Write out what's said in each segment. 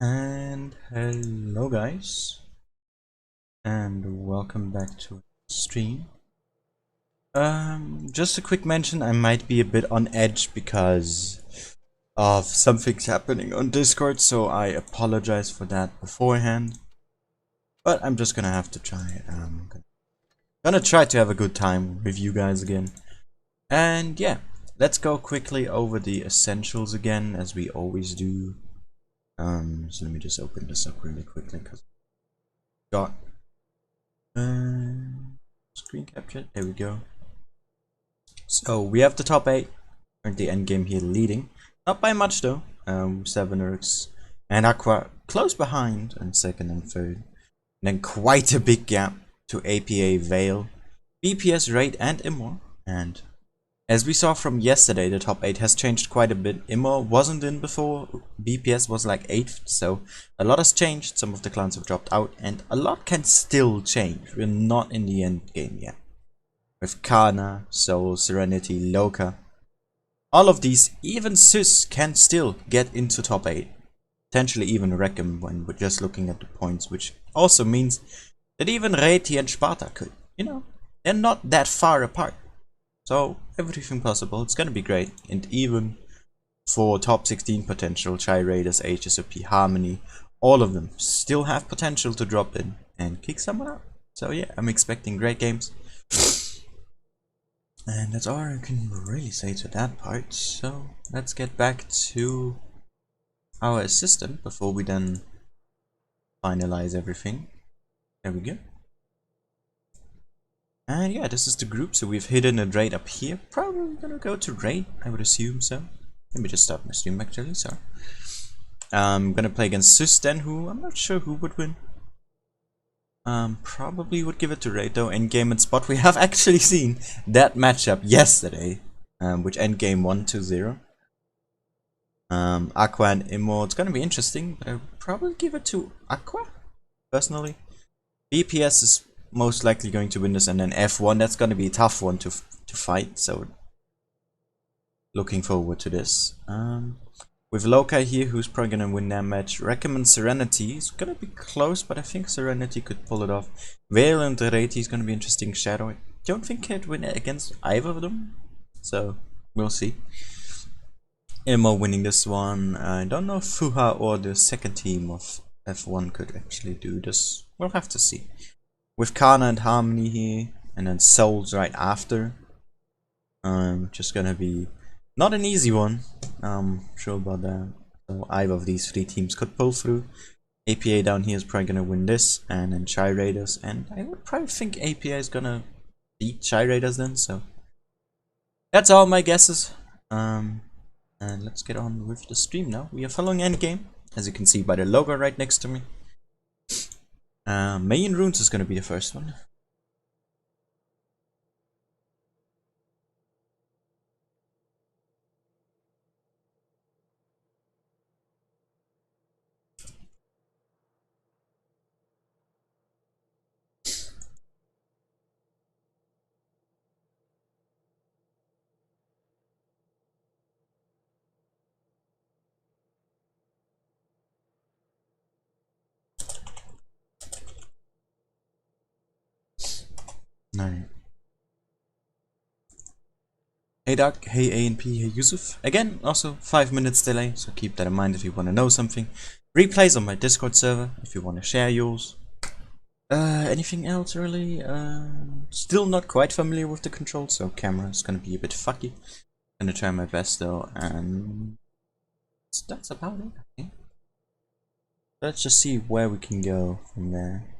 And hello guys, and welcome back to the stream. Just a quick mention, I might be a bit on edge because of some things happening on Discord, so I apologize for that beforehand. But I'm just gonna have to try. Gonna try to have a good time with you guys again. And yeah, let's go quickly over the essentials again, as we always do. So let me just open this up really quickly because got screen capture. There we go. So we have the top 8, and the end game here leading, not by much though. 7 Ergs and Aqua close behind, and second and third. And then quite a big gap to APA, Veil, BPS, Raid, and Immor. And as we saw from yesterday, the top 8 has changed quite a bit. Immor wasn't in before, BPS was like 8th, so a lot has changed. Some of the clans have dropped out, and a lot can still change. We're not in the end game yet. With Kana, Soul, Serenity, Loka. All of these, even Sys, can still get into top 8. Potentially even Wreckham when we're just looking at the points, which also means that even Reiti and Sparta could. You know, they're not that far apart. So, everything possible. It's gonna be great. And even for top 16 potential, Chai Raiders, HSOP, Harmony, all of them still have potential to drop in and kick someone out. So yeah, I'm expecting great games. And that's all I can really say to that part. So let's get back to our assistant before we then finalize everything. There we go. And yeah, this is the group. So we've hidden a raid up here. Probably gonna go to raid, I would assume so. Let me just start my stream actually, sorry. I'm gonna play against Systen, who I'm not sure who would win. Probably would give it to Raid though. Endgame and Spot. We have actually seen that matchup yesterday, which endgame 1-0. Aqua and Immo. It's gonna be interesting, but I'll probably give it to Aqua, personally. BPS is most likely going to win this, and then F1. That's gonna be a tough one to fight. So looking forward to this. With Loka here, who's probably gonna win that match. Recommend Serenity. It's gonna be close, but I think Serenity could pull it off. Veil and Reiti is gonna be interesting. Shadow, I don't think he'd win against either of them, so we'll see. Emma winning this one. I don't know if Fuha or the second team of F1 could actually do this. We'll have to see. With Kana and Harmony here, and then Souls right after. Just gonna be not an easy one. Sure about that. So either of these 3 teams could pull through. APA down here is probably gonna win this, and then Chai Raiders, and I would probably think APA is gonna beat Chai Raiders then. So that's all my guesses. And let's get on with the stream now. We are following endgame, as you can see by the logo right next to me. Mayan Runes is gonna be the first one. Alright. Hey Doc, hey ANP, hey Yusuf. Again, also 5 minutes delay, so keep that in mind if you want to know something. Replays on my Discord server if you want to share yours. Anything else really? Still not quite familiar with the controls, so camera is gonna be a bit fucky. Gonna try my best though, and that's about it, I think. Let's just see where we can go from there.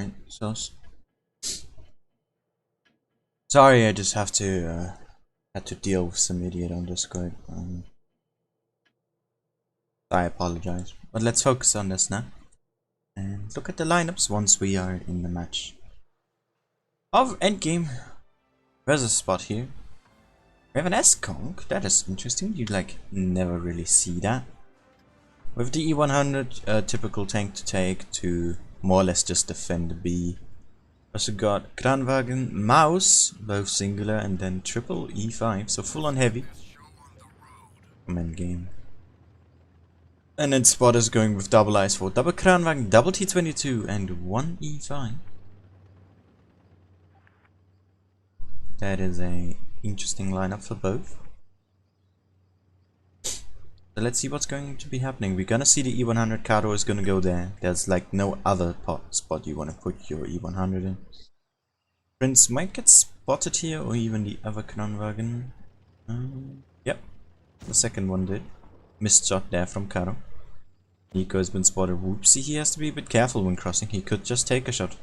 Alright, so sorry, I just have to had to deal with some idiot on Discord. I apologize. But let's focus on this now. And look at the lineups once we are in the match of endgame. There's a spot here. We have an S-Conk, that is interesting, you like never really see that. With the E100, typical tank to take to more or less just defend the B. Also got Kranwagen, Mouse, both singular, and then triple E5, so full on heavy. From endgame. And then Spot is going with double IS4, double Kranwagen, double T22, and one E5. That is a interesting lineup for both. So let's see what's going to be happening. We're gonna see the E100 Kato is gonna go there. There's like no other spot you wanna put your E100 in. Prince might get spotted here, or even the other Kranwagen. Yep, the second one did. Missed shot there from Kato. Nico has been spotted. Whoopsie, he has to be a bit careful when crossing. He could just take a shot.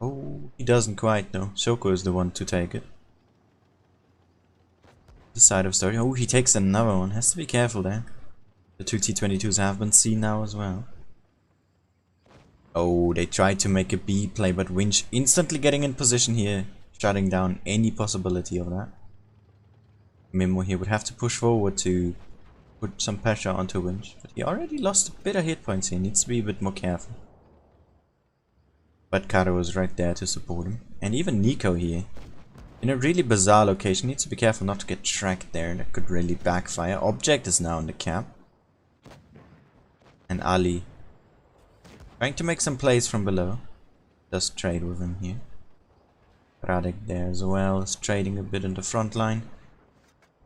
Oh, he doesn't quite though. Shoko is the one to take it. The side of story. Oh, he takes another one. Has to be careful there. The two T22s have been seen now as well. Oh, they tried to make a B play, but Winch instantly getting in position here, shutting down any possibility of that. Mimo here would have to push forward to put some pressure onto Winch, but he already lost a bit of hit points here. Needs to be a bit more careful. But Karo is right there to support him, and even Nico here. In a really bizarre location, needs to be careful not to get tracked there, that could really backfire. Object is now in the cap. And Ali trying to make some plays from below. Does trade with him here. Radek there as well, is trading a bit in the front line.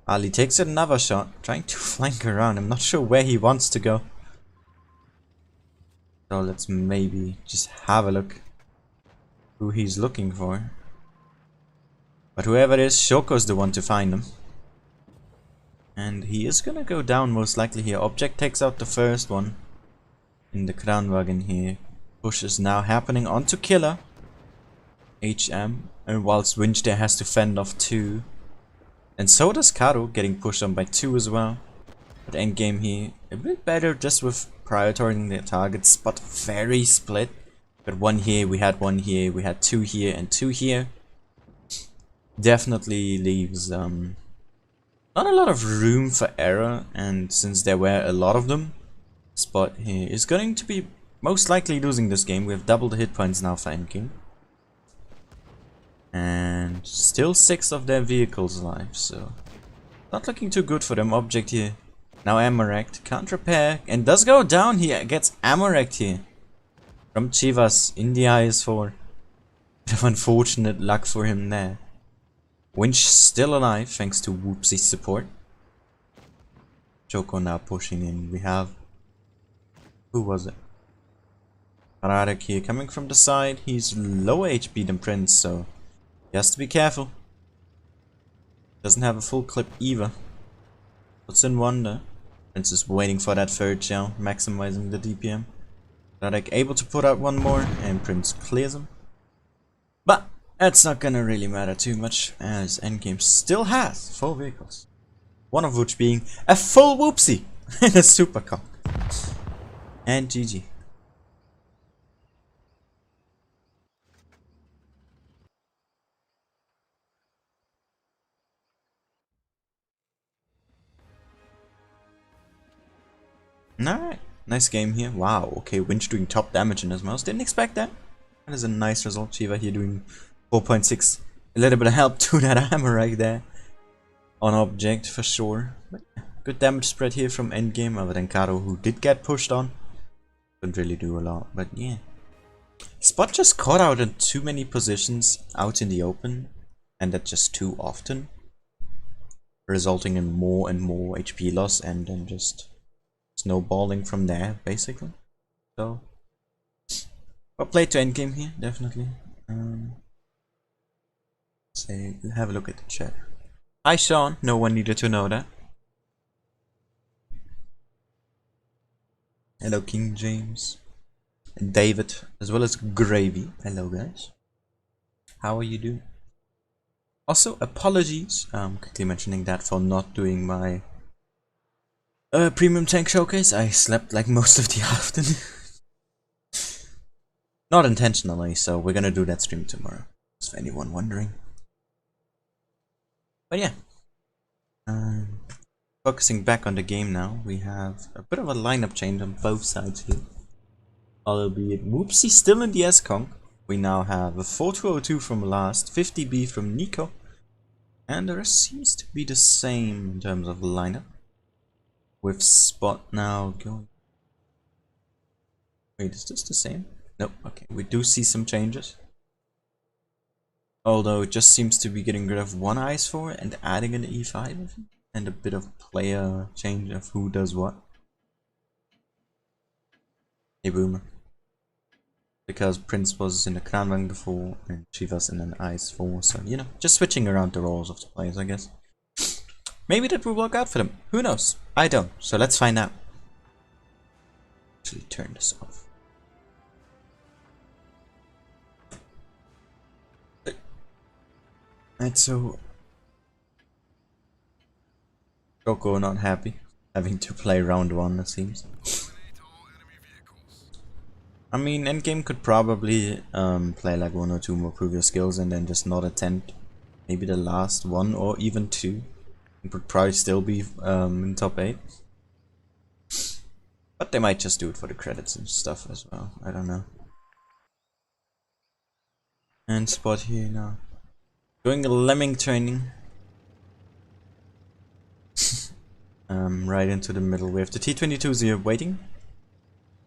Ali takes another shot, trying to flank around. I'm not sure where he wants to go. So let's maybe just have a look who he's looking for. But whoever it is, Shoko's the one to find him. And he is gonna go down most likely here. Object takes out the first one. In the Kranwagen here. Push is now happening onto Killer. HM. And whilst Winch there has to fend off 2. And so does Karo, getting pushed on by 2 as well. But endgame here, a bit better just with prioritizing the targets, but very split. But one here, we had 2 here, and 2 here. Definitely leaves not a lot of room for error, and since there were a lot of them, Spot here is going to be most likely losing this game. We have double the hit points now for endgame. And still 6 of their vehicles alive, so not looking too good for them. Object here. Now Amorect. Can't repair. And does go down here. Gets Amorect here. From Chivas in the IS4. Bit of unfortunate luck for him there. Winch still alive thanks to Whoopsie's support. Choco now pushing in. We have... who was it? Radek here coming from the side. He's lower HP than Prince, so he has to be careful. Doesn't have a full clip either. What's in wonder? Prince is waiting for that third shell, maximizing the DPM. Radek able to put out one more, and Prince clears him. But that's not gonna really matter too much, as endgame still has 4 vehicles. One of which being a full Whoopsie and a super cock. And GG. Alright, nice game here. Wow, okay, Winch doing top damage in his mouse. Didn't expect that. That is a nice result. Shiva here doing 4.6. A little bit of help to that hammer right there. On object for sure. But good damage spread here from endgame, other than Karo, who did get pushed on. Couldn't really do a lot, but yeah. Spot just caught out in too many positions out in the open, and that just too often. Resulting in more and more HP loss, and then just snowballing from there, basically. So, well played to endgame here, definitely. Say, have a look at the chat. Hi Sean, no one needed to know that. Hello King James. David, as well as Gravy. Hello guys. How are you doing? Also, apologies, quickly mentioning that for not doing my premium tank showcase. I slept like most of the afternoon. Not intentionally, so we're gonna do that stream tomorrow, if anyone wondering. But yeah, focusing back on the game now, we have a bit of a lineup change on both sides here. Albeit Whoopsie still in the S-Conk. We now have a 4202 from last, 50B from Nico, and the rest seems to be the same in terms of lineup. With Spot now going. Wait, is this the same? Nope, okay, we do see some changes. Although it just seems to be getting rid of one ice 4 and adding an E5 and a bit of player change of who does what. Hey Boomer. Because Prince was in the Kranwang before and Chivas in an ice 4, so you know, just switching around the roles of the players, I guess. Maybe that will work out for them. Who knows? I don't, so let's find out. Actually turn this off. Right, so Coco not happy, having to play round 1 it seems. I mean, endgame could probably play like 1 or 2 more previous skills and then just not attempt maybe the last 1 or even 2. It would probably still be in top 8. But they might just do it for the credits and stuff as well, I don't know. And Spot here now. Doing a lemming training. Right into the middle. We have the T-22s here waiting.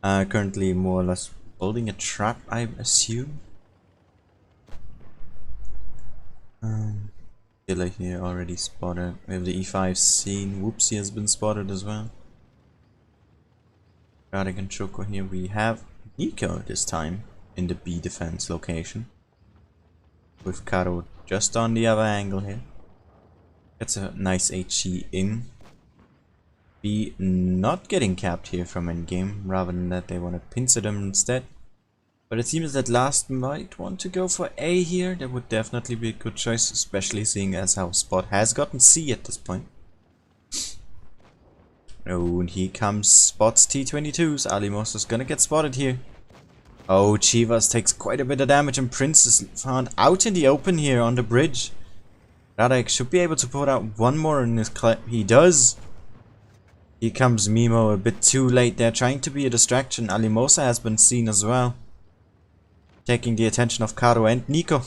Currently more or less building a trap, I assume. Killer here already spotted. We have the E5 seen. Whoopsie has been spotted as well. Radek and Choco here. We have Nico this time in the B defense location. With Karo just on the other angle here. Gets a nice HE in. B not getting capped here from endgame. Rather than that, they want to pincer them instead. But it seems that Last might want to go for A here. That would definitely be a good choice, especially seeing as how Spot has gotten C at this point. Oh, and here comes Spot's T-22s. Alimos is gonna get spotted here. Oh, Chivas takes quite a bit of damage and Prince is found out in the open here on the bridge. Radek should be able to put out one more in this clip. He does. Here comes Mimo a bit too late there, trying to be a distraction. Alimosa has been seen as well. Taking the attention of Karo and Nico.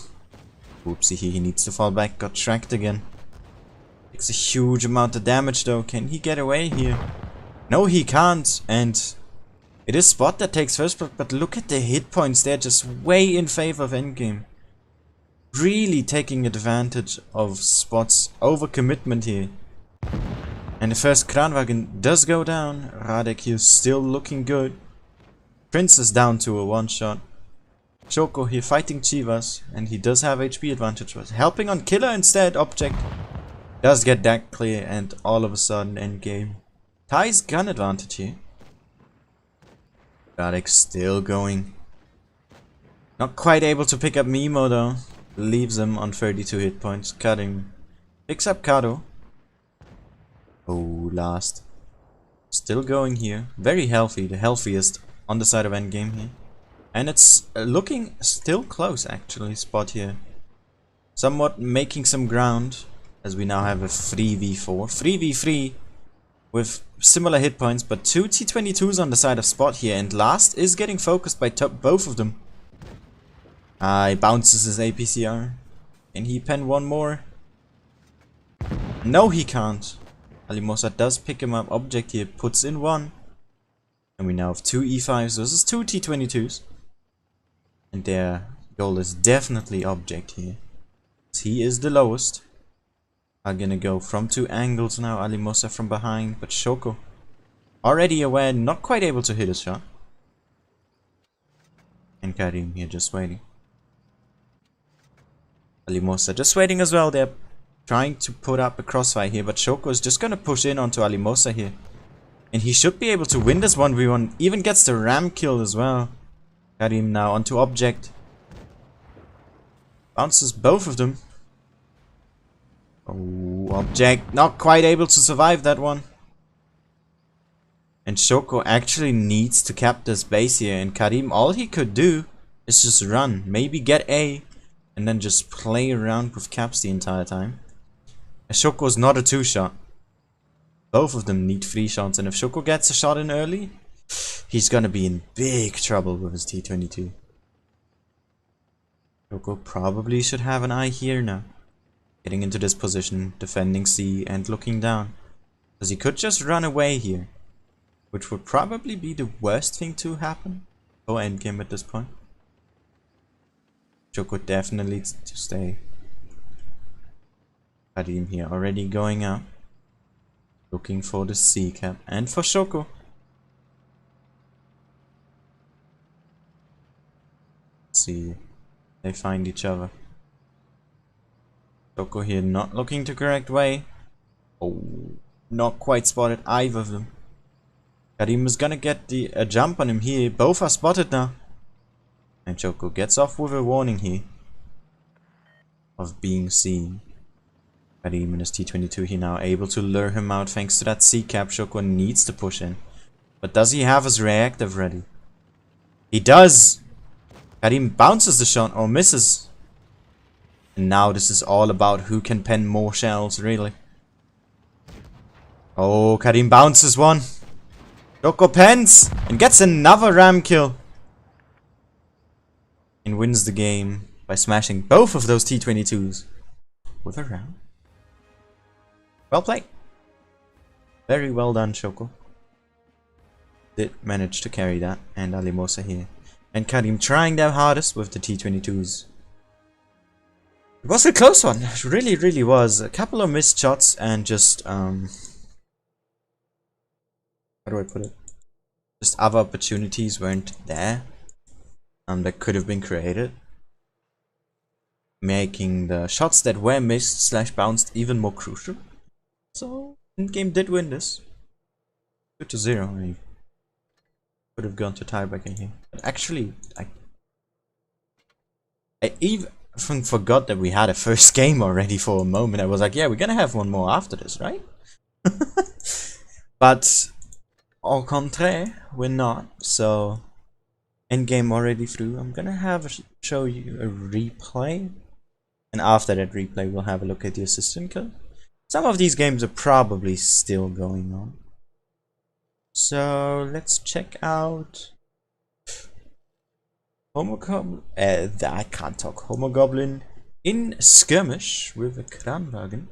Oopsie, he needs to fall back, got tracked again. Takes a huge amount of damage though. Can he get away here? No, he can't. And it is Spot that takes first, but look at the hit points. They're just way in favor of endgame. Really taking advantage of Spot's overcommitment here. And the first Kranwagen does go down. Radek here still looking good. Prince is down to a one-shot. Choco here fighting Chivas, and he does have HP advantage, but helping on Killer instead. Object does get that clear, and all of a sudden endgame ties gun advantage here. Radek still going. Not quite able to pick up Mimo though. Leaves him on 32 hit points. Cutting. Picks up Kado. Oh, Last. Still going here. Very healthy. The healthiest on the side of endgame here. And it's looking still close actually. Spot here. Somewhat making some ground. As we now have a 3v4. 3v3. With similar hit points. But two T-22s on the side of Spot here. And Last is getting focused by both of them. He bounces his APCR. Can he pen one more? No, he can't. Alimosa does pick him up. Object here puts in one. And we now have two E5s versus two T-22s. And their goal is definitely Object here. He is the lowest. I'm gonna go from two angles now. Alimosa from behind. But Shoko already aware, not quite able to hit a shot. And Karim here just waiting. Alimosa just waiting as well. They're trying to put up a crossfire here, but Shoko is just gonna push in onto Alimosa here. And he should be able to win this 1v1. Even gets the ram kill as well. Karim now onto object. Bounces both of them. Oh, object. Not quite able to survive that one. And Shoko actually needs to cap this base here. And Karim, all he could do is just run. Maybe get A. And then just play around with caps the entire time. And Shoko's not a 2-shot. Both of them need 3 shots. And if Shoko gets a shot in early, he's gonna be in big trouble with his T22. Shoko probably should have an eye here now. Getting into this position, defending C and looking down. Because he could just run away here. Which would probably be the worst thing to happen. Or endgame at this point. Shoko definitely to stay. Karim here already going out. Looking for the C cap. And for Shoko. Let's see. They find each other. Shoko here not looking the correct way. Oh, not quite spotted either of them. Karim is gonna get a jump on him here. Both are spotted now. And Shoko gets off with a warning here. Of being seen. Karim in his T22 here now able to lure him out thanks to that C cap. Shoko needs to push in. But does he have his reactive ready? He does! Karim bounces the shot or misses. And now this is all about who can pen more shells, really. Oh, Karim bounces one. Shoko pens and gets another ram kill. And wins the game by smashing both of those T22s with a ram. Well played. Very well done, Shoko. Did manage to carry that. And Alimosa here. And Karim trying their hardest with the T22s. It was a close one. It really, really was. A couple of missed shots and just, how do I put it? Just other opportunities weren't there. That could have been created. Making the shots that were missed / bounced even more crucial. So, game did win this. 2-0. I could have gone to tiebreaker here. But actually, I even forgot that we had a first game already for a moment. I was like, yeah, we're gonna have one more after this, right? But au contraire, we're not. So endgame already through. I'm gonna show you a replay, and after that replay, we'll have a look at the assistant code. Some of these games are probably still going on. So let's check out I can't talk. Homogoblin in skirmish with a Kranwagen.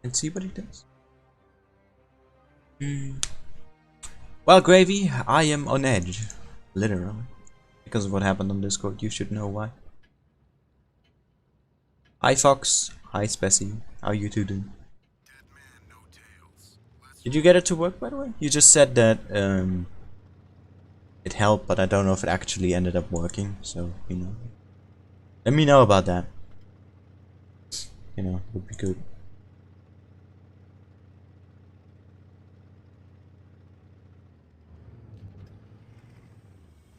And see what he does. Well, Gravy, I am on edge. Literally. Because of what happened on Discord, you should know why. Hi Fox, hi Spessy, how you two doing? Did you get it to work, by the way? You just said that it helped, but I don't know if it actually ended up working, so, you know. Let me know about that. You know, would be good.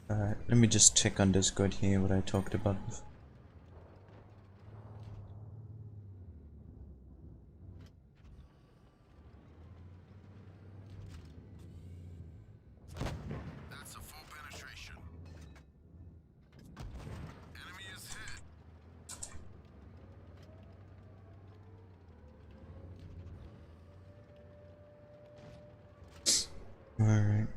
Alright, let me just check on Discord here what I talked about before. That's a full penetration. Enemy is hit. Alright,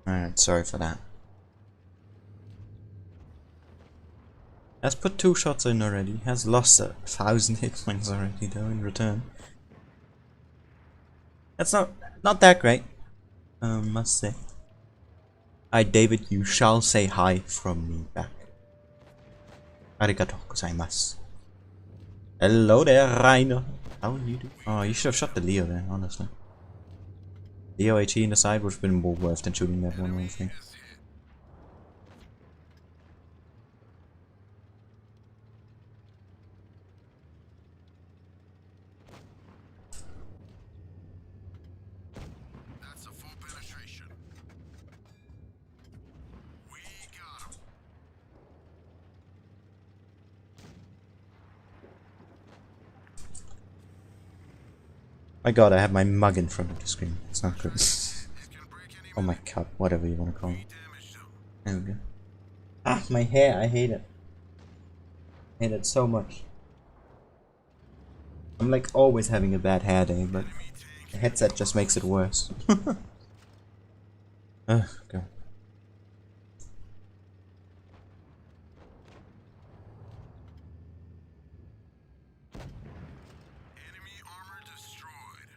Alright, sorry for that. Has put 2 shots in already. Has lost 1,000 hit points already though in return. That's not that great. Must say. Hi David, you shall say hi from me back. Arigato gozaimasu. Hello there, Rainer. How are you doing? Oh, you should have shot the Leo there, honestly. Leo HE in the side would have been more worth than shooting that one, I think. My god, I have my mug in front of the screen. It's not good. It can break any Oh, my cup, whatever you want to call it. damage zone. There we go. Ah, my hair, I hate it. I hate it so much. I'm like always having a bad hair day, but the headset just makes it worse. Ugh, God. Enemy armor destroyed.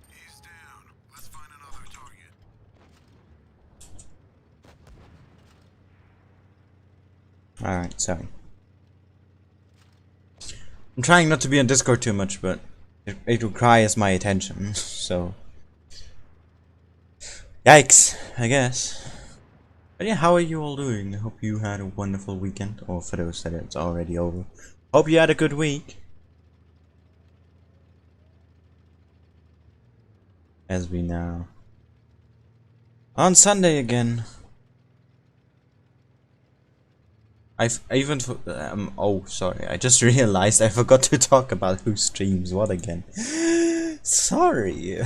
He's down. Let's find another target. Alright, sorry. I'm trying not to be on Discord too much, but it requires my attention, so... Yikes, I guess. But yeah, how are you all doing? I hope you had a wonderful weekend, or for those that it's already over. Hope you had a good week. As we now... On Sunday again. I even oh sorry, I just realized I forgot to talk about who streams what again. Sorry.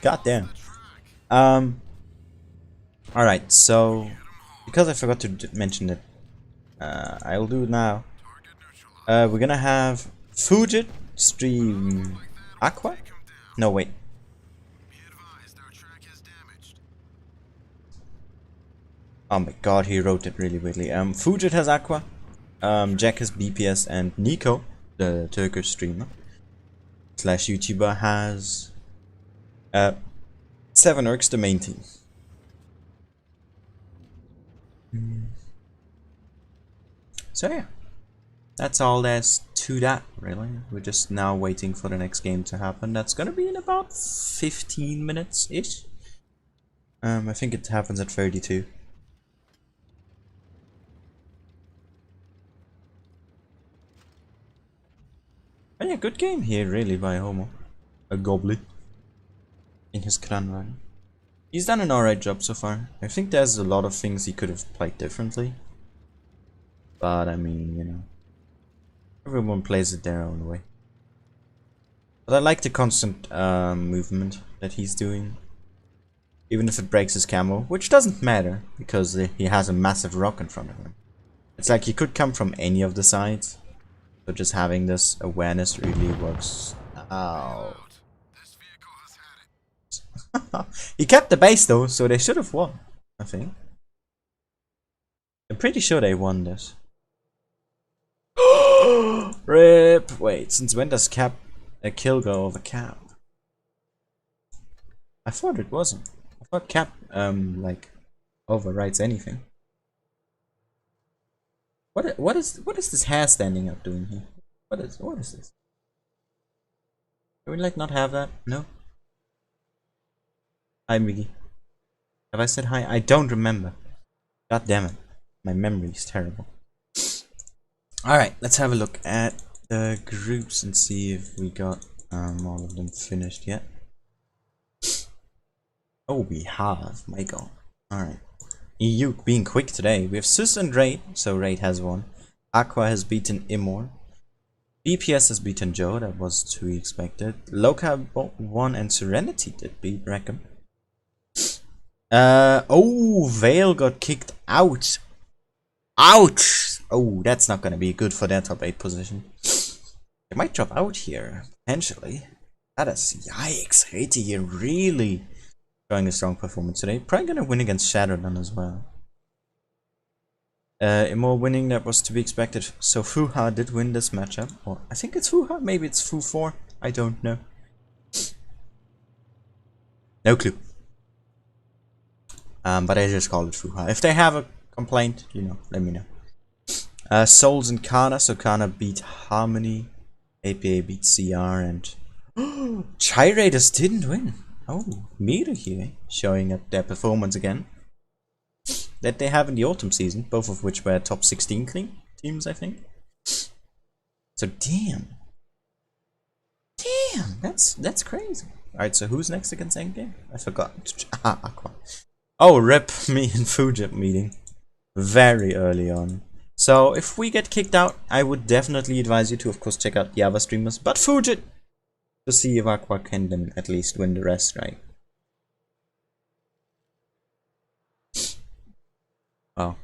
God damn. Alright, so because I forgot to mention it, I'll do it now. We're gonna have Fujit stream Aqua? No, wait. Be advised, our track is damaged. Oh my god, he wrote it really weirdly. Fujit has Aqua, Jack has BPS, and Nico, the Turkish streamer slash YouTuber, has 7 Orcs, the main team. So yeah, that's all there's to that, really. We're just now waiting for the next game to happen. That's gonna be in about 15 minutes-ish. I think it happens at 32. But yeah, good game here, really, by Homo. A goblin. In his clan run. He's done an alright job so far. I think there's a lot of things he could have played differently. But I mean, you know. Everyone plays it their own way. But I like the constant movement that he's doing. Even if it breaks his camo, which doesn't matter, because he has a massive rock in front of him. It's like he could come from any of the sides. So just having this awareness really works. Ow. This vehicle has had it. He kept the base though, so they should have won, I think. I'm pretty sure they won this. RIP! Wait, since when does a kill go over cap? I thought it wasn't. I thought cap like overrides anything. What is this hair standing up doing here? What is this? Can we like not have that? No. Hi Miggy. Have I said hi? I don't remember. God damn it. My memory is terrible. Alright, let's have a look at the groups and see if we got all of them finished yet. Oh, we have. My god. Alright. EU being quick today. We have Sus and Raid, so Raid has won. Aqua has beaten Immor. BPS has beaten Joe, that was to be expected. Loka won and Serenity did beat Reckham. Oh, Vale got kicked out. Ouch! Oh, that's not gonna be good for their top 8 position. They might drop out here, potentially. That is, yikes, Haiti here really showing a strong performance today. Probably gonna win against Shadowrun as well. Immor winning, that was to be expected. So Fuha did win this matchup. Or I think it's Fuha, maybe it's Fu4. I don't know. No clue. But I just call it Fuha. If they have a complaint, you know, let me know. Souls and Kana, so Kana beat Harmony. APA beat CR and Chai Raiders didn't win. Oh, Mira here showing up their performance again that they have in the autumn season, both of which were top 16 clean teams, I think. So damn. Damn, that's crazy. Alright, so who's next against Endgame? I forgot. Aqua. Oh, rip me and Fujip meeting. Very early on. So if we get kicked out, I would definitely advise you to of course check out the other streamers, but Fujit to see if Aqua can then at least win the rest, right? Oh.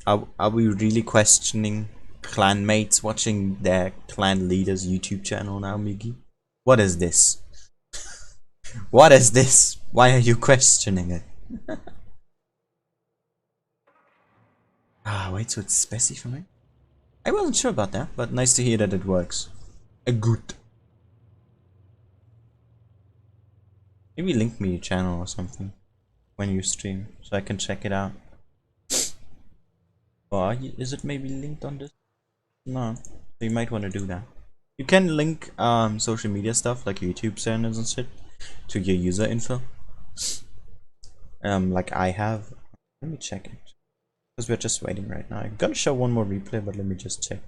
Are we really questioning clanmates watching their clan leader's YouTube channel now, Migi? What is this? What is this? Why are you questioning it? Wait, so it's Spessy for me? I wasn't sure about that, but nice to hear that it works. A good. Maybe link me your channel or something when you stream, so I can check it out. Or is it maybe linked on this? No, so you might want to do that. You can link social media stuff like YouTube channels and shit to your user info. Like I have. Let me check it. Because we're just waiting right now. I'm gonna show one more replay, but let me just check.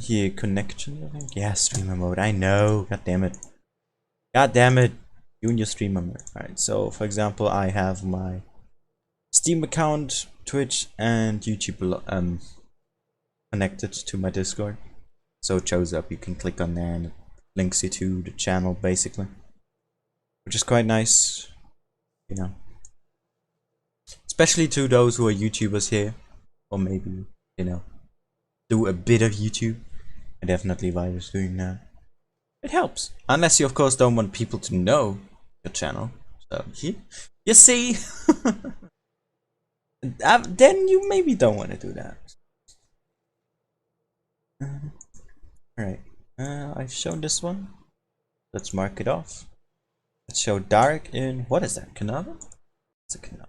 Here, connection, I think? Yeah, streamer mode. I know. God damn it. God damn it. You and your streamer mode. Alright, so for example, I have my Steam account, Twitch, and YouTube connected to my Discord. So it shows up. You can click on there and it links you to the channel, basically. Which is quite nice. You know. Especially to those who are YouTubers here. Or maybe, you know, do a bit of YouTube. I definitely advise doing that. It helps. Unless you of course don't want people to know your channel. So you see then you maybe don't want to do that. Alright. I've shown this one. Let's mark it off. Let's show Dark in what is that? Carnarvon? It's a Carnarvon.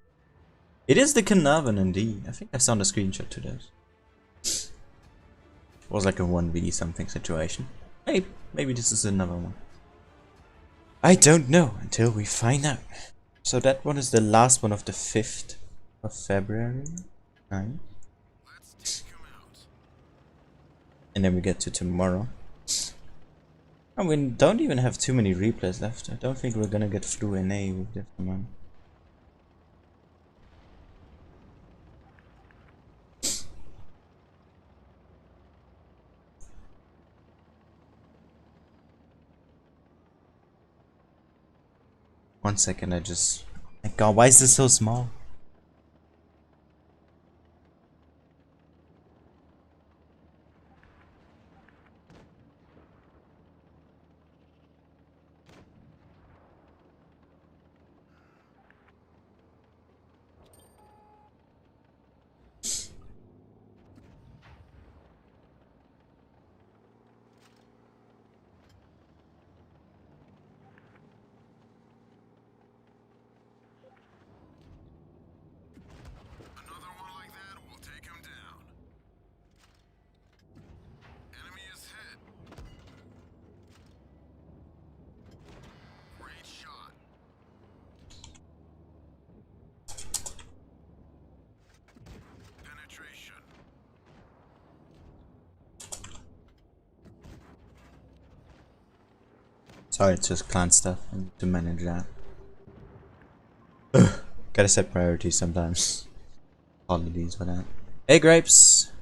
It is the Carnarvon indeed. I think I saw a screenshot to this. It was like a 1v something situation. Maybe this is another one. I don't know until we find out. So that one is the last one of the 5th of February. Right. And then we get to tomorrow. And we don't even have too many replays left. I don't think we're gonna get through NA with this one. One second, my god, why is this so small? Sorry, it's just clan stuff. I need to manage that. Gotta set priorities sometimes. Holidays for that. Hey, Grapes!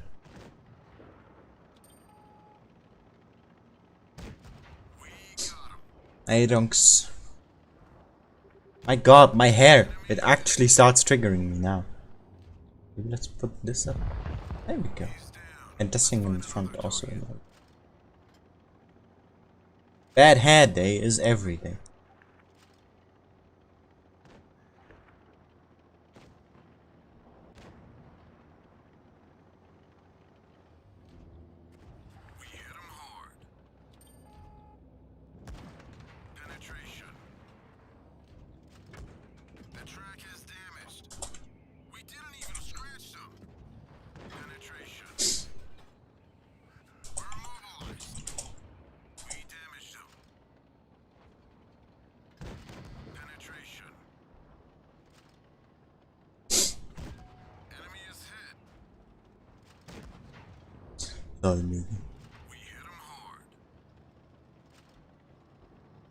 Hey, Dunks. My god, my hair! It actually starts triggering me now. Maybe let's put this up. There we go. And this thing in front also. Bad hair day is every day. We hit him hard. Penetration. The track is damaged. We didn't even scratch them. Penetration. We're immobilized. We damaged them. Sorry, nigga. We hit 'em hard.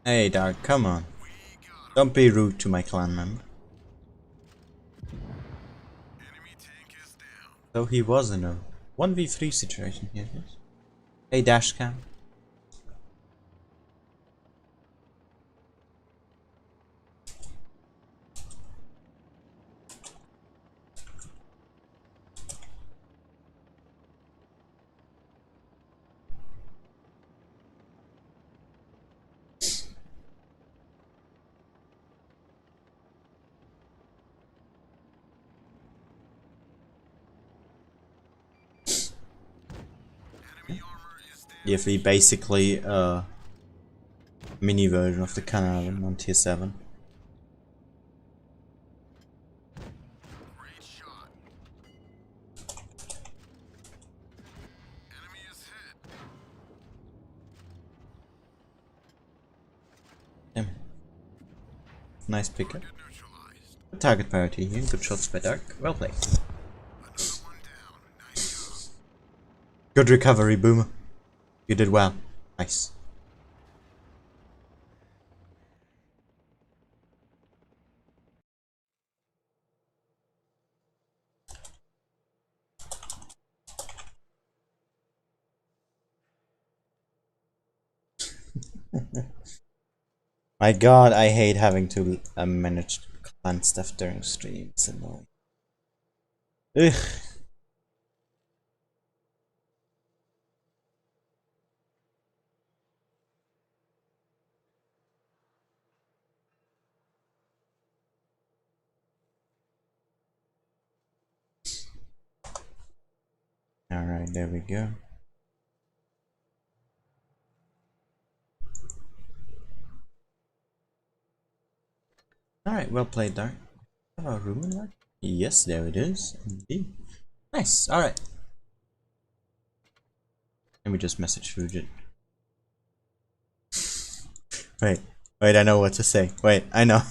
Hey, Dark, come on. We got 'em. Don't be rude to my clan member. Enemy tank is down. So he was in a 1v3 situation here. Yes. Hey, Dashcam. Enemy armor is down. Yeah, we basically mini version of the cannon on tier 7. Great shot. Enemy is hit. Damn. Nice pickup. Target neutralized. Good target parity here. Good shots by Dark. Well played. Another one down. Nice job. Good recovery, Boomer. You did well. Nice. My god, I hate having to manage clan stuff during stream. It's annoying. Ugh. Alright, there we go. Alright, well played, Dark. Have a room in that? Yes, there it is. Indeed. Nice, alright. Let me just message Fujit. Wait, I know what to say. Wait, I know.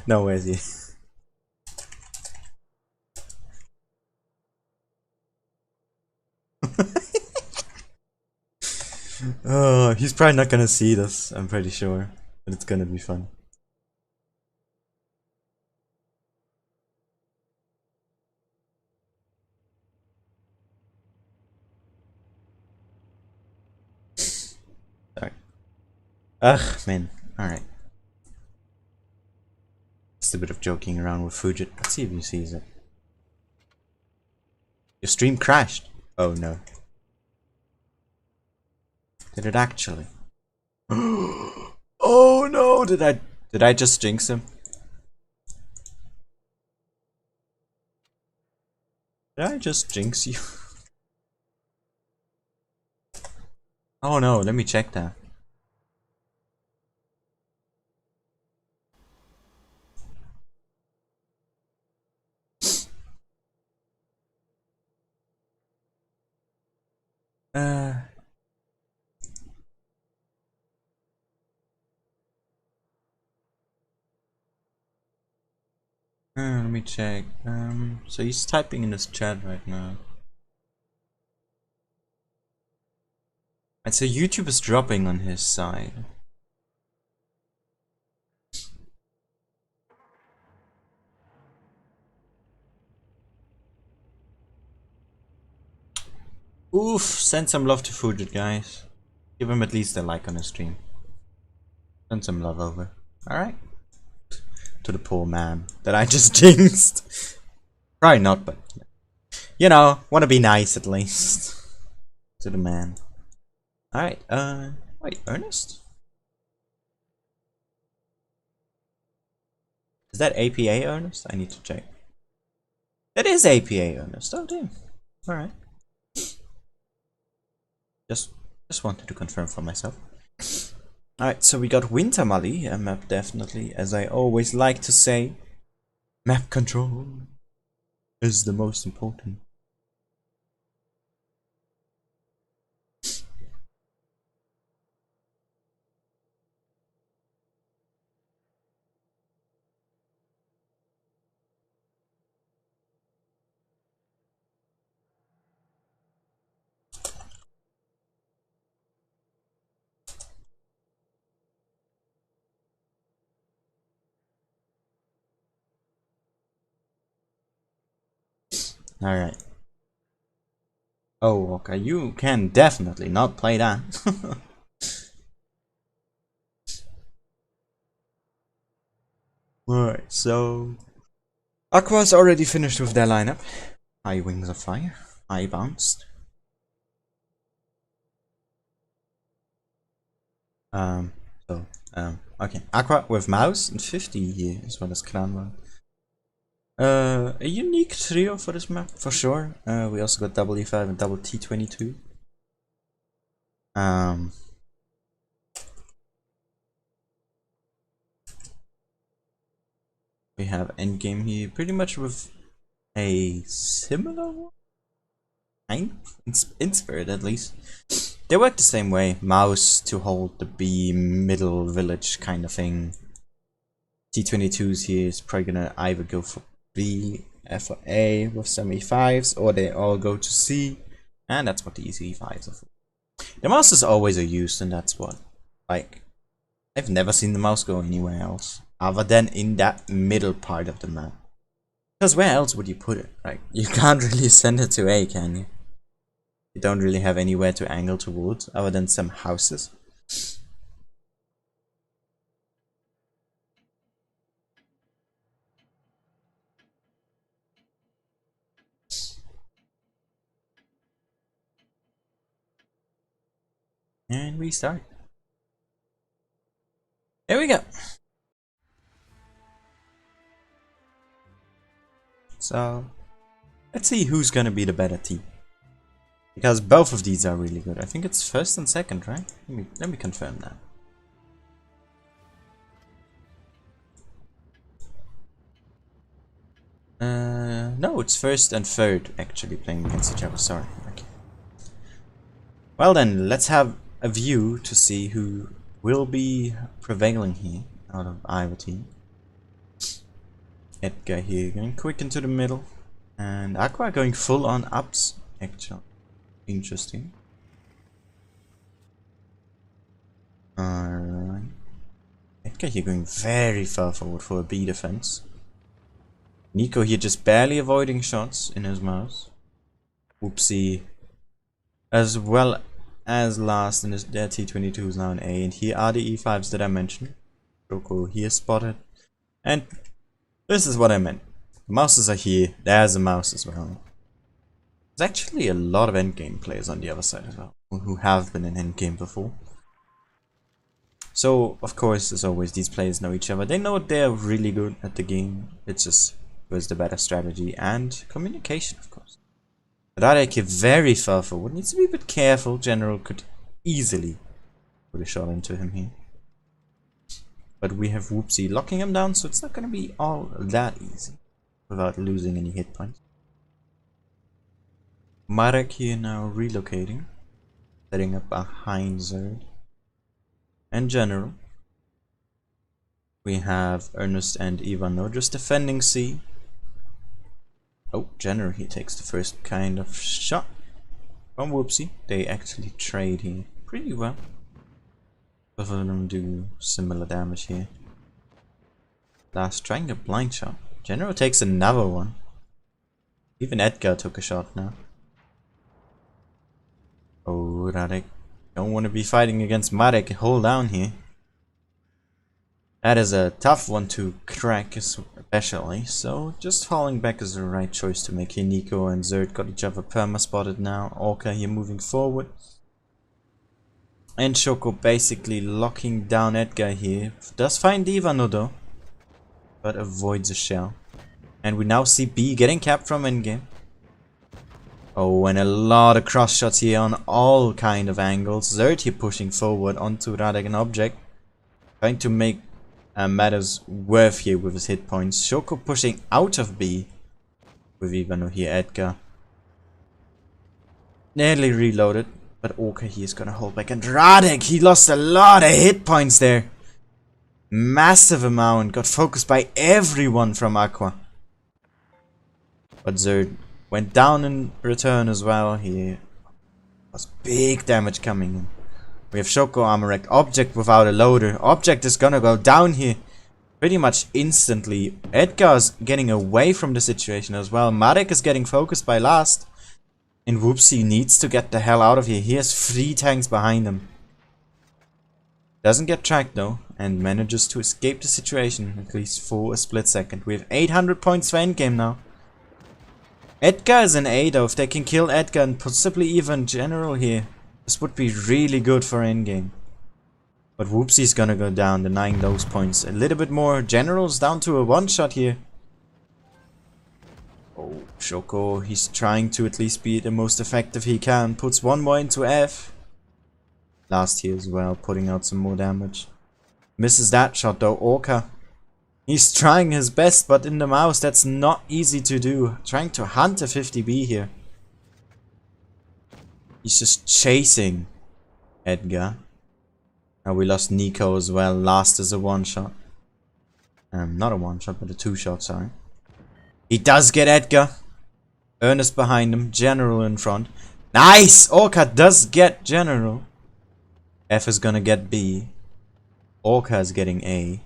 No, where's he? Oh, he's probably not gonna see this, I'm pretty sure. But it's gonna be fun. Sorry. Ugh, man. Alright. Just a bit of joking around with Fujit. Let's see if he sees it. Your stream crashed. Oh no. Did it actually? Oh no! Did I just jinx him? Did I just jinx you? Oh no, let me check that. Let me check. So he's typing in his chat right now. And so YouTube is dropping on his side. Oof, send some love to Fujit, guys. Give him at least a like on his stream. Send some love over. Alright. To the poor man that I just jinxed. Probably not, but you know, wanna be nice at least. To the man. Alright, wait, Ernest? Is that APA Ernest? I need to check. That is APA Ernest. Oh damn. Alright. Just wanted to confirm for myself. Alright, so we got Winter Mali, a map definitely, as I always like to say, map control is the most important. Alright. Oh, okay, you can definitely not play that. Alright, so Aqua's already finished with their lineup. High Wings of Fire, High Bounced. Okay, Aqua with Mouse and 50 here, as well as Clanman. A unique trio for this map, for sure. We also got double E5 and double T22. We have endgame here, pretty much with a similar one? Kind of? In spirit, at least. They work the same way. Mouse to hold the B middle village kind of thing. T22s here is probably gonna either go for B, F or A with some E5s, or they all go to C, and that's what the easy E5s are for. The mouses always are used, and that's what, like, I've never seen the mouse go anywhere else other than in that middle part of the map. Because where else would you put it? Like, you can't really send it to A, can you? You don't really have anywhere to angle towards other than some houses. And we start. Here we go. So, let's see who's gonna be the better team. Because both of these are really good. I think it's first and second, right? Let me confirm that. No, it's first and third actually playing against each other. Sorry. Okay. Well then, let's have a view to see who will be prevailing here out of either team. Edgar here going quick into the middle, and Aqua going full on ups. Actually, interesting. Alright. Edgar here going very far forward for a B defense. Nico here just barely avoiding shots in his mouse. Whoopsie. As well as last in their T22 is now in A, and here are the E5s that I mentioned. Roko here spotted. And this is what I meant. The mouses are here. There's a mouse as well. There's actually a lot of endgame players on the other side as well, who have been in endgame before. So, of course, as always, these players know each other. They know they're really good at the game. It's just was the better strategy and communication, of course. Radek very far forward. Needs to be a bit careful. General could easily put a shot into him here. But we have Whoopsie locking him down, so it's not going to be all that easy without losing any hit points. Marek here now relocating, setting up behind Zerd. And General. We have Ernest and Ivano just defending C. Oh, General here takes the first kind of shot from Whoopsie. They actually trade here pretty well. Both of them do similar damage here. Last trying a blind shot. General takes another one. Even Edgar took a shot now. Oh, Radek. Don't want to be fighting against Marek. Hold down here. That is a tough one to crack, especially. So just falling back is the right choice to make here. Nico and Zerd got each other perma spotted now. Orca here moving forward. And Shoko basically locking down Edgar here. Does find Ivano though, but avoids a shell. And we now see B getting capped from endgame. Oh, and a lot of cross shots here on all kind of angles. Zerd here pushing forward onto Radek and Object. Trying to make matters worth here with his hit points. Shoko pushing out of B with Ivano here. Edgar nearly reloaded. But Orca he is gonna hold back, and Radek, he lost a lot of hit points there. Massive amount, got focused by everyone from Aqua. But Zerd went down in return as well. He was big damage coming in. We have Shoko armor wrecked. Object without a loader. Object is gonna go down here. pretty much instantly. Edgar's getting away from the situation as well. Marek is getting focused by last. And Whoopsie needs to get the hell out of here. He has 3 tanks behind him. Doesn't get tracked though. And manages to escape the situation, at least for a split second. We have 800 points for endgame now. Edgar is an A though. If they can kill Edgar and possibly even General here, this would be really good for endgame. But Whoopsie's gonna go down, denying those points. A little bit more. General's down to a 1-shot here. Oh, Shoko, he's trying to at least be the most effective he can. Puts 1 more into F. Last here as well, putting out some more damage. Misses that shot though. Orca, he's trying his best, but in the mouse that's not easy to do. Trying to hunt a 50B here. He's just chasing Edgar. Now we lost Nico as well. Last is a 1-shot. Not a 1-shot, but a 2-shot, sorry. He does get Edgar. Ernest behind him. General in front. Nice! Orca does get General. F is gonna get B. Orca is getting A.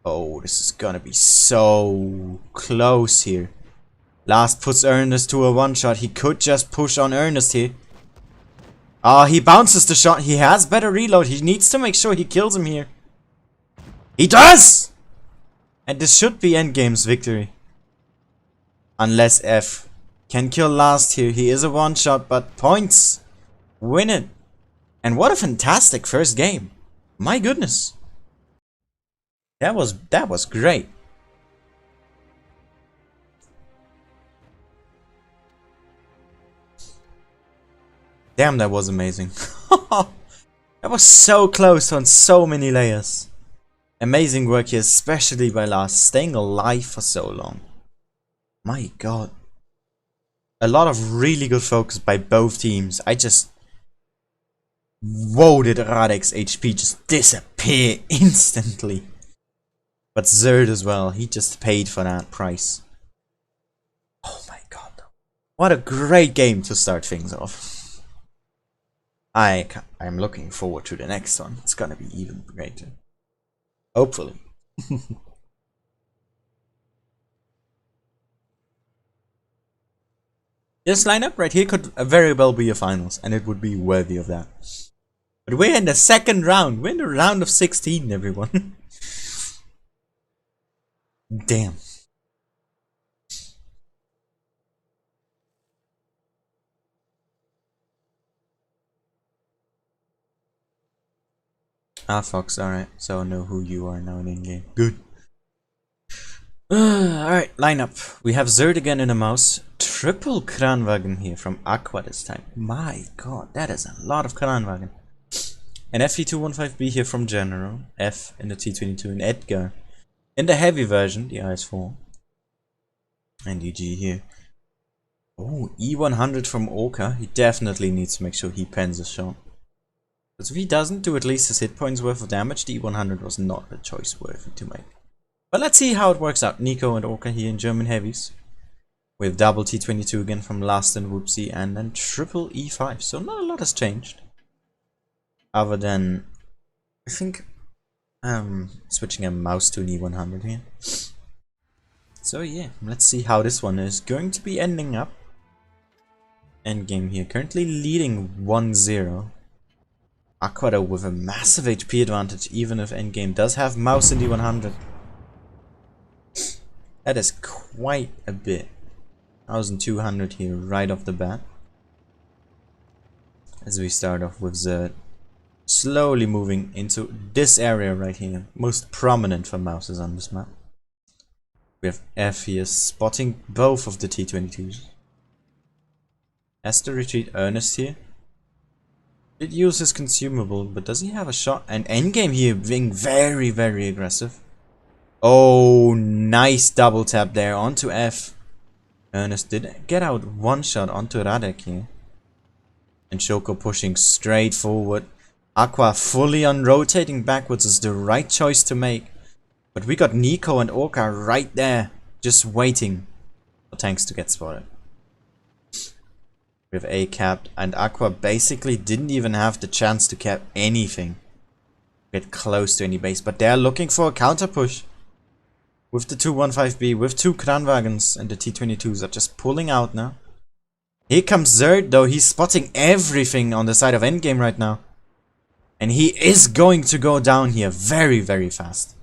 Oh, this is gonna be so close here. Last puts Ernest to a 1-shot. He could just push on Ernest here. Ah, he bounces the shot. He has better reload. He needs to make sure he kills him here. He does! And this should be endgame's victory. Unless F can kill last here. He is a 1-shot, but points. Win it. And what a fantastic first game. My goodness. That was great. Damn, that was amazing. That was so close on so many layers. Amazing work here, especially by last, staying alive for so long. My god. A lot of really good focus by both teams. Whoa, did Radek's HP just disappear instantly. But Zerd as well, he just paid for that price. Oh my god. What a great game to start things off. I'm looking forward to the next one. It's gonna be even greater. Hopefully. This lineup right here could very well be a finals, and it would be worthy of that. But we're in the second round. We're in the round of 16, everyone. Damn. Ah, Fox, alright. So I know who you are now in game. Good. Alright, lineup. We have Zerd again in a mouse. Triple Kranwagen here from Aqua this time. My god, that is a lot of Kranwagen. And FE215B here from General. F in the T22 and Edgar. In the heavy version, the IS4. And EG here. Oh, E100 from Orca. He definitely needs to make sure he pens a shot. Because if he doesn't do at least his hit points worth of damage, the E100 was not a choice worthy to make. But let's see how it works out. Nico and Orca here in German heavies. With double T22 again from Last and Whoopsie, and then triple E5. So not a lot has changed. Other than, I think, switching a mouse to an E100 here. So yeah, let's see how this one is going to be ending up. Endgame here, currently leading 1-0. Aqua with a massive HP advantage, even if endgame does have mouse in the 100. That is quite a bit. 1200 here right off the bat. As we start off with Zerd. Slowly moving into this area right here. Most prominent for mouses on this map. We have F here spotting both of the T22s. Has to retreat Ernest here. Did use his consumable, but does he have a shot? And endgame here being very, very aggressive. Oh, nice double tap there onto F. Ernest did get out 1-shot onto Radek here. And Shoko pushing straight forward. Aqua fully on rotating backwards is the right choice to make. But we got Nico and Orca right there, just waiting for tanks to get spotted. We have A capped, and Aqua basically didn't even have the chance to cap anything. get close to any base, but they're looking for a counter push. With the 215B, with 2 Kranwagens, and the T-22s are just pulling out now. Here comes Zerd, though. He's spotting everything on the side of endgame right now. And he is going to go down here very, very fast.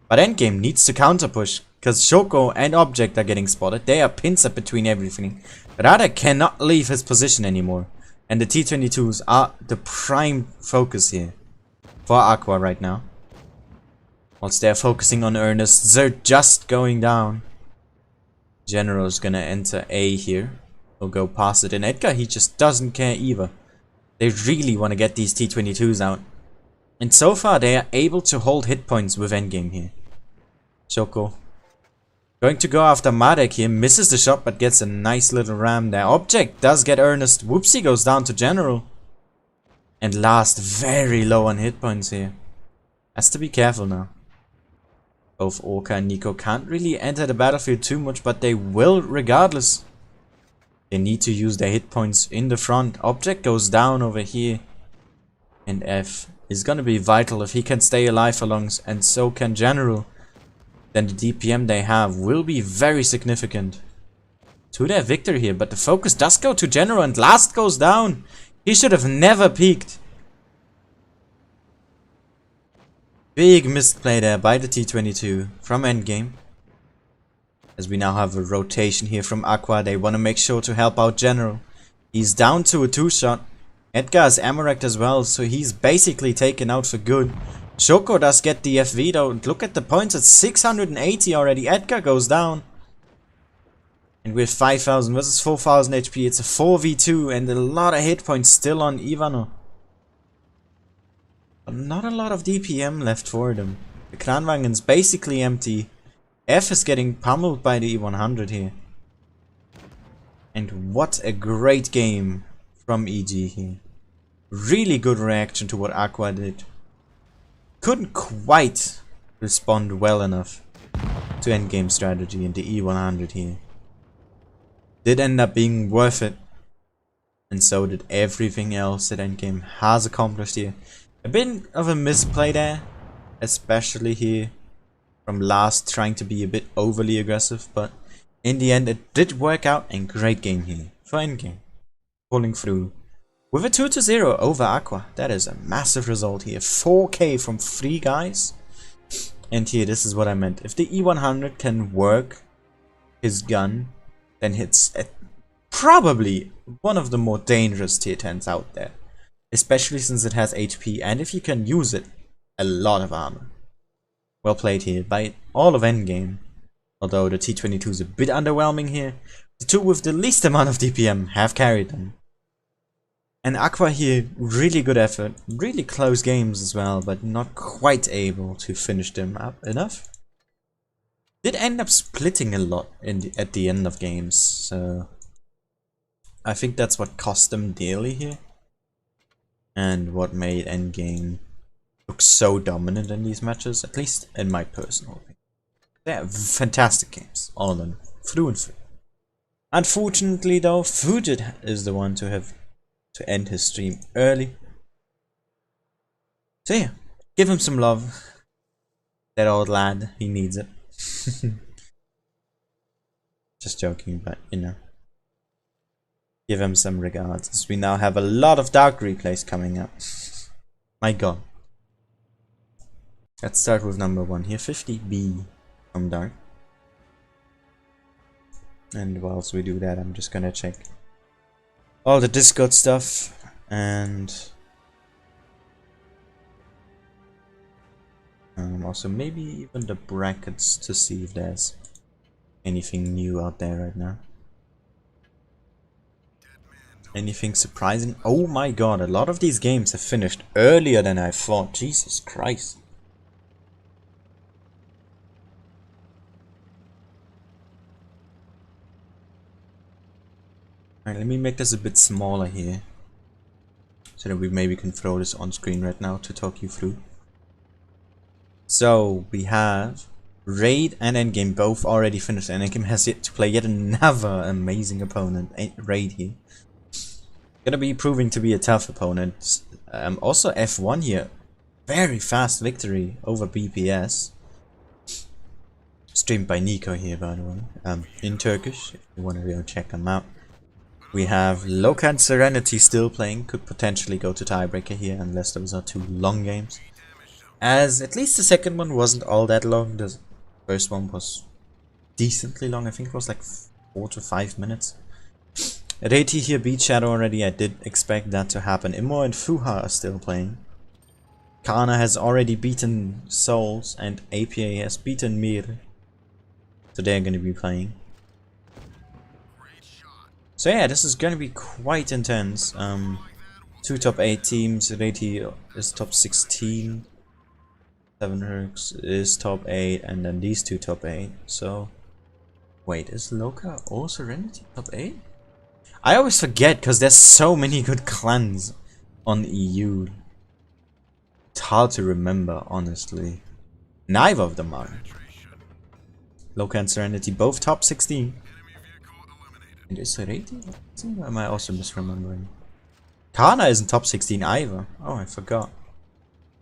But endgame needs to counter push, because Shoko and Object are getting spotted. They are pins up between everything. Rada cannot leave his position anymore. And the T-22s are the prime focus here for Aqua right now. Whilst they're focusing on Ernest, they're just going down. General's gonna enter A here. He'll go past it. And Edgar, he just doesn't care either. They really want to get these T-22s out. And so far, they are able to hold hit points with endgame here. Shoko going to go after Marek here. Misses the shot, but gets a nice little ram there. Object does get Ernest. Whoopsie goes down to General. And last, very low on hit points here. Has to be careful now. Both Orca and Nico can't really enter the battlefield too much, but they will regardless. They need to use their hit points in the front. Object goes down over here. And F is gonna be vital if he can stay alive for long, and so can General. Then the DPM they have will be very significant to their victory here. But the focus does go to General, and last goes down. He should have never peeked. Big misplay there by the T-22 from endgame. As we now have a rotation here from Aqua, they want to make sure to help out General. He's down to a 2-shot. Edgar is ammo-wrecked as well, so he's basically taken out for good. Shoko does get the FV though. Look at the points, it's 680 already. Edgar goes down. And with 5000 versus 4000 HP, it's a 4v2 and a lot of hit points still on Ivano. But not a lot of DPM left for them. The Kranwagen's basically empty. F is getting pummeled by the E100 here. And what a great game from EG here. Really good reaction to what Aqua did. Couldn't quite respond well enough to endgame strategy in the E100 here. Did end up being worth it. And so did everything else that endgame has accomplished here. A bit of a misplay there. Especially here. From last trying to be a bit overly aggressive. But in the end it did work out, and great game here for endgame. Pulling through with a 2-0 over Aqua. That is a massive result here. 4k from 3 guys. And here, this is what I meant. If the E100 can work his gun, then it's probably one of the more dangerous tier 10s out there. Especially since it has HP, and if you can use it, a lot of armor. Well played here by all of endgame. Although the T-22 is a bit underwhelming here. The two with the least amount of DPM have carried them. And Aqua here, really good effort, really close games as well, but not quite able to finish them up enough. Did end up splitting a lot at the end of games, so I think that's what cost them dearly here. And what made endgame look so dominant in these matches, at least in my personal opinion. They're fantastic games, all of them, through and through. Unfortunately though, Fujit is the one to end his stream early. So yeah, give him some love. That old lad, he needs it. Just joking, but you know. Give him some regards, as we now have a lot of dark replays coming up. My god. Let's start with number 1 here, 50B from dark. And whilst we do that, I'm just gonna check all the Discord stuff and also maybe even the brackets to see if there's anything new out there right now. Anything surprising? Oh my god, a lot of these games have finished earlier than I thought. Jesus Christ. Alright, let me make this a bit smaller here, so that we maybe can throw this on screen right now to talk you through. So we have Raid and Endgame both already finished, and Endgame has yet to play yet another amazing opponent, Raid here. Gonna be proving to be a tough opponent. Also F1 here, very fast victory over BPS. Streamed by Nico here, by the way, in Turkish, if you want to go check them out. We have Loka and Serenity still playing, could potentially go to tiebreaker here unless those are two long games. As at least the second one wasn't all that long, the first one was decently long, I think it was like 4 to 5 minutes. Reiti here beat Shadow already, I did expect that to happen. Immo and Fuha are still playing. Kana has already beaten Souls and APA has beaten Mir. So they're going to be playing. So yeah, this is going to be quite intense. 2 top 8 teams, Reiti is top 16. 7 Hercs is top 8 and then these two top 8. So wait, is Loka or Serenity top 8? I always forget because there's so many good clans on EU. It's hard to remember, honestly. Neither of them are. Loka and Serenity both top 16. And is Serenity? Or am I also misremembering? Kana isn't top 16 either. Oh, I forgot.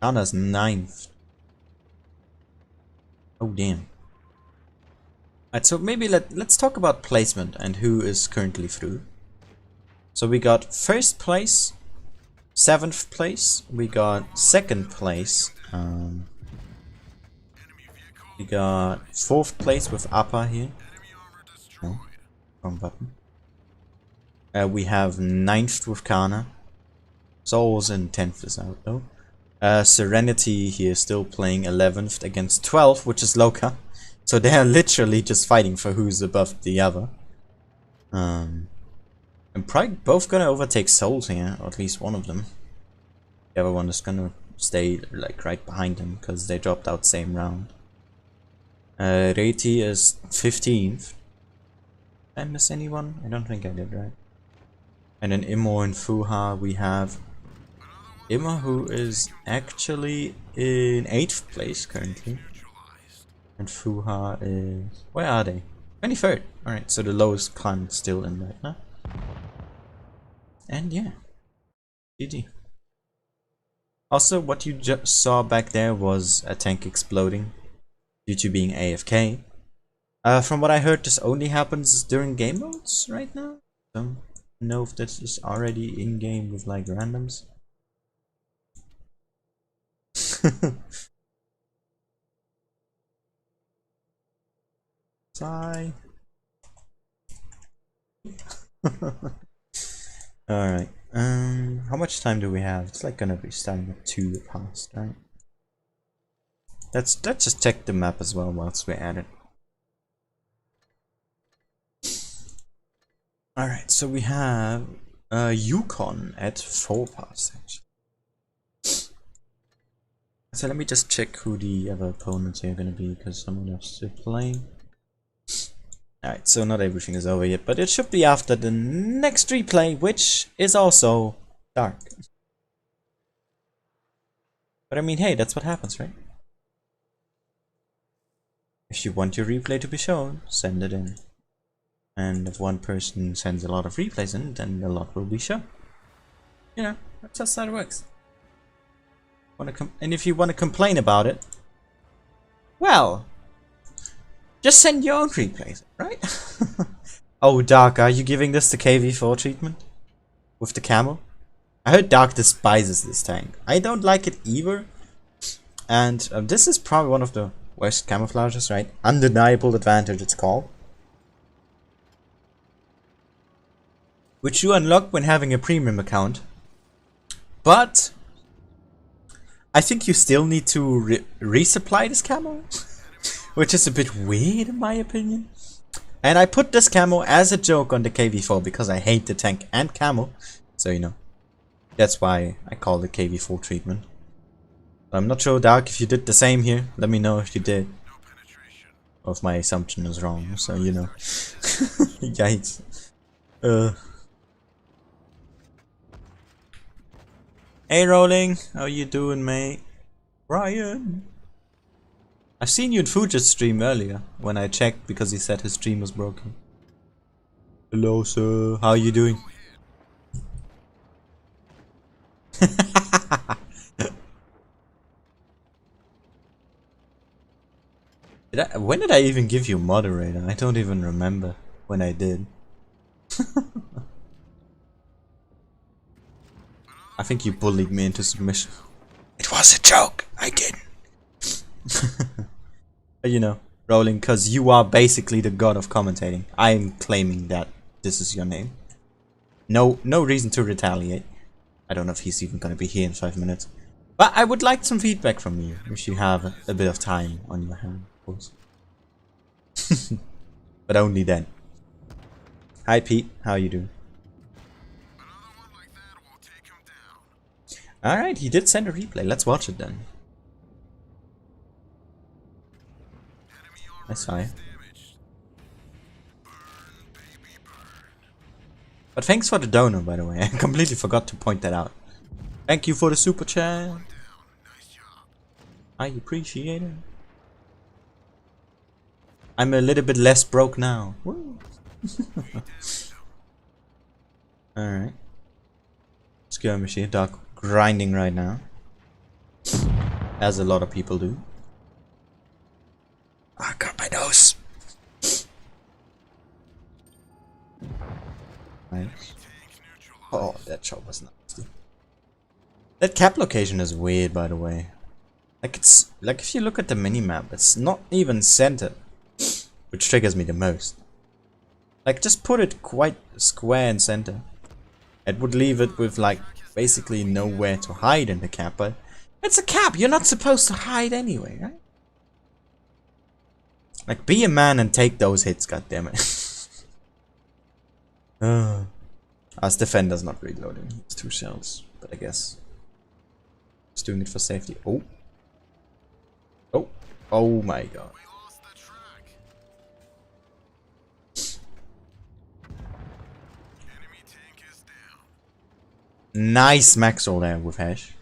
Kana's 9th. Oh damn. Alright, so maybe let's talk about placement and who is currently through. So we got 1st place, 7th place, we got 2nd place, we got 4th place with Aqua here. Oh, wrong button. We have 9th with Kana. Souls and 10th is out though. Serenity here still playing 11th against 12th, which is Loka. So they are literally just fighting for who's above the other. And probably both gonna overtake Souls here, or at least one of them. The other one is gonna stay like right behind them because they dropped out same round. Reiti is 15th. Did I miss anyone? I don't think I did, right? And then Immo and Fuha we have Immo, who is actually in 8th place currently. And Fuha is... where are they? 23rd. Alright, so the lowest clan still in right now. And yeah. GG. Also, what you just saw back there was a tank exploding due to being AFK. From what I heard, this only happens during game modes right now. Don't know if this is already in game with like randoms. Sigh. Alright. How much time do we have? It's like gonna be starting at 2 past, right? Let's just check the map as well whilst we're at it. Alright, so we have Yukon at 4 past actually. So let me just check who the other opponents are gonna be because someone else is still playing. Alright, so not everything is over yet, but it should be after the next replay, which is also dark. But I mean, hey, that's what happens, right? If you want your replay to be shown, send it in. And if one person sends a lot of replays in, then a lot will be shown. You know, that's just how it works. And if you want to complain about it, well, just send your own replays, right? Oh, Dark, are you giving this the KV4 treatment? With the camo? I heard Dark despises this tank. I don't like it either. And this is probably one of the worst camouflages, right? Undeniable advantage, it's called. Which you unlock when having a premium account. But I think you still need to resupply this camo. Which is a bit weird in my opinion. And I put this camo as a joke on the KV4 because I hate the tank and camo. So you know, that's why I call it KV4 treatment. But I'm not sure, Dark, if you did the same here. Let me know if you did. Or if my assumption is wrong, so you know. Yikes. Hey Rolling, how you doing, mate? Ryan! I've seen you in Fuji's stream earlier, when I checked because he said his stream was broken. Hello sir, how are you doing? When did I even give you moderator? I don't even remember when I did. I think you bullied me into submission. It was a joke. I didn't. But you know, Rolling, because you are basically the god of commentating. I am claiming that this is your name. No reason to retaliate. I don't know if he's even gonna be here in 5 minutes. But I would like some feedback from you, if you have a bit of time on your hand, of course. But only then. Hi Pete, how you doing? Alright, he did send a replay. Let's watch it then. That's fine. But thanks for the donor, by the way. I completely forgot to point that out. Thank you for the super chat. I appreciate it. I'm a little bit less broke now. Alright. Skirmish here. Dark grinding right now. As a lot of people do. I got my nose. Nice. Oh, that shot was nasty. That cap location is weird, by the way. Like it's like if you look at the minimap, it's not even centered, which triggers me the most. Like just put it quite square and center. It would leave it with like basically nowhere to hide in the cap, but it's a cap. You're not supposed to hide anyway, right? Like be a man and take those hits, goddammit. As defender's not reloading. It's 2 shells, but I guess he's doing it for safety. Oh. Oh. Oh my god. Nice max roll there with Hash.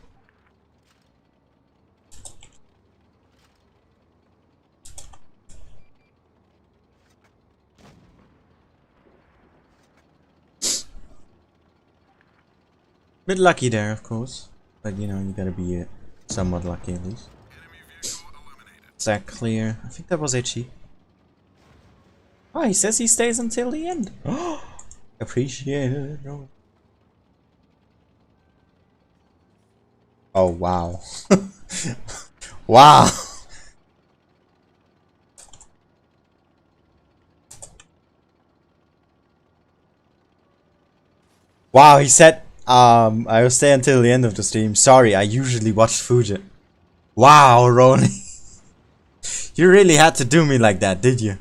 Bit lucky there, of course, but you know, you gotta be somewhat lucky at least. Is that clear? I think that was HE. Oh, he says he stays until the end. Oh, appreciate it, bro. Oh wow. Wow. Wow, he said I will stay until the end of the stream. Sorry, I usually watch Fujit. Wow, Ronnie. You really had to do me like that, did you?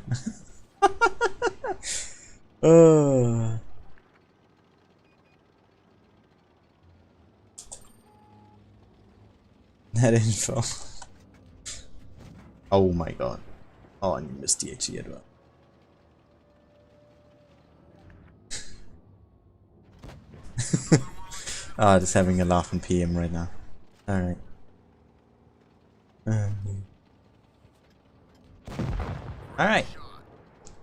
That info. Oh my god. Oh, and you missed the HE as well. Ah, just having a laugh on PM right now. Alright. Alright.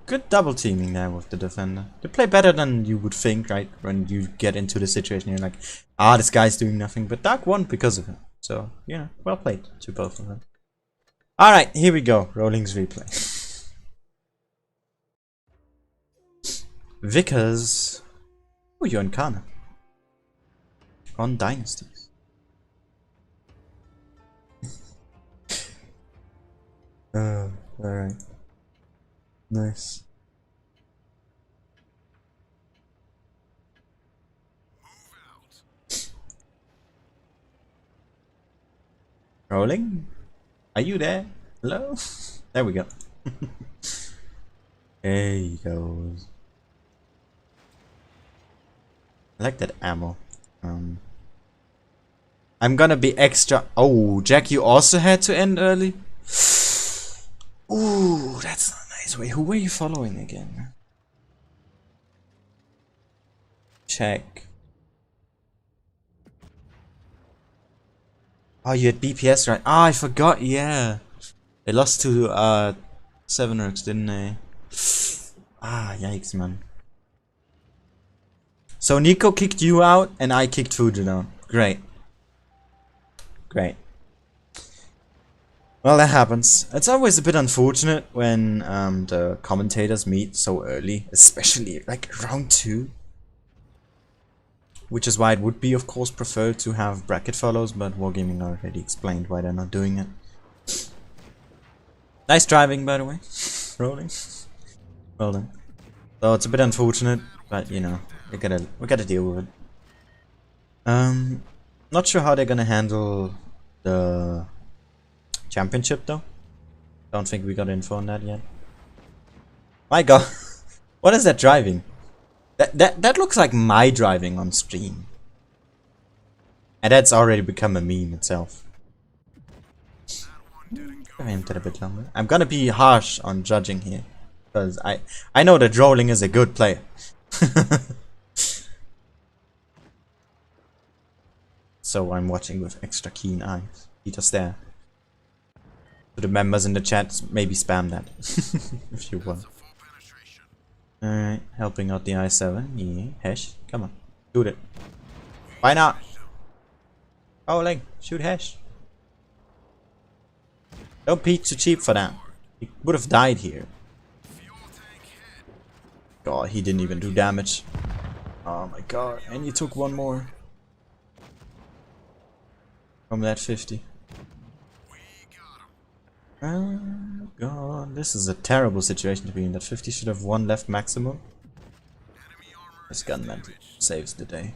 Good double teaming there with the defender. They play better than you would think, right? When you get into the situation, you're like, ah, this guy's doing nothing. But Dark won because of him. So, you know, well played to both of them. Alright, here we go. Rolling's replay. Vickers. Oh, you're in Kana. On Dynasties. Alright. Nice. Rolling? Are you there? Hello? There we go. There he goes. I like that ammo. I'm gonna be extra. Oh, Jack, you also had to end early? Ooh, that's not nice. Wait, who were you following again? Check. Oh, you had BPS, right? Ah, I forgot, yeah. They lost to 7erx, didn't they? Ah, yikes, man. So Nico kicked you out and I kicked Fujin out. Great. Great. Well, that happens. It's always a bit unfortunate when the commentators meet so early, especially like round 2. Which is why it would be, of course, preferred to have bracket follows, but Wargaming already explained why they're not doing it. Nice driving, by the way. Rolling. Well done. So it's a bit unfortunate, but you know, we gotta deal with it. Not sure how they're gonna handle the championship though. Don't think we got info on that yet. My god, what is that driving? That looks like my driving on stream, and that's already become a meme itself. I aimed it a bit longer. I'm gonna be harsh on judging here, because I know that Rolling is a good player. So I'm watching with extra keen eyes. Peter's there. To the members in the chat, maybe spam that if you want. Alright, helping out the I7. Yeah, Hesh, come on, shoot it. Why not? Rolling, shoot Hesh. Don't be too cheap for that. He would have died here. God, he didn't even do damage. Oh my god, and you took one more. From that 50. Oh god, this is a terrible situation to be in. That 50 should have one left maximum. This gunman saves the day.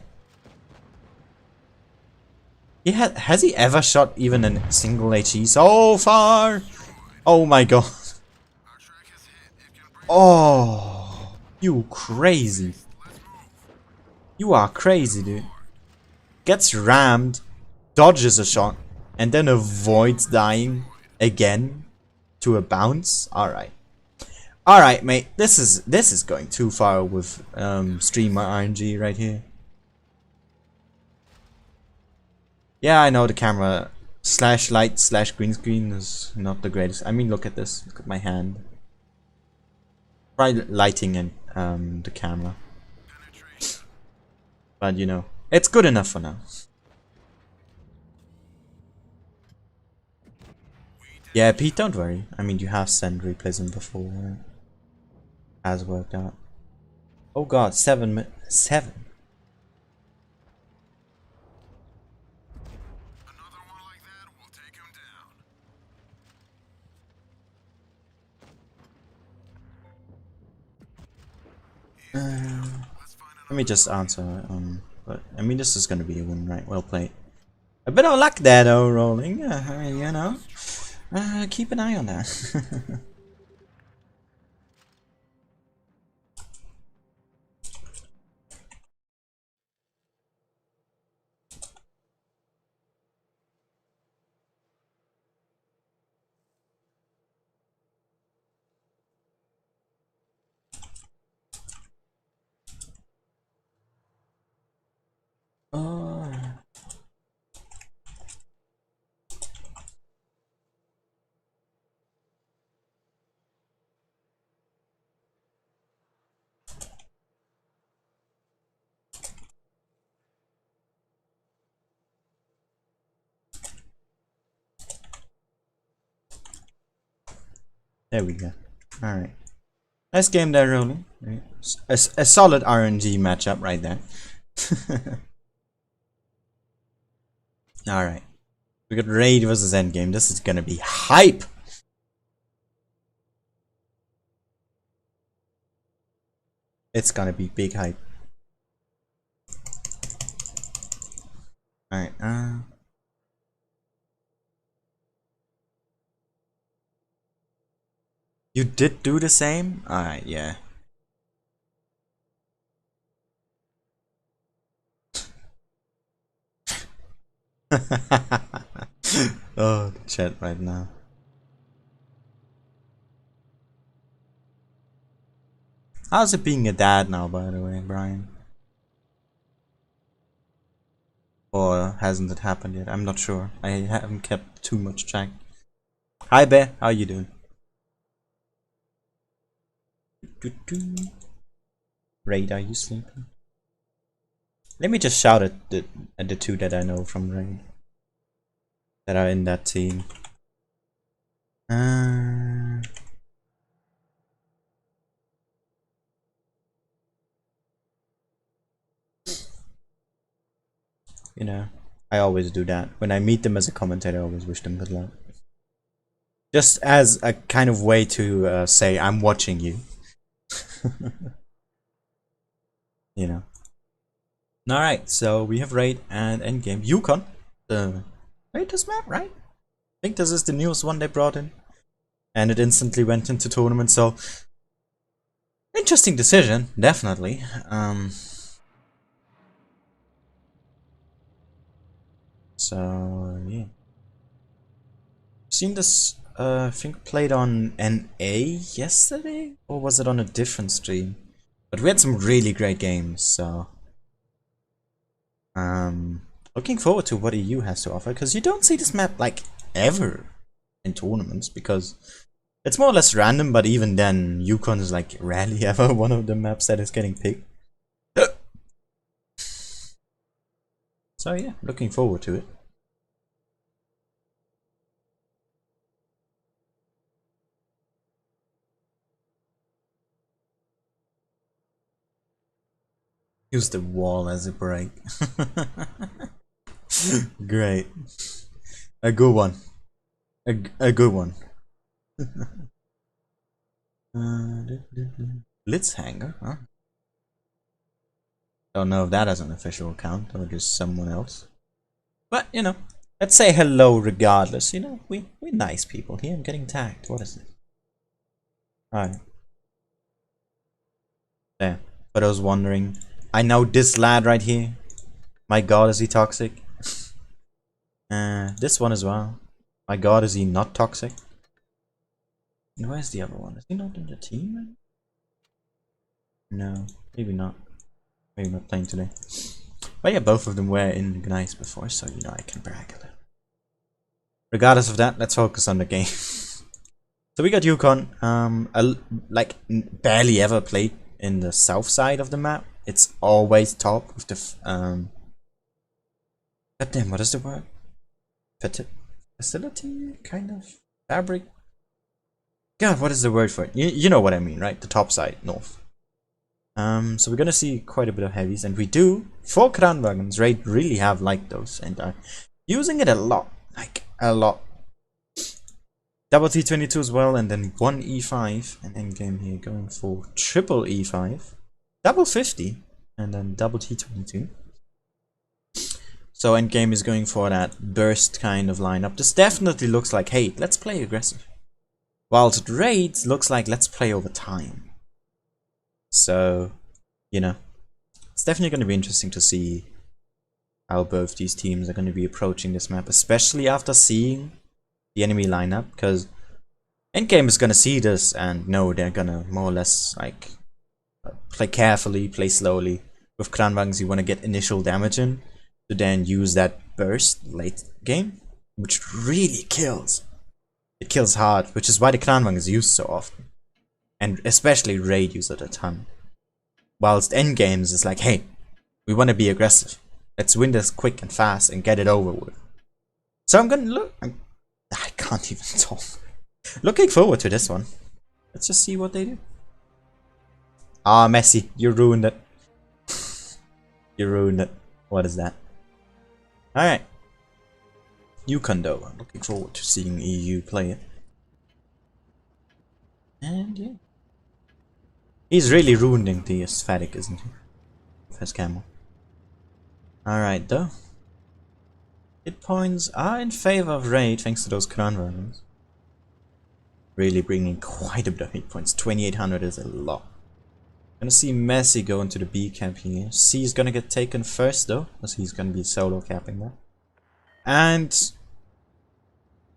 Has he ever shot even a single HE so far? Oh my god. Oh, you crazy. You are crazy, dude. Gets rammed, dodges a shot, and then avoids dying again to a bounce. Alright. Alright, mate. This is going too far with streamer RNG right here. Yeah, I know the camera slash light slash green screen is not the greatest. I mean, look at this. Look at my hand. Try lighting and the camera. But you know, it's good enough for now. Yeah, Pete, don't worry. I mean, you have sent replays in before. Right? Has worked out. Oh god, 7. Let me just answer. But I mean, this is gonna be a win, right? Well played. A bit of luck there, though, Rolling. You know, keep an eye on that. Oh. There we go. Alright. Nice game there, Rolling. Right. A solid RNG matchup right there. Alright. We got Raid versus Endgame. This is gonna be hype! It's gonna be big hype. Alright, you did do the same? Alright, yeah. Oh, the chat right now. How's it being a dad now, by the way, Brian? Or hasn't it happened yet? I'm not sure. I haven't kept too much track. Hi, Bear. How you doing? Raid, are you sleeping? Let me just shout at the two that I know from Raid that are in that team. You know, I always do that. When I meet them as a commentator, I always wish them good luck. Just as a kind of way to say, I'm watching you. You know. Alright, so we have raid and endgame. Yukon, the latest map, right? I think this is the newest one they brought in. And it instantly went into tournament, so interesting decision, definitely. So yeah. Seen this I think played on NA yesterday? Or was it on a different stream? But we had some really great games, so looking forward to what EU has to offer, because you don't see this map like ever in tournaments, because it's more or less random, but even then Yukon is like rarely ever one of the maps that is getting picked. So yeah, looking forward to it. Use the wall as a break. Great. A good one. A good one. Blitz hanger, huh? Don't know if that is an official account or just someone else. But, you know, let's say hello regardless. You know, we're nice people here. I'm getting tagged. What is this? Alright. There. For those wondering, I know this lad right here. My god, is he toxic? This one as well. My god, is he not toxic? And where's the other one? Is he not in the team? No, maybe not. Maybe not playing today. But yeah, both of them were in Gneiss before, so you know I can brag a little. Regardless of that, let's focus on the game. So we got Yukon, like barely ever played in the south side of the map. It's always top with the goddamn, what is the word? Facility, kind of fabric. God, what is the word for it? You know what I mean, right? The top side, north. So we're gonna see quite a bit of heavies, and we do, for Kranwagens, Raid really have liked those and are using it a lot, like a lot. Double T22 as well, and then one E5, and endgame here going for triple E5, double 50, and then double T22. So endgame is going for that burst kind of lineup. This definitely looks like, hey, let's play aggressive. Whilst Raid looks like, let's play over time. So, you know, it's definitely going to be interesting to see how both these teams are going to be approaching this map, especially after seeing the enemy lineup, because endgame is going to see this and know they're going to more or less like play carefully, play slowly. With Kranwagens, you want to get initial damage in to then use that burst late game, which really kills. It kills hard, which is why the Kranwagen is used so often. And especially Raid use it a ton. Whilst endgames is like, hey, we want to be aggressive. Let's win this quick and fast and get it over with. So I'm gonna look. I can't even talk. Looking forward to this one. Let's just see what they do. Ah, Messi, you ruined it. You ruined it. What is that? Alright. Yukon though. I'm looking forward to seeing EU play it. And yeah. He's really ruining the aesthetic, isn't he? With his camel. Alright though. Hit points are in favor of Raid thanks to those Kranwagens. Really bringing quite a bit of hit points. 2800 is a lot. Gonna see Messi go into the B camp here. C is gonna get taken first though, because he's gonna be solo capping that. And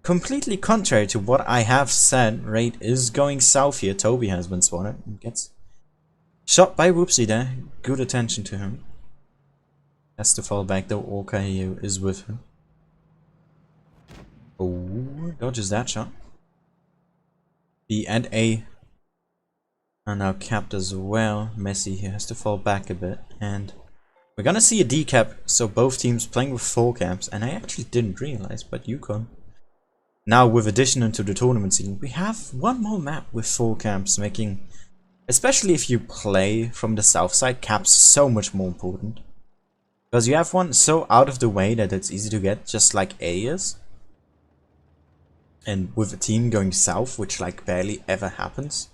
completely contrary to what I have said, Raid is going south here. Toby has been spotted and gets shot by Whoopsie there. Good attention to him. Has to fall back though. Orca here is with him. Oh, dodges that shot. B and A are now capped as well. Messi here has to fall back a bit, and we're gonna see a D cap. So both teams playing with 4 caps, and I actually didn't realize, but Yukon Now with addition into the tournament scene, we have one more map with 4 camps, making, especially if you play from the south side, caps so much more important. Because you have one so out of the way that it's easy to get, just like A is. And with a team going south, which like barely ever happens.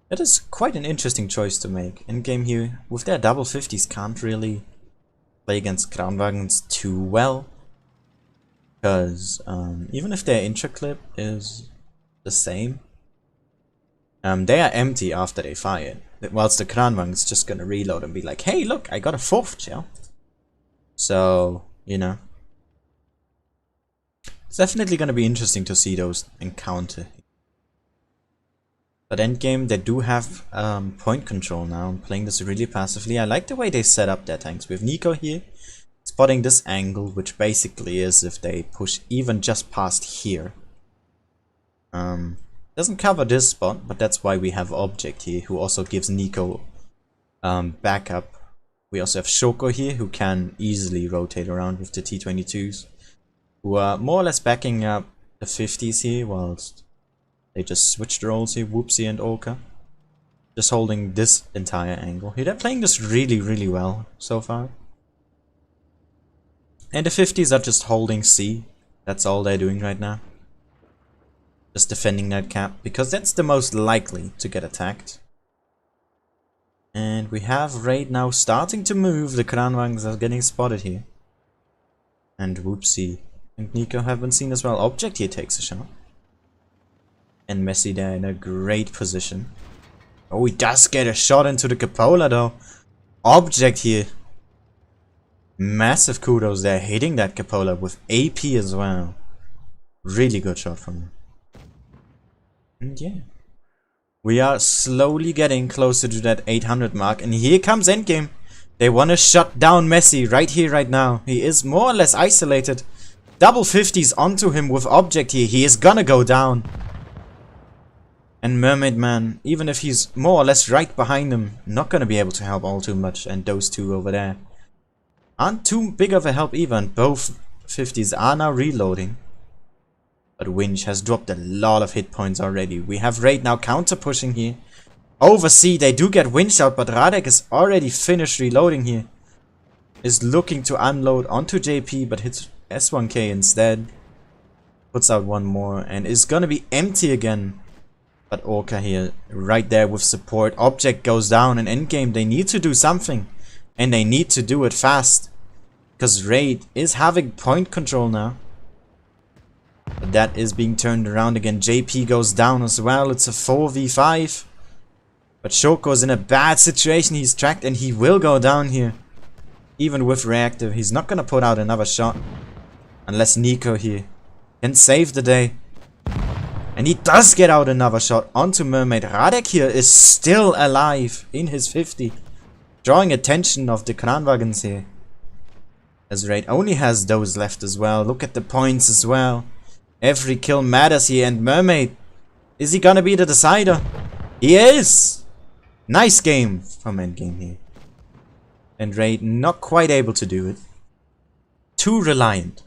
That is quite an interesting choice to make. Endgame here, with their double 50s, can't really play against Kranwagens too well. Because even if their intra clip is the same, they are empty after they fire it. Whilst the Kranwagen is just gonna reload and be like, hey look, I got a 4th shell. So, you know. It's definitely gonna be interesting to see those encounter. But endgame, they do have point control now. I'm playing this really passively. I like the way they set up their tanks. With Nico here, spotting this angle, which basically is if they push even just past here. Doesn't cover this spot, but that's why we have Object here, who also gives Nico backup. We also have Shoko here, who can easily rotate around with the T-22s, who are more or less backing up the 50s here, whilst they just switched roles here, Whoopsie and Orca. Just holding this entire angle here. They're playing this really, really well so far. And the 50s are just holding C. That's all they're doing right now. Just defending that cap, because that's the most likely to get attacked. And we have Raid now starting to move. The Kranwagens are getting spotted here. And Whoopsie and Nico have been seen as well. Object here takes a shot. And Messi there in a great position. Oh, he does get a shot into the cupola though. Object here. Massive kudos there, hitting that cupola with AP as well. Really good shot from him. And yeah. We are slowly getting closer to that 800 mark. And here comes endgame. They want to shut down Messi right here, right now. He is more or less isolated. Double 50s onto him with Object here. He is gonna go down. And Mermaid Man, even if he's more or less right behind him, not gonna be able to help all too much. And those two over there aren't too big of a help either, and both 50s are now reloading. But Winch has dropped a lot of hit points already. We have Raid now counter pushing here. Over C, they do get Winch out, but Radek is already finished reloading here. Is looking to unload onto JP, but hits S1K instead. Puts out one more, and is gonna be empty again. But Orca here, right there with support. Object goes down, and endgame, they need to do something. And they need to do it fast. Because Raid is having point control now. But that is being turned around again. JP goes down as well. It's a 4v5. But Shoko's in a bad situation. He's tracked and he will go down here. Even with reactive. He's not going to put out another shot. Unless Nico here can save the day. And he does get out another shot onto Mermaid. Radek here is still alive in his 50. Drawing attention of the Kranwagens here. As Raid only has those left as well. Look at the points as well. Every kill matters here. And Mermaid, is he gonna be the decider? He is! Nice game from endgame here. And Raid not quite able to do it. Too reliant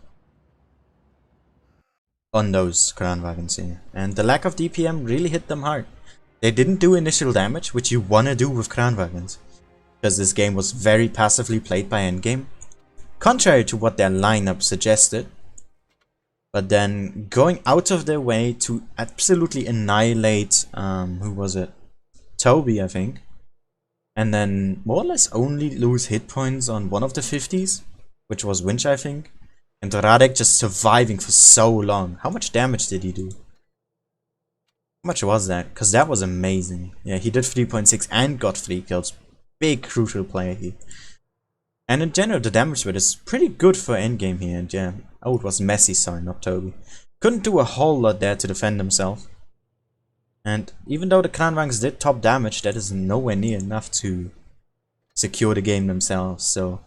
on those Kranwagens here. And the lack of DPM really hit them hard. They didn't do initial damage, which you wanna do with Kranwagens. Because this game was very passively played by endgame. Contrary to what their lineup suggested. But then going out of their way to absolutely annihilate, who was it? Toby, I think. And then more or less only lose hit points on one of the 50s. Which was Winch, I think. And Radek just surviving for so long. How much damage did he do? How much was that? Because that was amazing. Yeah, he did 3.6 and got 3 kills. Big crucial player here. And in general, the damage rate is pretty good for endgame here. And yeah, oh, it was Messi, sorry, not Toby. Couldn't do a whole lot there to defend himself. And even though the Kranwagens did top damage, that is nowhere near enough to secure the game themselves. So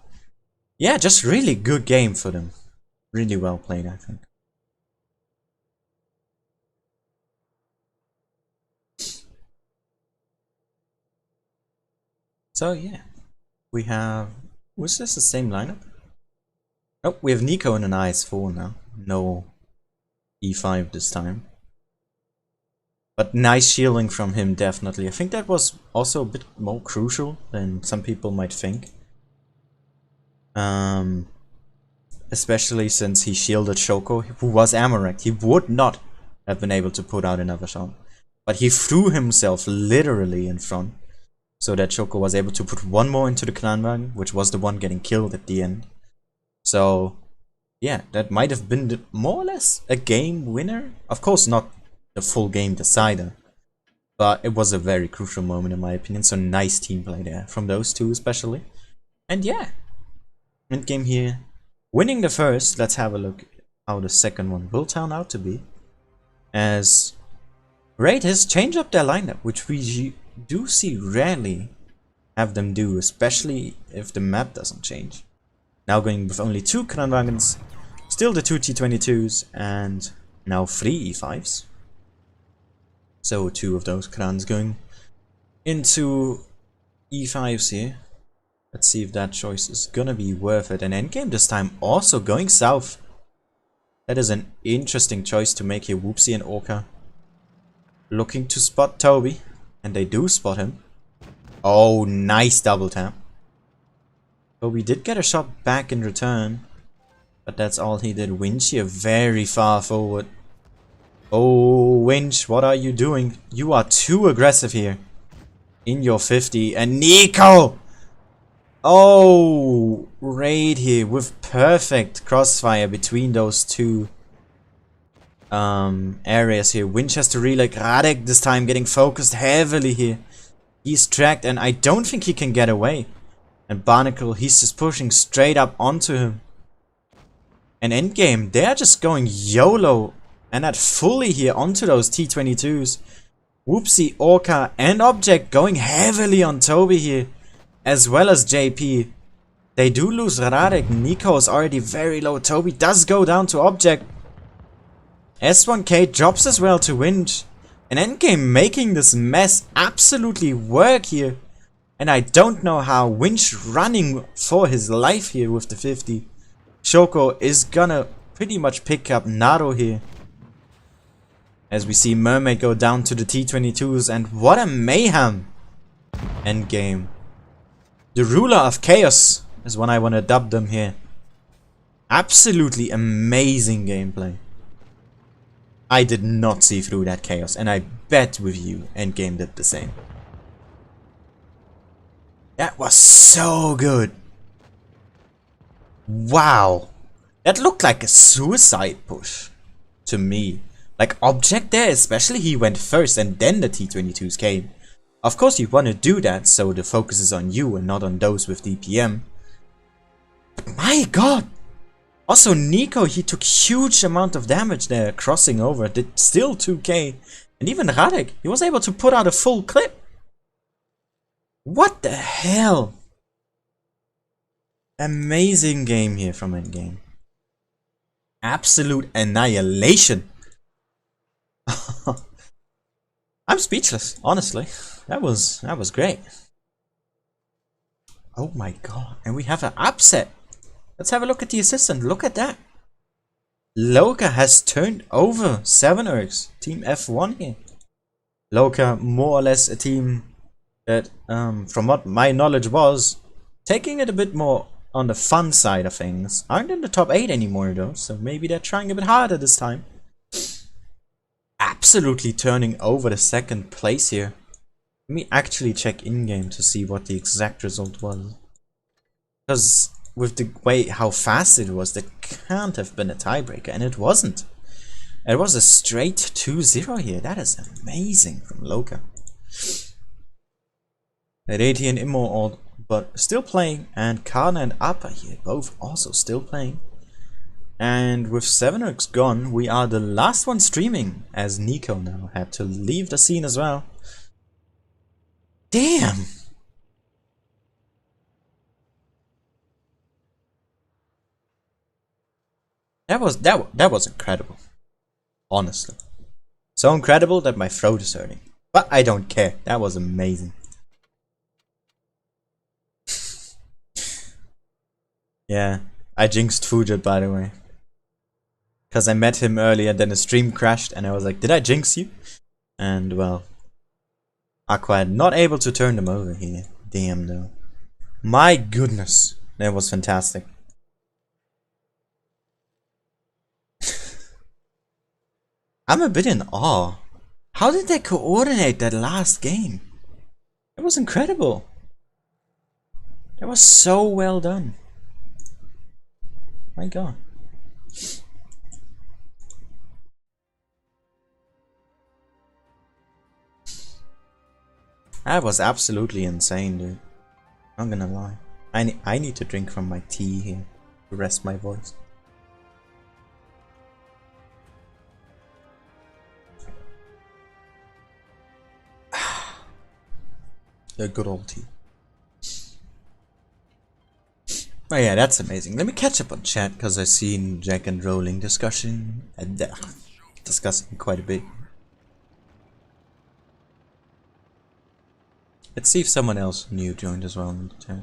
yeah, just really good game for them. Really well played, I think. So yeah, we have, was this the same lineup? Oh, we have Nico in an IS4 now. No e5 this time. But nice shielding from him, definitely. I think that was also a bit more crucial than some people might think. Especially since he shielded Shoko, who was ammo-ranked. He would not have been able to put out another shot. But he threw himself literally in front, so that Shoko was able to put one more into the Kranwagen, which was the one getting killed at the end. So, yeah, that might have been more or less a game winner. Of course, not the full game decider, but it was a very crucial moment in my opinion. So nice team play there from those two especially. And yeah, mid game here, winning the first. Let's have a look how the second one will turn out to be, as Raid has changed up their lineup, which we do see rarely have them do, especially if the map doesn't change. Now going with only 2 Kranwagens, still the 2 T22s, and now 3 E5s. So 2 of those Krans going into E5s here. Let's see if that choice is gonna be worth it. And endgame this time also going south. That is an interesting choice to make here. Whoopsie and Orca looking to spot Toby, and they do spot him. Oh, nice double tap. Toby did get a shot back in return, but that's all he did. Winch here very far forward. Oh, Winch, what are you doing? You are too aggressive here. In your 50, and Nico! Oh, Raid here with perfect crossfire between those two areas here. Winchester relay, Radek this time getting focused heavily here. He's tracked, and I don't think he can get away. And Barnacle, he's just pushing straight up onto him. And endgame, they're just going YOLO and at fully here onto those T22s. Whoopsie, Orca, and Object going heavily on Toby here, as well as JP. They do lose Radek. Nico is already very low. Toby does go down to Object. S1K drops as well to Winch. And endgame making this mess absolutely work here. And I don't know how Winch running for his life here with the 50. Shoko is gonna pretty much pick up Naro here, as we see Mermaid go down to the T22s, and what a mayhem endgame. The ruler of chaos is what I want to dub them here. Absolutely amazing gameplay. I did not see through that chaos, and I bet with you endgame did the same. That was so good. Wow. That looked like a suicide push to me. Like Object there, especially, he went first and then the T22s came. Of course you want to do that so the focus is on you and not on those with DPM. But my god! Also Nico, he took huge amount of damage there crossing over, did still 2k. And even Radek, he was able to put out a full clip. What the hell? Amazing game here from endgame. Absolute annihilation. I'm speechless, honestly. That was great. Oh my god, and we have an upset. Let's have a look at the assistant. Look at that. Loka has turned over 7 Ergs. Team F1 here. Loka, more or less a team that, from what my knowledge was, taking it a bit more on the fun side of things. Aren't in the top 8 anymore though, so maybe they're trying a bit harder this time. Absolutely turning over the 2nd place here. Let me actually check in-game to see what the exact result was. Because with the way how fast it was, that can't have been a tiebreaker, and it wasn't. It was a straight 2-0 here. That is amazing from Loka. Reti and Immo, but still playing, and Kana and Appa here, both also still playing. And with 7 Ergs gone, we are the last one streaming, as Nico now had to leave the scene as well. Damn! That was incredible. Honestly. So incredible that my throat is hurting. But I don't care. That was amazing. Yeah, I jinxed Fujit, by the way. Because I met him earlier, then the stream crashed, and I was like, did I jinx you? And well, Aqua not able to turn them over here. Damn though. My goodness, that was fantastic. I'm a bit in awe. How did they coordinate that last game? It was incredible. That was so well done. My god. That was absolutely insane, dude. Not gonna lie. I need to drink from my tea here to rest my voice. The good old tea. Oh yeah, that's amazing. Let me catch up on chat because I've seen Jack and Rolling discussing quite a bit. Let's see if someone else new joined as well in the chat.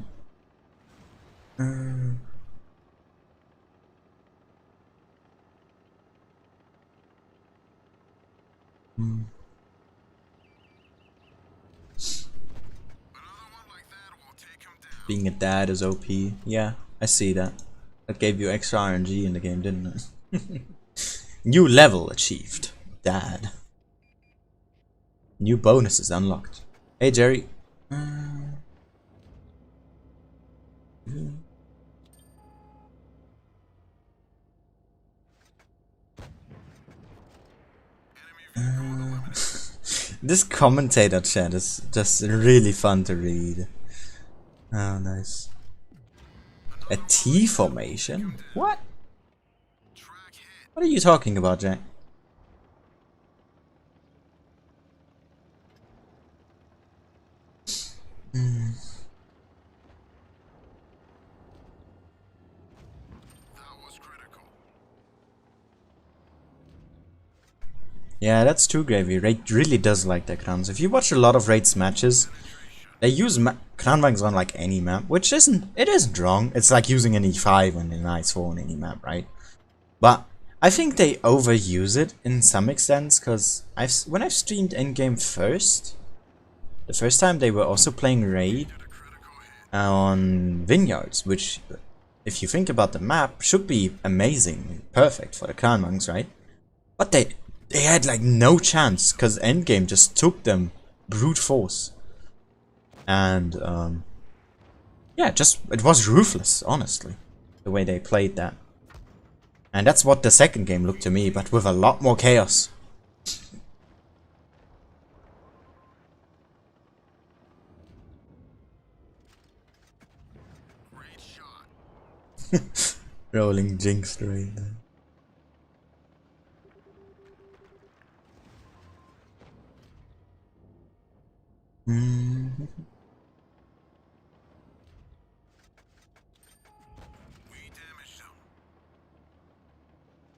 Being a dad is OP. Yeah, I see that. That gave you extra RNG in the game, didn't it? New level achieved. Dad. New bonuses unlocked. Hey Jerry. This commentator chat is just really fun to read. Oh, nice. A T formation? What? What are you talking about, Jack? Yeah, that's true, Gravy. Raid really does like their crowns. If you watch a lot of Raid's matches, they use crownbangs on like any map, which isn't wrong. It's like using an E5 and an I4 on any map, right? But I think they overuse it in some extent, because when I've streamed endgame first, the first time they were also playing Raid on Vineyards, which, if you think about the map, should be amazing, perfect for the crownbangs, right? But they had like no chance, because endgame just took them brute force. And yeah, it was ruthless, honestly, the way they played that. And that's what the second game looked to me, but with a lot more chaos. Great shot. Rolling jinxed right there.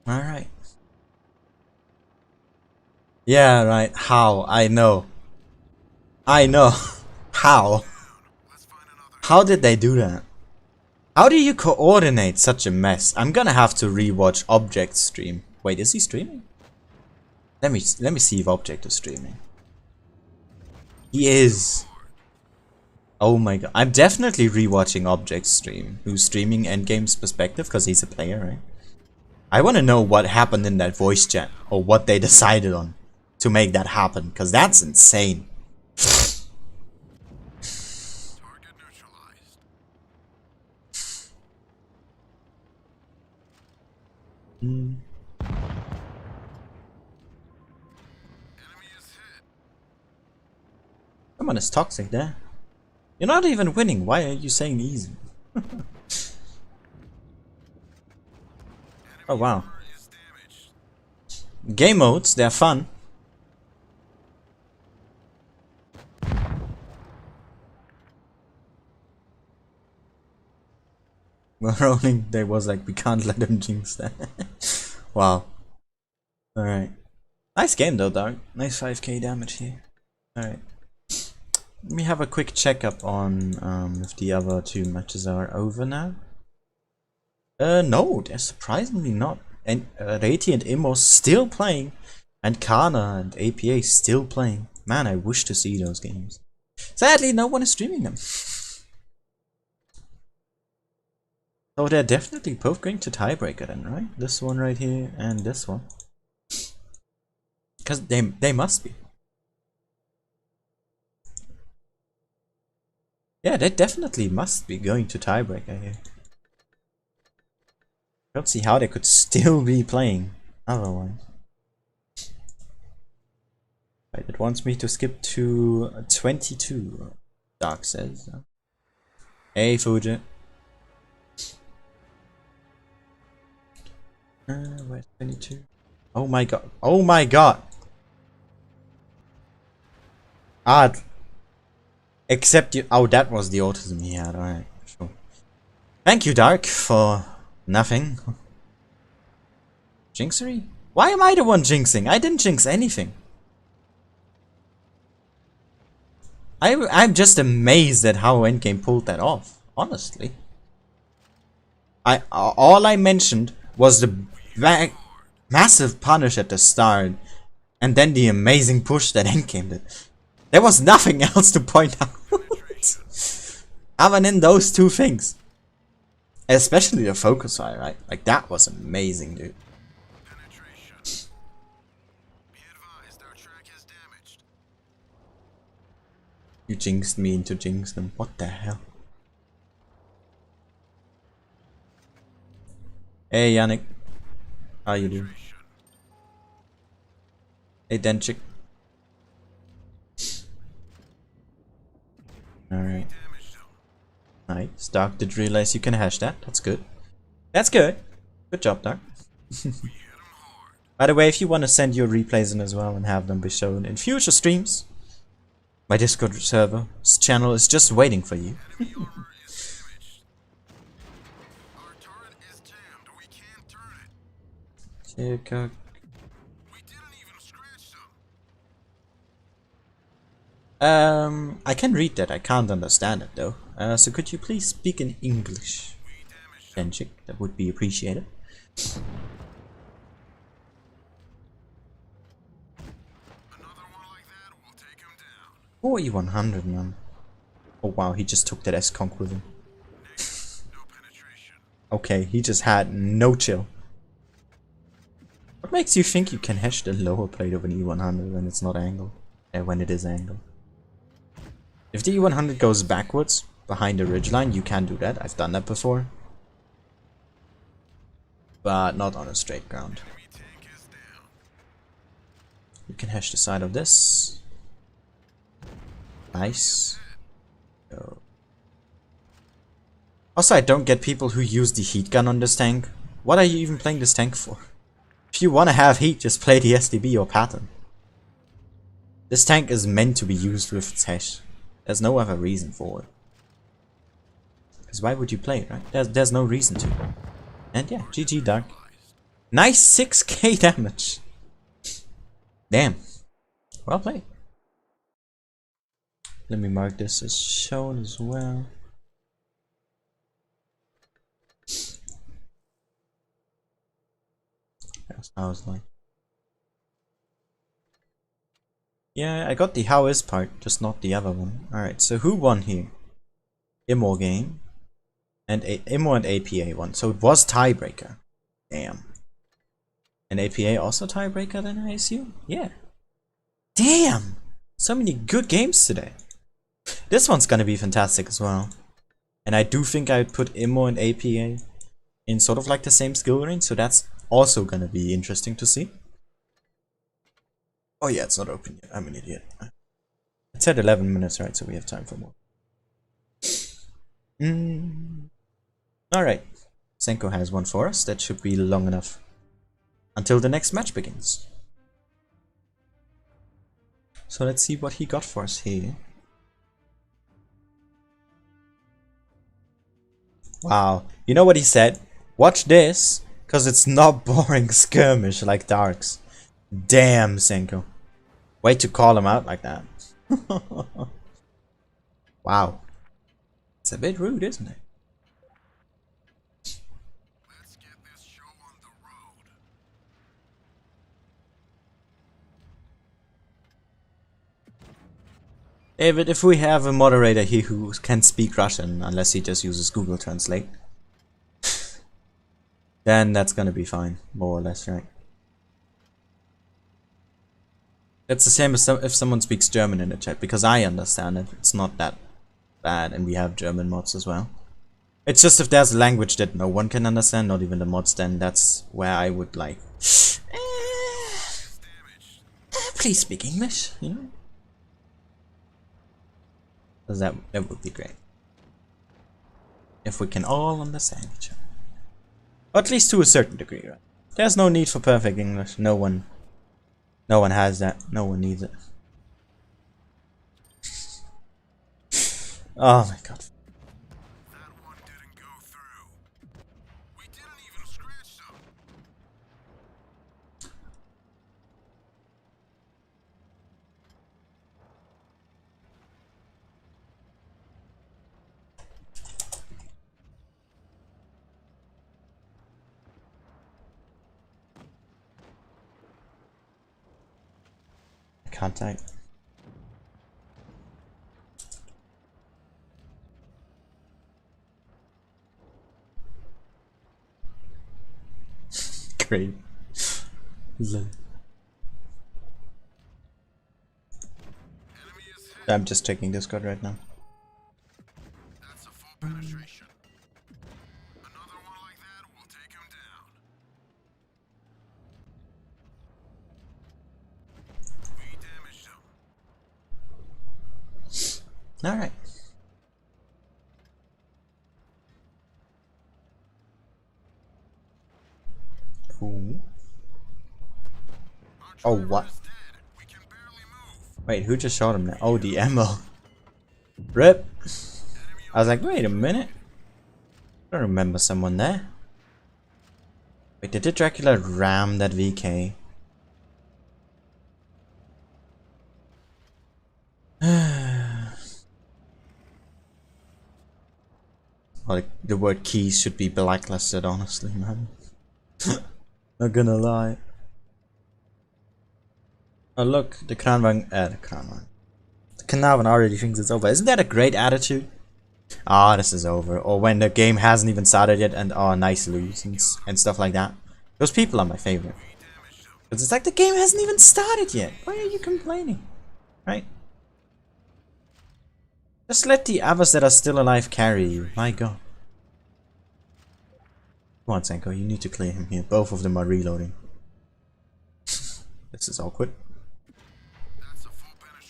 Alright. Yeah, right. How? I know. How? How did they do that? How do you coordinate such a mess? I'm gonna have to rewatch Object's stream. Wait, is he streaming? Let me see if Object is streaming. He is. Oh my god. I'm definitely rewatching Object's stream, who's streaming Endgame's perspective, because he's a player, right? I want to know what happened in that voice chat, or what they decided on to make that happen, because that's insane. Target neutralized. Enemy is hit. Someone is toxic there. You're not even winning. Why are you saying easy? Oh wow. Is damaged. Game modes, they're fun. Well, rolling, there was like, we can't let them jinx that. Wow. Alright. Nice game though, dog. Nice 5k damage here. Alright. Let me have a quick checkup on if the other two matches are over now. No, they're surprisingly not. And Rati and Immo still playing. And Kana and APA still playing. Man, I wish to see those games. Sadly, no one is streaming them. So they're definitely both going to tiebreaker then, right? This one right here and this one. Because they must be. Yeah, they definitely must be going to tiebreaker here. I don't see how they could still be playing otherwise. Right, it wants me to skip to 22, Dark says. Hey, Fuji. Where's 22? Oh my god. Oh my god! Ah, except you. Oh, that was the autism he had. Alright, sure. Thank you, Dark, for nothing. Jinxery? Why am I the one jinxing? I didn't jinx anything. I'm just amazed at how Endgame pulled that off, honestly. All I mentioned was the massive punish at the start, and then the amazing push that Endgame did. There was nothing else to point out other than those two things. Especially the focus fire, right? Like, that was amazing, dude. You jinxed me into jinxing them. What the hell? Hey, Yannick. How you doing? Hey, Denchik. Alright. Nice. Dark did realize you can hash that. That's good. That's good. Good job, Dark. By the way, if you want to send your replays in as well and have them be shown in future streams, my Discord server channel is just waiting for you. I can read that. I can't understand it though. So could you please speak in English, Denchik? That would be appreciated. 4100, man. Oh wow, he just took that S-Conk with him. Okay, he just had no chill. What makes you think you can hash the lower plate of an E100 when it's not angled? When it is angled. If the E100 goes backwards, behind the ridgeline, you can do that. I've done that before. But not on a straight ground. You can hash the side of this. Nice. Also, I don't get people who use the heat gun on this tank. What are you even playing this tank for? If you want to have heat, just play the SDB or pattern. This tank is meant to be used with its hash. There's no other reason for it. Because why would you play it, right? There's no reason to. And yeah, GG Dark. Nice 6k damage. Damn. Well played. Let me mark this as shown as well. That's how it's like. Yeah, I got the how is part, just not the other one. Alright, so who won here? Immo game. And Immo and APA won. So it was tiebreaker. Damn. And APA also tiebreaker then, I assume? Yeah. Damn! So many good games today. This one's gonna be fantastic as well. And I do think I would put Immo and APA in sort of like the same skill range, so that's also gonna be interesting to see. Oh yeah, it's not open yet. I'm an idiot. It's at 11 minutes, right? So we have time for more. Alright. Senko has one for us. That should be long enough until the next match begins. So let's see what he got for us here. Wow. You know what he said? Watch this, because it's not boring skirmish like Dark's. Damn, Senko. Way to call him out like that. Wow. It's a bit rude, isn't it? Let's get this show on the road. If we have a moderator here who can speak Russian, unless he just uses Google Translate, then that's gonna be fine, more or less, right? That's the same as if someone speaks German in the chat, because I understand it. It's not that bad, and we have German mods as well. It's just if there's a language that no one can understand, not even the mods, then that's where I would like, please speak English, you know? Because that would be great. If we can all understand each other. Or at least to a certain degree, right? There's no need for perfect English. No one has that. No one needs it. Oh my god. That one didn't go through. We didn't even scratch them. I can't type. Great. I'm just checking Discord right now. That's a full penetration. Another one like that will take him down. We damaged him. Alright. Ooh. Oh, what? We can barely move. Wait, who just shot him now? Oh, the ammo. RIP. I was like, wait a minute. I don't remember someone there. Wait, did the Dracula ram that VK? Well, the word keys should be blacklisted, honestly, man. Not gonna lie. Oh look, the Kranwagen, the Knaven already thinks it's over. Isn't that a great attitude? Ah, this is over. Or when the game hasn't even started yet and oh, nice lose and stuff like that. Those people are my favorite. Because it's like the game hasn't even started yet. Why are you complaining? Right? Just let the others that are still alive carry you. My god. Come on, Senko, you need to clear him here. Both of them are reloading. This is awkward.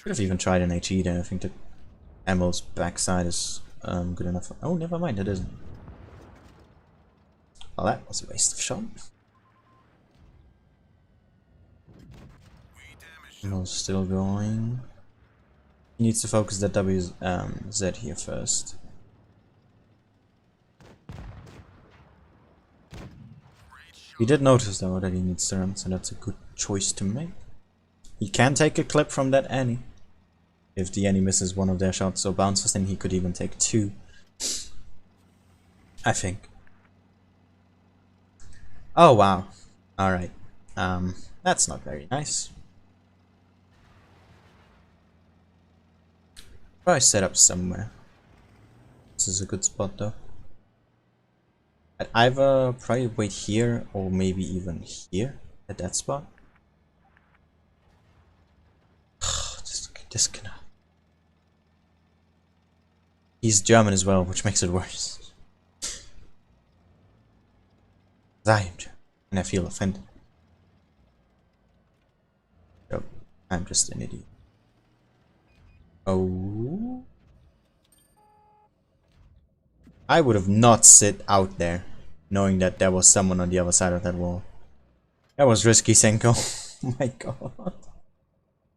Could have even tried an HE there. I think the ammo's backside is good enough. Oh, never mind, it isn't. Well, that was a waste of shot. Ammo's still going. He needs to focus that Z here first. We did notice though that he needs to run, so that's a good choice to make. He can take a clip from that Annie. If the Annie misses one of their shots or bounces, then he could even take two. I think. Oh wow. Alright. That's not very nice. Probably set up somewhere. This is a good spot though. I'd either probably wait here or maybe even here at that spot. This cannot. He's German as well, which makes it worse. I am German, and I feel offended. So, I'm just an idiot. Oh. I would have not sit out there, knowing that there was someone on the other side of that wall. That was risky, Senko. Oh my god.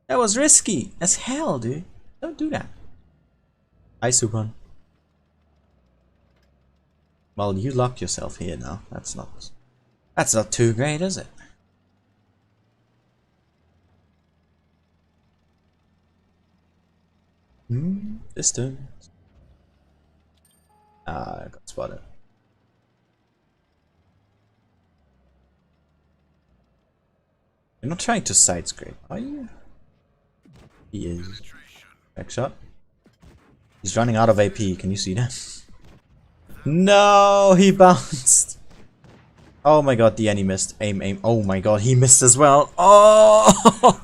That was risky as hell, dude. Don't do that. Hi, Supan. Well, you locked yourself here now. That's not too great, is it? Distance. Ah, I got spotted. You're not trying to side scrape, are you? He is. Back shot. He's running out of AP. Can you see that? No, he bounced. Oh my god, the enemy missed. Aim, aim. Oh my god, he missed as well. Oh!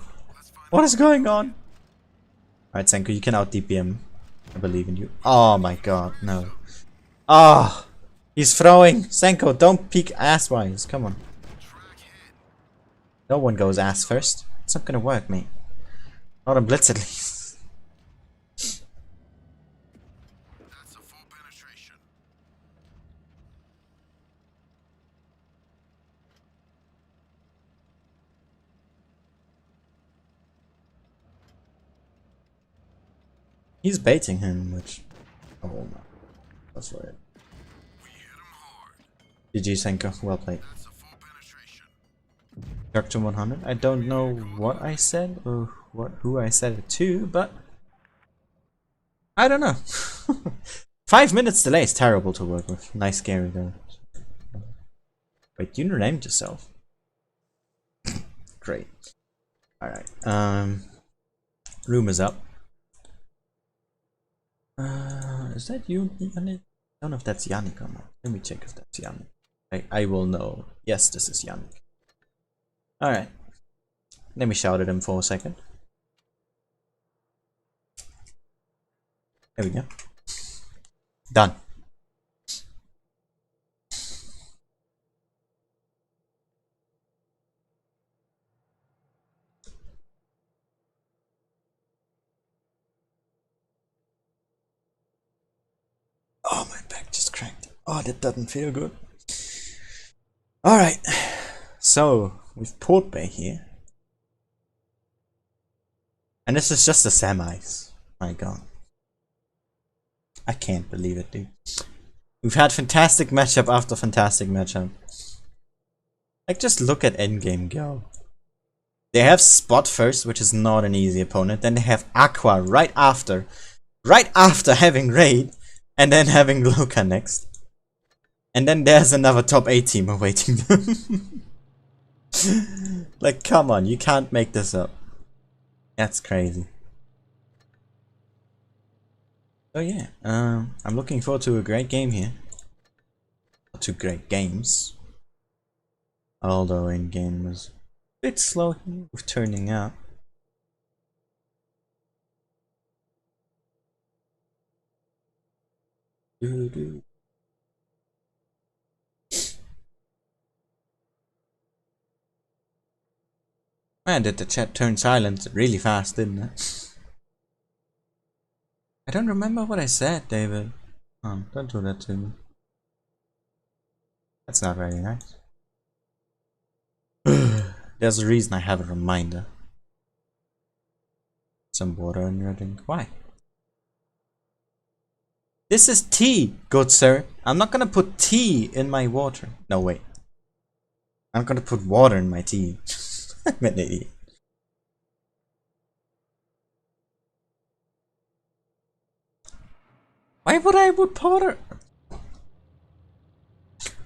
What is going on? Alright, Senko, you can out DPM. I believe in you. Oh my god, no. Ah! Oh, he's throwing. Senko, don't peek ass-wise. Come on. No one goes ass first. It's not gonna work, mate. Not on Blitz, at least. That's a full penetration. He's baiting him, which... Oh no. That's right. We hit him hard. GG, Senko. Well played. That's a full penetration. Doctor 100. I don't know what I said or who I said it to, but I don't know. 5 minutes delay is terrible to work with. Nice scary though. Wait, you named yourself. Great. Alright. Room is up. Is that you, Yannick? I don't know if that's Yannick or not. Let me check if that's Yannick. I will know. Yes, this is Yannick. Alright. Let me shout at him for a second. There we go. Done. Oh, my back just cracked. Oh, that doesn't feel good. Alright. So, we've Port Bay here. And this is just the semis. My god. I can't believe it, dude. We've had fantastic matchup after fantastic matchup. Like, just look at endgame go. They have Spot first, which is not an easy opponent. Then they have Aqua right after. Right after having Raid. And then having Loka next. And then there's another top 8 team awaiting them. Like, come on, you can't make this up. That's crazy. So yeah, I'm looking forward to a great game here. Or 2 great games. Although in-game was a bit slow here with turning up. Doo-doo. Man, did the chat turn silent really fast, didn't it? I don't remember what I said, David. Oh, don't do that to me. That's not very nice. There's a reason I have a reminder. Some water in your drink. Why? This is tea, good sir. I'm not gonna put tea in my water. No, wait. I'm gonna put water in my tea. I'm an idiot. Why would I put powder?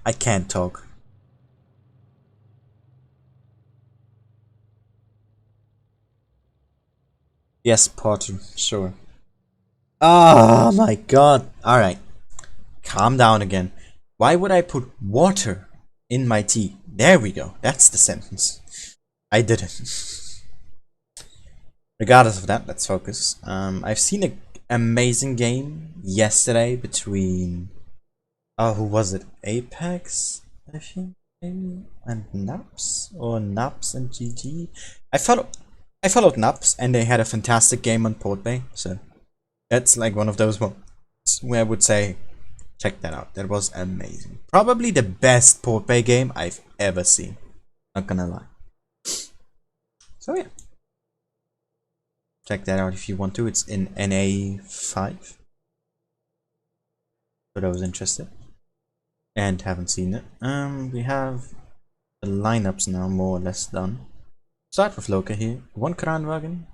I can't talk. Yes, Potter, sure. Oh my god. Alright. Calm down again. Why would I put water in my tea? There we go. That's the sentence. I did it. Regardless of that, let's focus. I've seen an amazing game yesterday between... Oh, who was it? Apex, I think, maybe? And Naps? Or Naps and GG? I followed Naps, and they had a fantastic game on Port Bay, so... That's like one of those moments where I would say, check that out. That was amazing. Probably the best Port Bay game I've ever seen. Not gonna lie. So yeah. Check that out if you want to. It's in NA5. For those interested. And haven't seen it. We have the lineups now more or less done. Start with Loka here. 1 Kranwagen.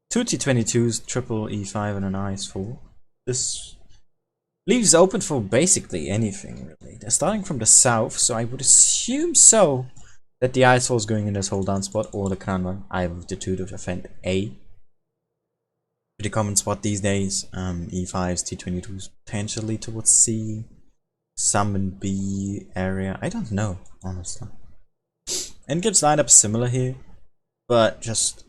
2 T22s, triple E5 and an IS4. This leaves open for basically anything really. They're starting from the south, so I would assume so that the IS4 is going in this hold down spot or the Kranwagen. Either of the two to defend A. pretty common spot these days. E5s, T22s, potentially towards C, some in B area. I don't know, honestly. Endgame's lineup is similar here, but just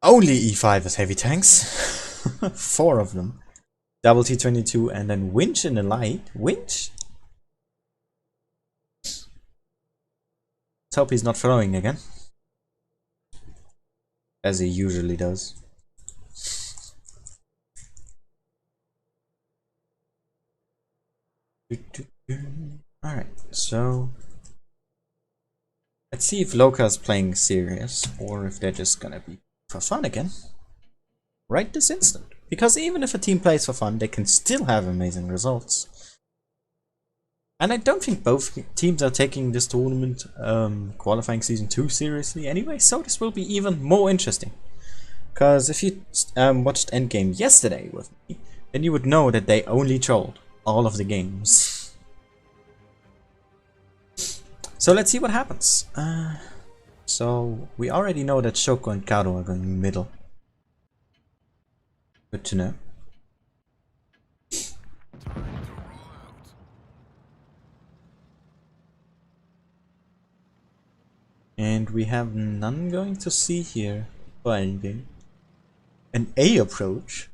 only E5 with heavy tanks. 4 of them. Double T22 and then Winch in the light. Winch? Let's hope he's not throwing again. As he usually does. Alright, so let's see if Loka's playing serious or if they're just gonna be for fun again. Right this instant. Because even if a team plays for fun, they can still have amazing results. And I don't think both teams are taking this tournament, qualifying season 2 seriously anyway, so this will be even more interesting. Because if you watched Endgame yesterday with me, then you would know that they only trolled all of the games. So let's see what happens. So we already know that Shoko and Kado are going middle. Good to know. And we have none going to C here for Endgame. An A approach,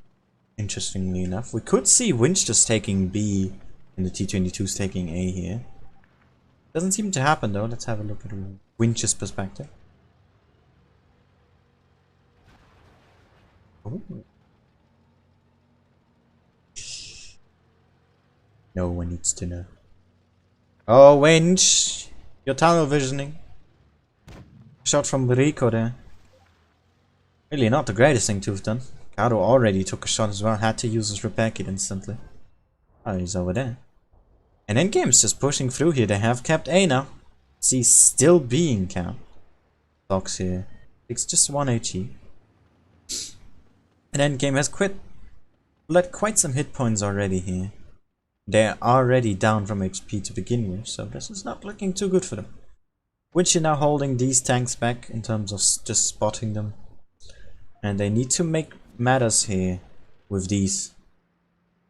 interestingly enough. We could see Winch just taking B and the T22's taking A here. Doesn't seem to happen though. Let's have a look at Winch's perspective. Ooh. No one needs to know. Oh, Winch! You're tunnel visioning. Shot from Rico there. Really not the greatest thing to have done. Kado already took a shot as well. Had to use his repair kit instantly. Oh, he's over there. And Endgame's just pushing through here. They have kept A now. C still being capped. Fox here. It's just 1 HE. And Endgame has let quite some hit points already here. They're already down from HP to begin with, so this is not looking too good for them. Which are now holding these tanks back in terms of just spotting them. And they need to make matters here with these.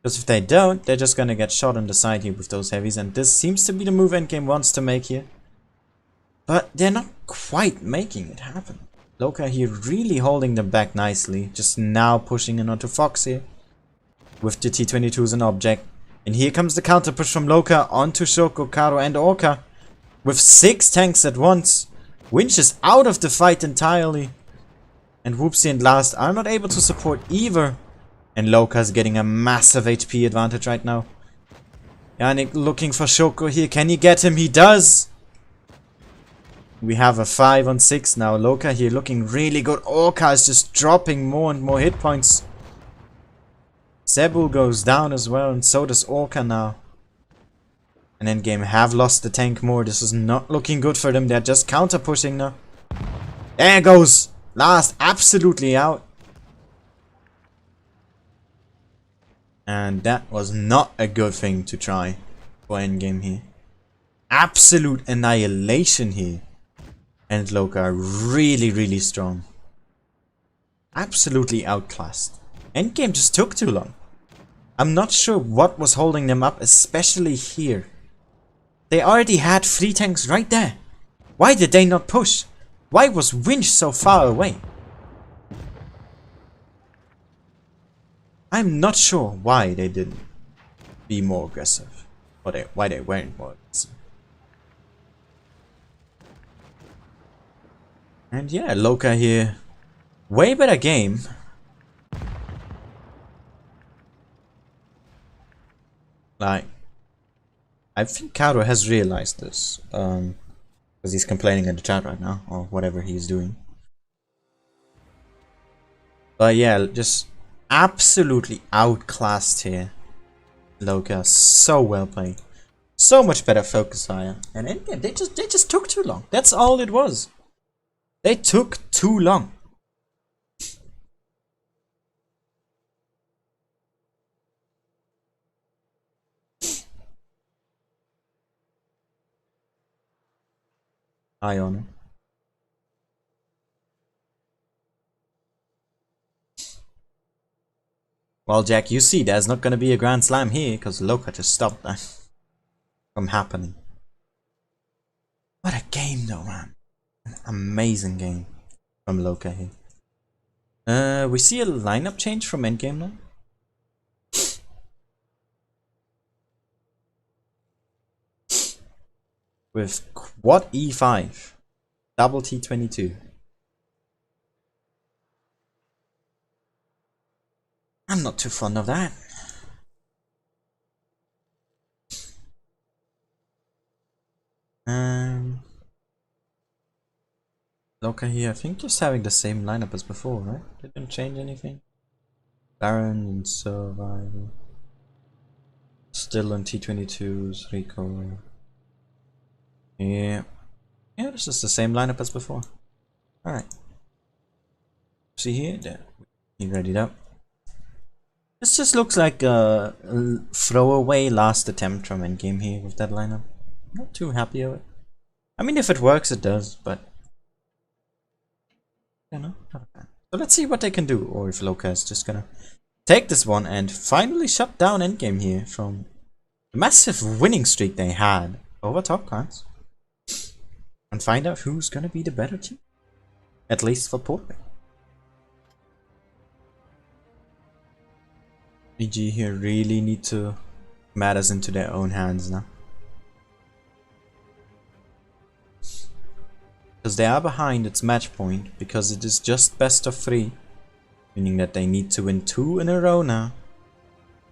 Because if they don't, they're just gonna get shot on the side here with those heavies, and this seems to be the move Endgame wants to make here. But they're not quite making it happen. Loka here really holding them back nicely, just now pushing in onto Fox here. With the T22 as an object. And here comes the counter push from Loka onto Shoko, Karo and Orca. With 6 tanks at once. Winch is out of the fight entirely. And Whoopsie and Last are not able to support either. And Loka's getting a massive HP advantage right now. Yannick looking for Shoko here. Can he get him? He does! We have a 5 on 6 now. Loka here looking really good. Orca is just dropping more and more hit points. Zebu goes down as well, and so does Orca now. And Endgame have lost the tank more. This is not looking good for them. They're just counter pushing now. There goes! Last absolutely out. And that was not a good thing to try for Endgame here. Absolute annihilation here. And Loka really strong. Absolutely outclassed. Endgame just took too long. I'm not sure what was holding them up, especially here. They already had 3 tanks right there. Why did they not push? Why was Winch so far away? I'm not sure why they didn't be more aggressive. Or why they weren't more aggressive. And yeah, Loka here. Way better game. Like, I think Karo has realized this. Because he's complaining in the chat right now, or whatever he's doing. But yeah, just absolutely outclassed here. Loka, so well played. So much better focus fire. And Endgame, they just took too long. That's all it was. They took too long. Eye on him. Well, Jack, you see there's not gonna be a Grand Slam here, because Loka just stopped that from happening. What a game though, man. An amazing game from Loka here. We see a lineup change from endgame now. With quad E5, double T22. I'm not too fond of that. Loka here, I think just having the same lineup as before, right? Didn't change anything. Baron and Survival. Still on T22s, Rico. Yeah. Yeah, this is the same lineup as before. Alright. See here? There. He readied up. This just looks like a throwaway last attempt from endgame here with that lineup. Not too happy with it. I mean, if it works, it does, but you know, not bad. So let's see what they can do, or if Loka is just gonna take this one and finally shut down endgame here from the massive winning streak they had over top cards, and find out who's gonna be the better team, at least for Portland. EG here really need to matters into their own hands now. Because they are behind its match point, because it is just best of 3, meaning that they need to win 2 in a row now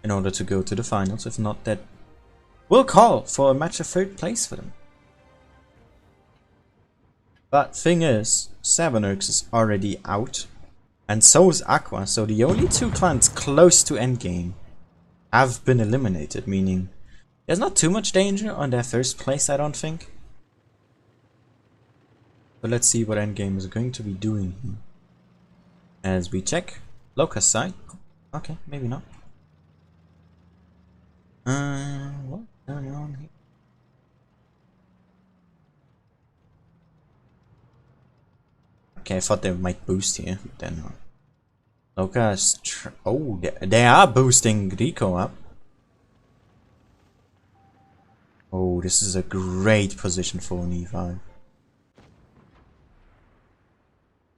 in order to go to the finals. If not, that will call for a match of 3rd place for them. But thing is, 7erx is already out, and so is Aqua, so the only 2 clans close to endgame have been eliminated, meaning there's not too much danger on their 1st place, I don't think. But let's see what endgame is going to be doing here. As we check Loka's side. Okay, maybe not. What's going on here? Okay, I thought they might boost here, then Loka is oh, they are boosting Rico up. Oh, this is a great position for an E5.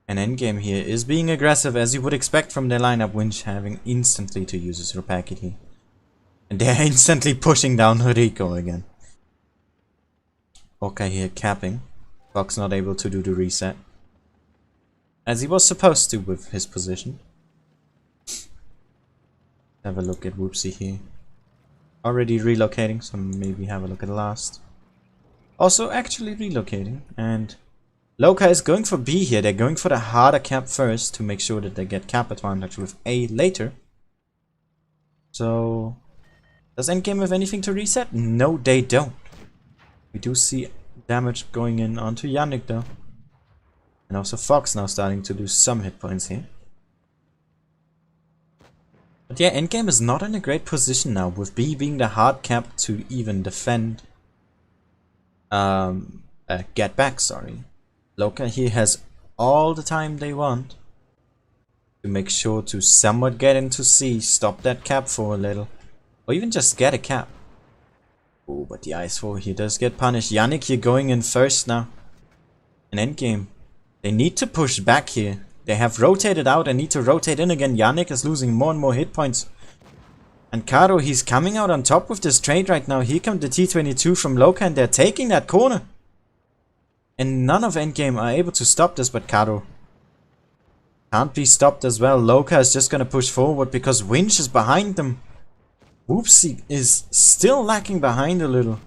And endgame here is being aggressive, as you would expect from their lineup, Winch having instantly to use his repacket here. And they're instantly pushing down Rico again. Okay, here capping. Fox not able to do the reset, as he was supposed to with his position. Have a look at Whoopsie here. Already relocating, so maybe have a look at the last. Also actually relocating, and Loka is going for B here. They're going for the harder cap first to make sure that they get cap advantage with A later. So, does endgame have anything to reset? No, they don't. We do see damage going in onto Yannick though. And also Fox now starting to lose some hit points here. But yeah, endgame is not in a great position now, with B being the hard cap to even defend. Get back, sorry. Loka here has all the time they want to make sure to somewhat get into C, stop that cap for a little, or even just get a cap. Oh, but the Ice 4 here does get punished. Yannick here going in first now. In endgame, they need to push back here. They have rotated out and need to rotate in again. Yannick is losing more and more hit points. And Karo, he's coming out on top with this trade right now. Here comes the T22 from Loka, and they're taking that corner. And none of endgame are able to stop this, but Karo can't be stopped as well. Loka is just gonna push forward because Winch is behind them. Whoopsie is still lacking behind a little,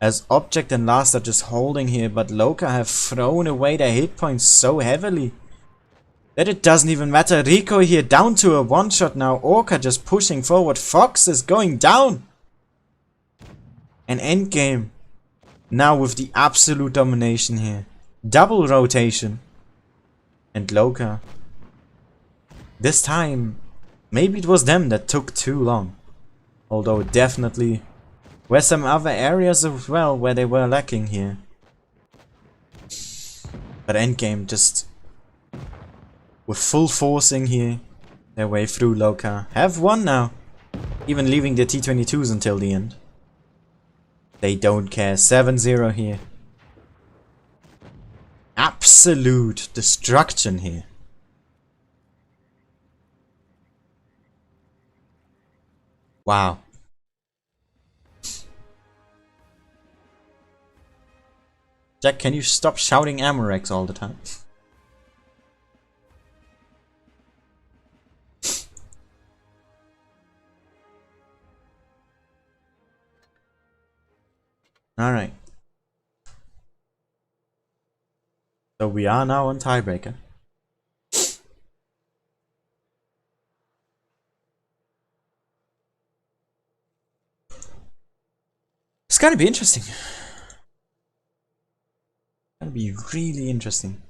as Object and Last are just holding here, but Loka have thrown away their hit points so heavily that it doesn't even matter. Rico here down to a one-shot now. Orca just pushing forward. Fox is going down. And endgame now with the absolute domination here. Double rotation. And Loka, this time, maybe it was them that took too long. Although definitely were some other areas as well where they were lacking here. But endgame just with full forcing here. their way through Loka. Have won now. Even leaving the T-22s until the end. They don't care. 7-0 here. Absolute destruction here. Wow. Jack, can you stop shouting Amorex all the time? Alright. So we are now on Tiebreaker. It's gonna be interesting. Gonna be really interesting.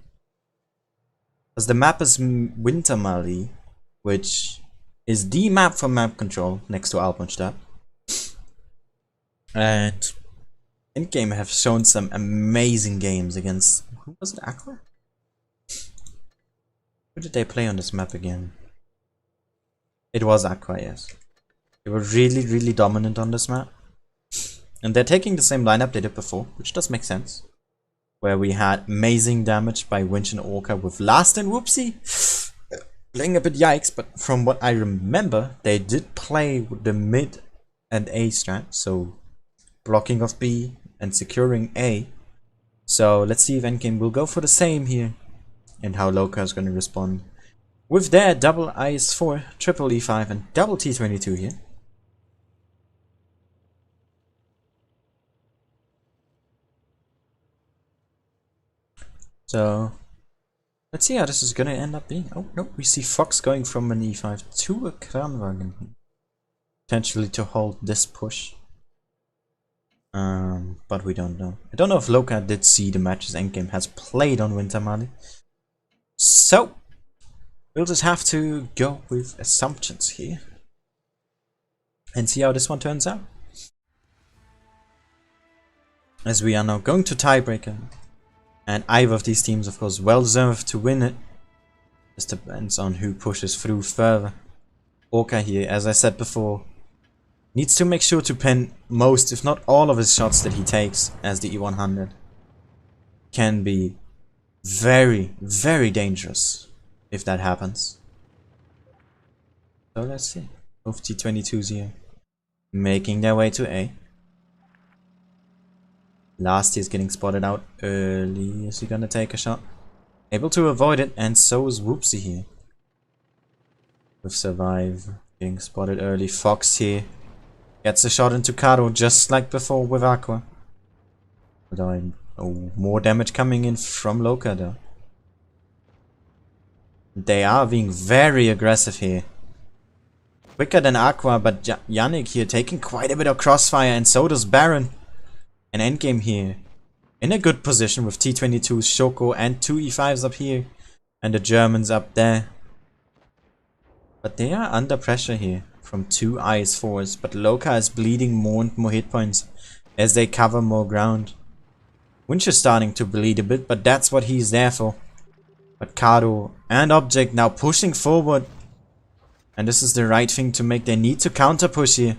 Because the map is Winter Mali, which is the map for map control next to Alpenstadt. And Endgame have shown some amazing games against, who was it, Aqua? Who did they play on this map again? It was Aqua, yes. They were really, really dominant on this map. And they're taking the same lineup they did before, which does make sense. Where we had amazing damage by Winch and Orca with Last and Whoopsie. Playing a bit yikes, but from what I remember, they did play with the mid and A strat. So blocking of B and securing A. So let's see if Endgame will go for the same here. And how Loka is going to respond. With their double IS-4, triple E5 and double T-22 here. So let's see how this is going to end up being. Oh no, we see Fox going from an E5 to a Kranwagen. Potentially to hold this push. But we don't know. I don't know if Loka did see the matches Endgame has played on Winter Mali. So we'll just have to go with assumptions here. And see how this one turns out. As we are now going to Tiebreaker. And either of these teams, of course, well deserved to win it. Just depends on who pushes through further. Orca here, as I said before, needs to make sure to pin most, if not all, of his shots that he takes as the E100. Can be very, very dangerous if that happens. So let's see. Both T-22s here making their way to A. Last is getting spotted out early. Is he gonna take a shot? Able to avoid it, and so is Whoopsie here. With Survive getting spotted early. Fox here gets a shot into Karo just like before with Aqua. But more damage coming in from Loka though. They are being very aggressive here. Quicker than Aqua, but Yannick here taking quite a bit of crossfire, and so does Baron. And Endgame here in a good position with T-22s, Shoko, and 2 E5s up here. And the Germans up there. But they are under pressure here from 2 IS-4s. But Loka is bleeding more and more hit points as they cover more ground. Winch is starting to bleed a bit, but that's what he's there for. But Kado and Object now pushing forward. And this is the right thing to make. They need to counter push here.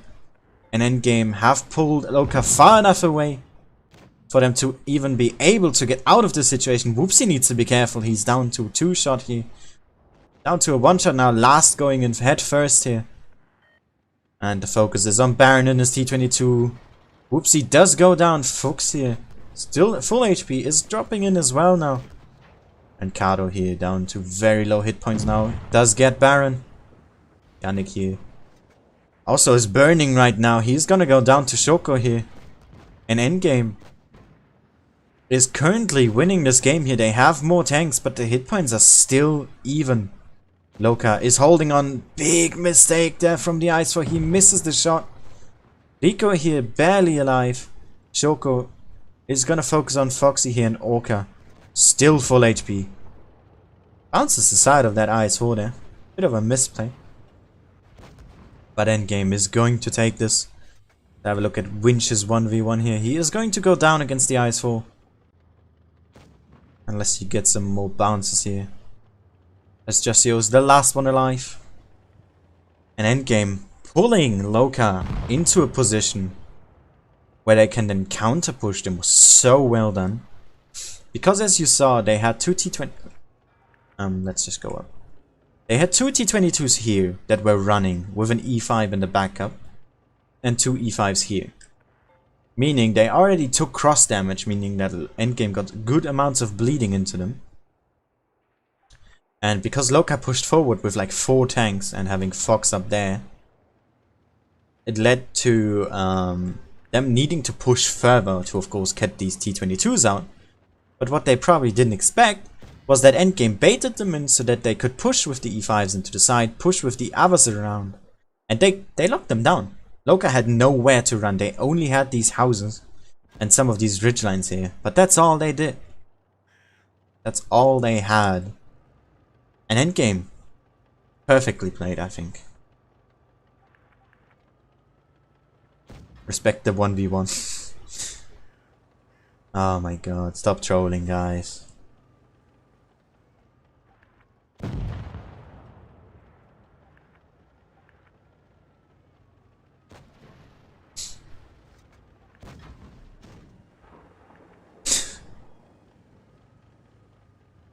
And Endgame have pulled Loka far enough away for them to even be able to get out of this situation. Whoopsie needs to be careful. He's down to 2 shot here. Down to a 1 shot now. Last going in head first here. And the focus is on Baron and his T-22. Whoopsie does go down. Fuchs here. Still full HP is dropping in as well now. And Kado here down to very low hit points now. Does get Baron. Yannick here also is burning right now. He's gonna go down to Shoko here. And Endgame is currently winning this game here. They have more tanks, but the hit points are still even. Loka is holding on. Big mistake there from the ice, for he misses the shot. Rico here barely alive. Shoko is gonna focus on Foxy here, and Orca still full HP. Bounces the side of that IS-4 there. Bit of a misplay. But Endgame is going to take this. Have a look at Winch's 1v1 here. He is going to go down against the IS-4. Unless he gets some more bounces here. As Josio is the last one alive. And endgame pulling Loka into a position where they can then counter push them was so well done. Because as you saw, they had two T20... let's just go up. They had two T22s here that were running with an E5 in the backup. And two E5s here. Meaning they already took cross damage, meaning that endgame got good amounts of bleeding into them. And because Loka pushed forward with like 4 tanks and having Fox up there, it led to them needing to push further to of course get these T22s out. But what they probably didn't expect was that endgame baited them in so that they could push with the E5s into the side, push with the others around. And they locked them down. Loka had nowhere to run, they only had these houses and some of these ridgelines here. But that's all they did. That's all they had. And endgame, perfectly played, I think. Respect the 1v1. Oh my god, stop trolling, guys.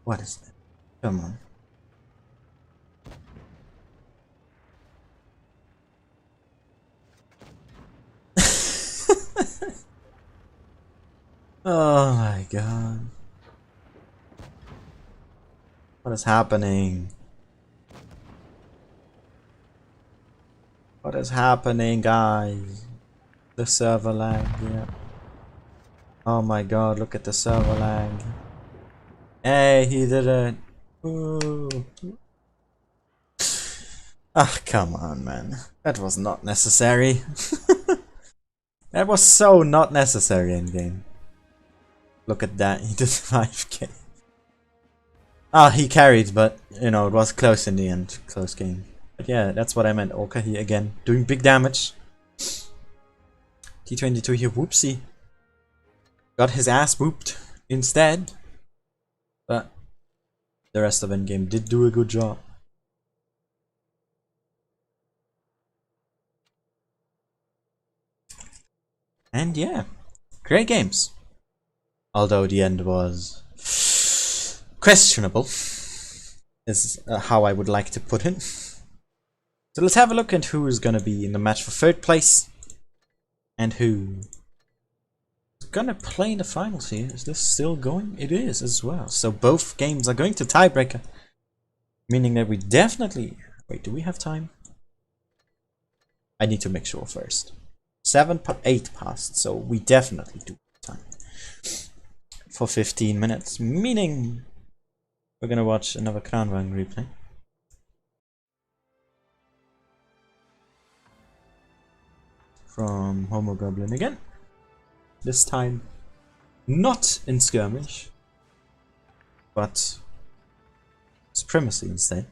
What is that? Come on. Oh my god. What is happening? What is happening, guys? The server lag, yeah. Oh my god, look at the server lag. Hey, he did it. Ooh. Ah, come on, man. That was not necessary. That was so not necessary in game. Look at that, he did 5k. Ah, he carried, but you know, it was close in the end. Close game. But yeah, that's what I meant. Oka here again, doing big damage. T22 here, whoopsie. Got his ass whooped instead. But the rest of endgame did do a good job. And yeah, great games. Although the end was questionable, is how I would like to put it. So let's have a look at who is going to be in the match for 3rd place. And who is going to play in the finals here. Is this still going? It is as well. So both games are going to tiebreaker. Meaning that we definitely... Wait, do we have time? I need to make sure first. 8 past, so we definitely do have time. For 15 minutes, meaning we're gonna watch another Kranwagen replay. From Homo Goblin again. This time not in skirmish, but supremacy instead.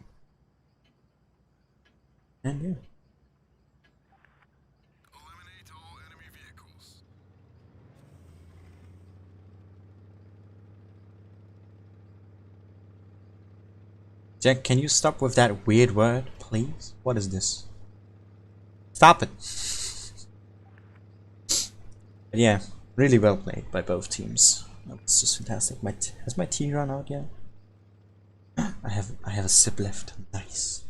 And yeah. Eliminate all enemy vehicles. Jack, can you stop with that weird word, please? What is this? Stop it! But yeah, really well played by both teams. It's just fantastic. Has my tea run out yet? I have a sip left. Nice.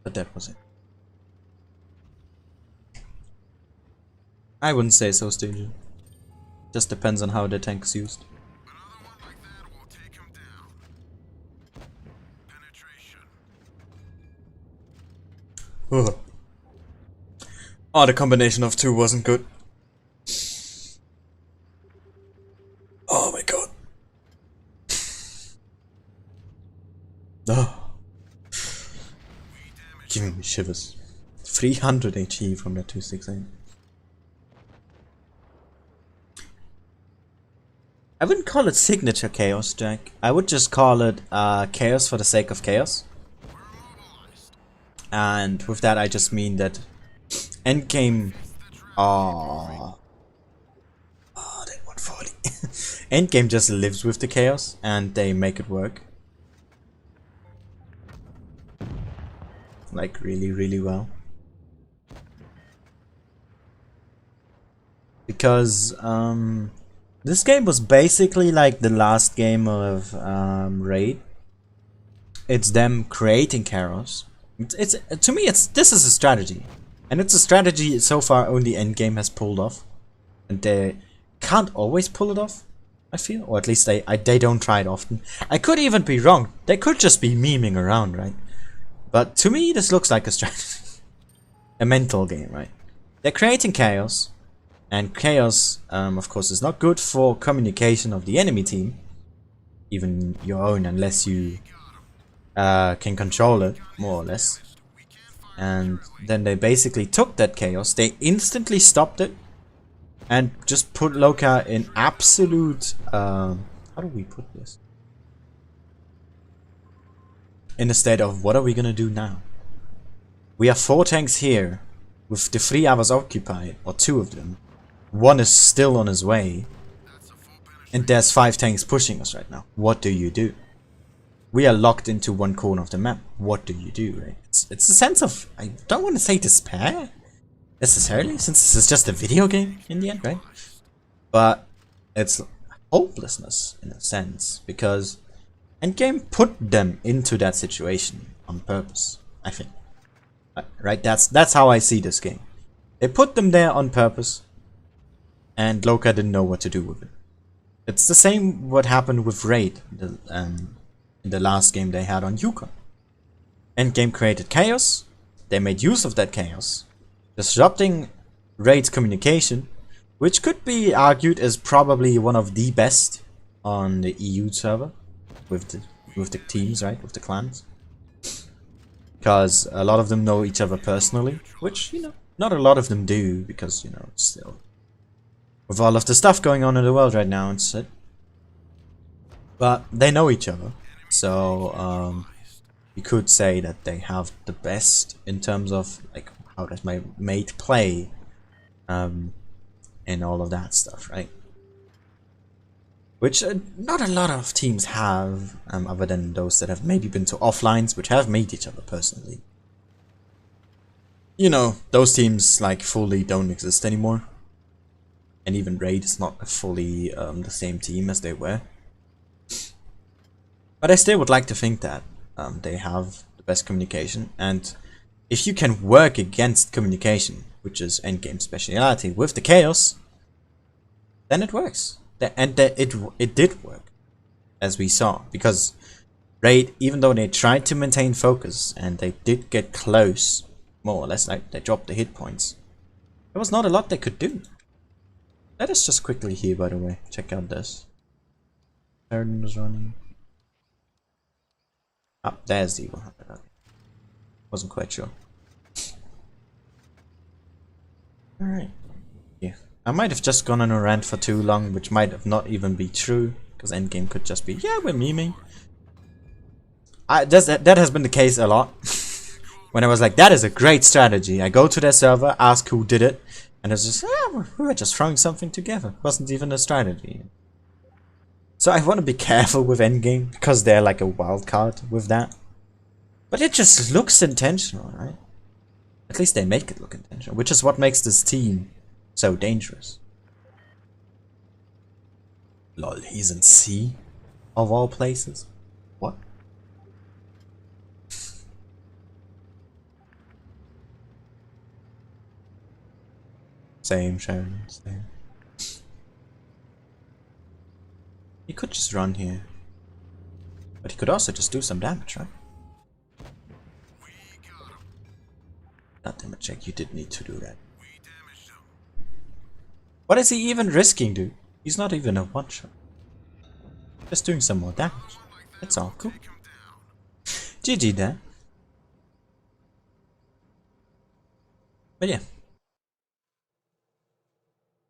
But that was it. I wouldn't say so, Stooge. Just depends on how the tank is used. Another one like that will take him down. Penetration. Oh, the combination of 2 wasn't good. Oh my god. Oh. Giving me shivers. 300 HE from that 268. I wouldn't call it signature chaos, Jack. I would just call it chaos for the sake of chaos. And with that I just mean that endgame... Oh, that 140. Endgame just lives with the chaos and they make it work. like really well. Because this game was basically like the last game of Raid. It's them creating chaos. It's to me, this is a strategy, and it's a strategy so far only Endgame has pulled off, and they can't always pull it off. I feel, or at least they don't try it often. I could even be wrong. They could just be memeing around, right? But to me, this looks like a strategy, a mental game, right? They're creating chaos. And chaos, of course, is not good for communication of the enemy team. Even your own, unless you can control it, more or less. And then they basically took that chaos. They instantly stopped it. And just put Loka in absolute... how do we put this? In a state of, what are we gonna do now? We have 4 tanks here. With the 3 hours occupied, or 2 of them. 1 is still on his way, and there's 5 tanks pushing us right now. What do you do? We are locked into one corner of the map. What do you do, right? It's a sense of, I don't want to say despair, necessarily, since this is just a video game in the end, right? But it's hopelessness, in a sense, because Endgame put them into that situation on purpose, I think. Right, that's how I see this game. They put them there on purpose, and Loka didn't know what to do with it. It's the same what happened with Raid in the last game they had on Yukon. Endgame created chaos, they made use of that chaos, disrupting Raid's communication, which could be argued is probably one of the best on the EU server, with the teams, right, with the clans. Because a lot of them know each other personally, which, you know, not a lot of them do, because, you know, still... with all of the stuff going on in the world right now, it's it. But they know each other, so you could say that they have the best in terms of like how does my mate play, and all of that stuff, right? Which not a lot of teams have, other than those that have maybe been to offlines, which have made each other personally. You know, those teams like fully don't exist anymore. And even Raid is not fully the same team as they were. But I still would like to think that they have the best communication. And if you can work against communication, which is endgame speciality, with the chaos, then it works. And it did work, as we saw. Because Raid, even though they tried to maintain focus, and they did get close, more or less, like they dropped the hit points, there was not a lot they could do. Let us just quickly here, by the way, check out this. Sheridan is running. Ah, there's the 100. Wasn't quite sure. Alright. Yeah. I might have just gone on a rant for too long, which might have not even be true, because endgame could just be, yeah, we're memeing. That has been the case a lot. When I was like, that is a great strategy. I go to their server, ask who did it, and it's just, yeah, we were just throwing something together. It wasn't even a strategy. So I want to be careful with endgame, because they're like a wild card with that. But it just looks intentional, right? At least they make it look intentional, which is what makes this team so dangerous. Lol, he's in C? Of all places? What? Same, Sharon, same. He could just run here. But he could also just do some damage, right? God damn it, Jack, you did need to do that. What is he even risking, dude? He's not even a one-shot. Just doing some more damage. That's all cool. GG there. But yeah.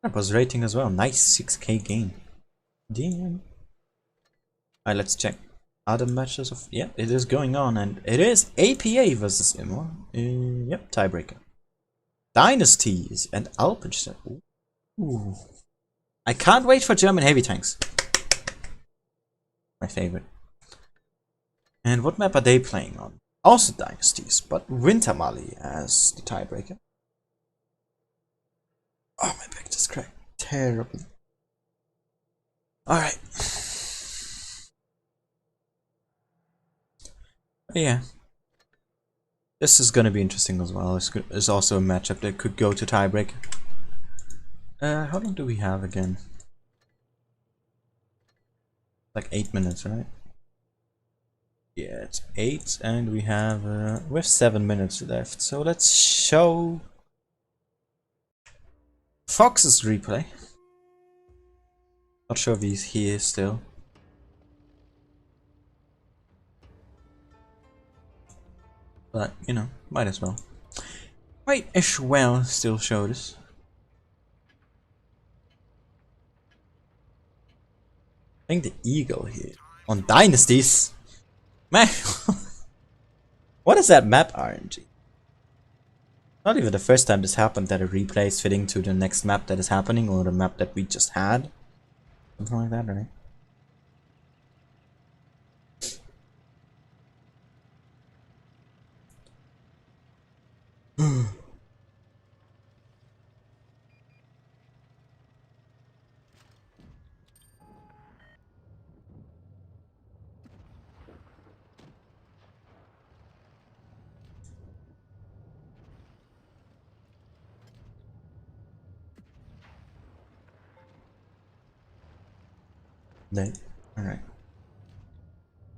That was rating as well. Nice 6k gain. Damn. Alright, let's check. Other matches of... yeah, it is going on, and it is APA versus Immo. Yep, tiebreaker. Dynasties and Alpenstedt. Ooh. I can't wait for German heavy tanks. My favorite. And what map are they playing on? Also dynasties, but Winter Mali as the tiebreaker. Oh, my back just cracked terribly. Alright. Yeah. This is gonna be interesting as well. It's also a matchup that could go to tiebreaker. How long do we have again? Like 8 minutes, right? Yeah, it's 8, and we have 7 minutes left. So let's show Fox's replay. Not sure if he's here still. But, you know, might as well. Might as well still show this. I think the eagle here. On dynasties? Man, what is that map RNG? Not even the first time this happened that a replay is fitting to the next map that is happening, or the map that we just had. Something like that, right? Alright.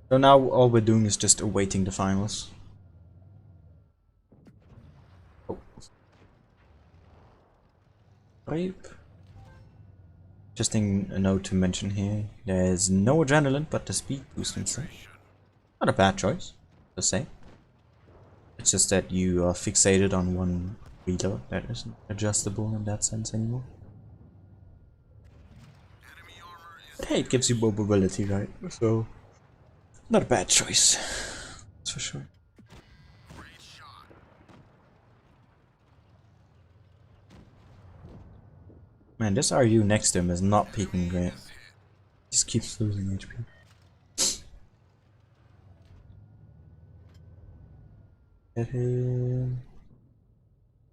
So now all we're doing is just awaiting the finals. Oh. Rape. Interesting note to mention here. There's no adrenaline, but the speed boost instead. Not a bad choice, per se. It's just that you are fixated on one reload that isn't adjustable in that sense anymore. But hey, it gives you more mobility, right? So, not a bad choice. That's for sure. Man, this RU next to him is not peaking great. Just keeps losing HP. Get him.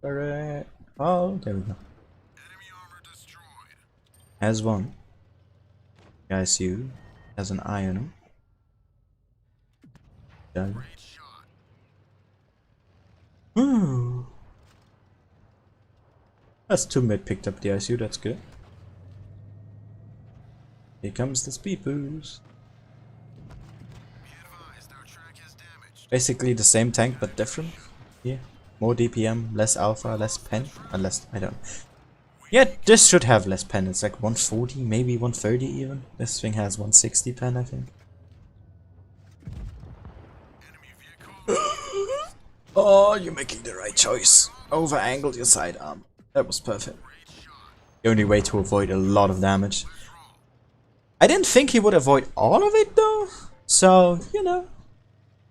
Alright. Oh, there we go. Has one. ISU has an eye on him. Done. Ooh. That's 2 mid picked up the ISU, that's good. Here comes the speed boost. Basically the same tank but different. Yeah. More DPM, less alpha, less pen. Unless, I don't. Yeah, this should have less pen. It's like 140, maybe 130 even. This thing has 160 pen, I think. Oh, you're making the right choice. Over-angled your sidearm. That was perfect. The only way to avoid a lot of damage. I didn't think he would avoid all of it though. So, you know,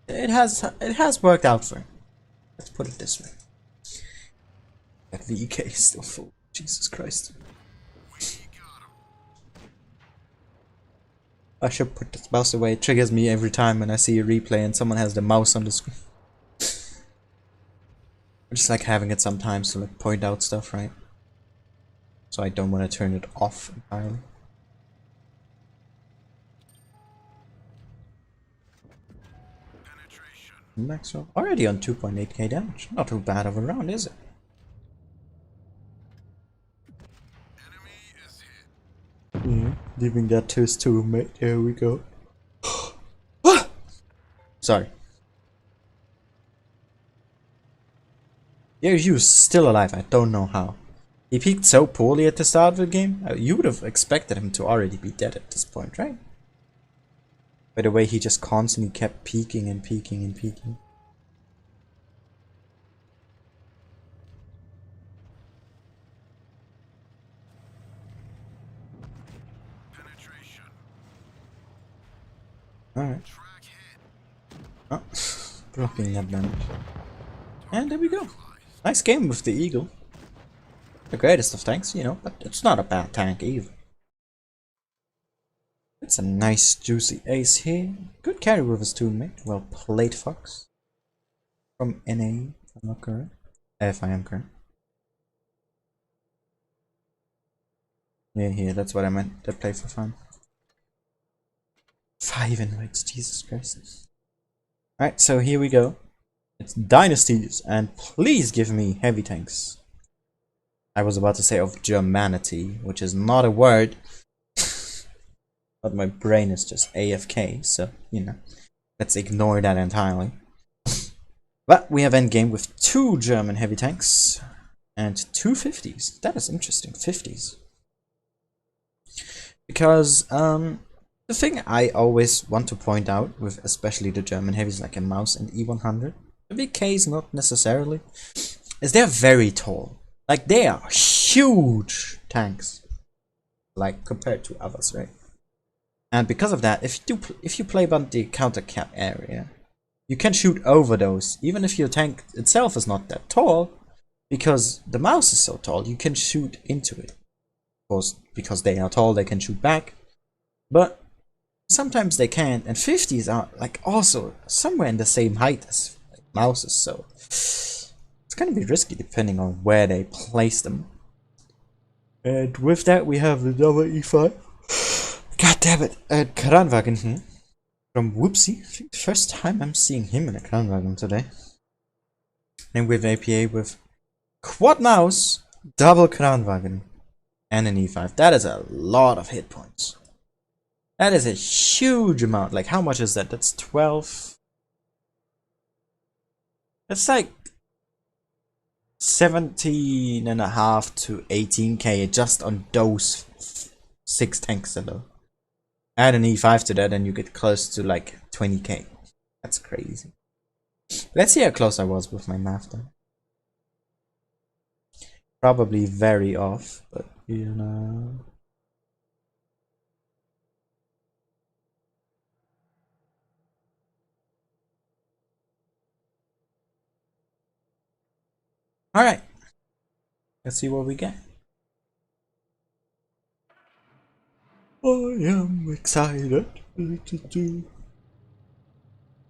it has worked out for him. Let's put it this way. That VK is still full. Jesus Christ. I should put this mouse away. It triggers me every time when I see a replay and someone has the mouse on the screen. I just like having it sometimes to like point out stuff, right? So I don't want to turn it off entirely. Maxwell already on 2.8k damage. Not too bad of a round, is it? Yeah, leaving that to his teammate. There we go. Sorry. Yeah, you's still alive. I don't know how. He peaked so poorly at the start of the game. You would have expected him to already be dead at this point, right? By the way, he just constantly kept peaking and peaking and peaking. Alright. Oh, blocking that damage. And there we go. Nice game with the Eagle. The greatest of tanks, you know, but it's not a bad tank either. It's a nice juicy ace here. Good carry with his teammate. Well played, Fox. from NA, if I'm not correct. If I am correct. Yeah, here, that's what I meant. They play for fun. 5 invites, Jesus Christ. Alright, so here we go. It's Dynasties, and please give me heavy tanks. I was about to say of Germanity, which is not a word. But my brain is just AFK, so, you know. Let's ignore that entirely. But we have endgame with 2 German heavy tanks and 2 50s. That is interesting, 50s. Because, the thing I always want to point out with especially the German heavies like a Mouse and E100, the VKs not necessarily, is they're very tall. Like they are huge tanks, like compared to others, right? And because of that, if you play on the counter cap area, you can shoot over those, even if your tank itself is not that tall, because the Mouse is so tall, you can shoot into it. Of course, because they are tall, they can shoot back, but sometimes they can't, and 50s are like also somewhere in the same height as Mouses, so it's gonna be risky depending on where they place them. And with that, we have the double E5. God damn it, Kranwagen here from Whoopsie. I think the first time I'm seeing him in a Kranwagen today. And with APA with quad Mouse, double Kranwagen, and an E5. That is a lot of hit points. That is a huge amount. Like, how much is that? That's 12. That's like 17.5 to 18k just on those 6 tanks alone. Add an E5 to that and you get close to like 20k. That's crazy. Let's see how close I was with my math though. Probably very off, but you know. Alright, let's see what we get. I am excited to do.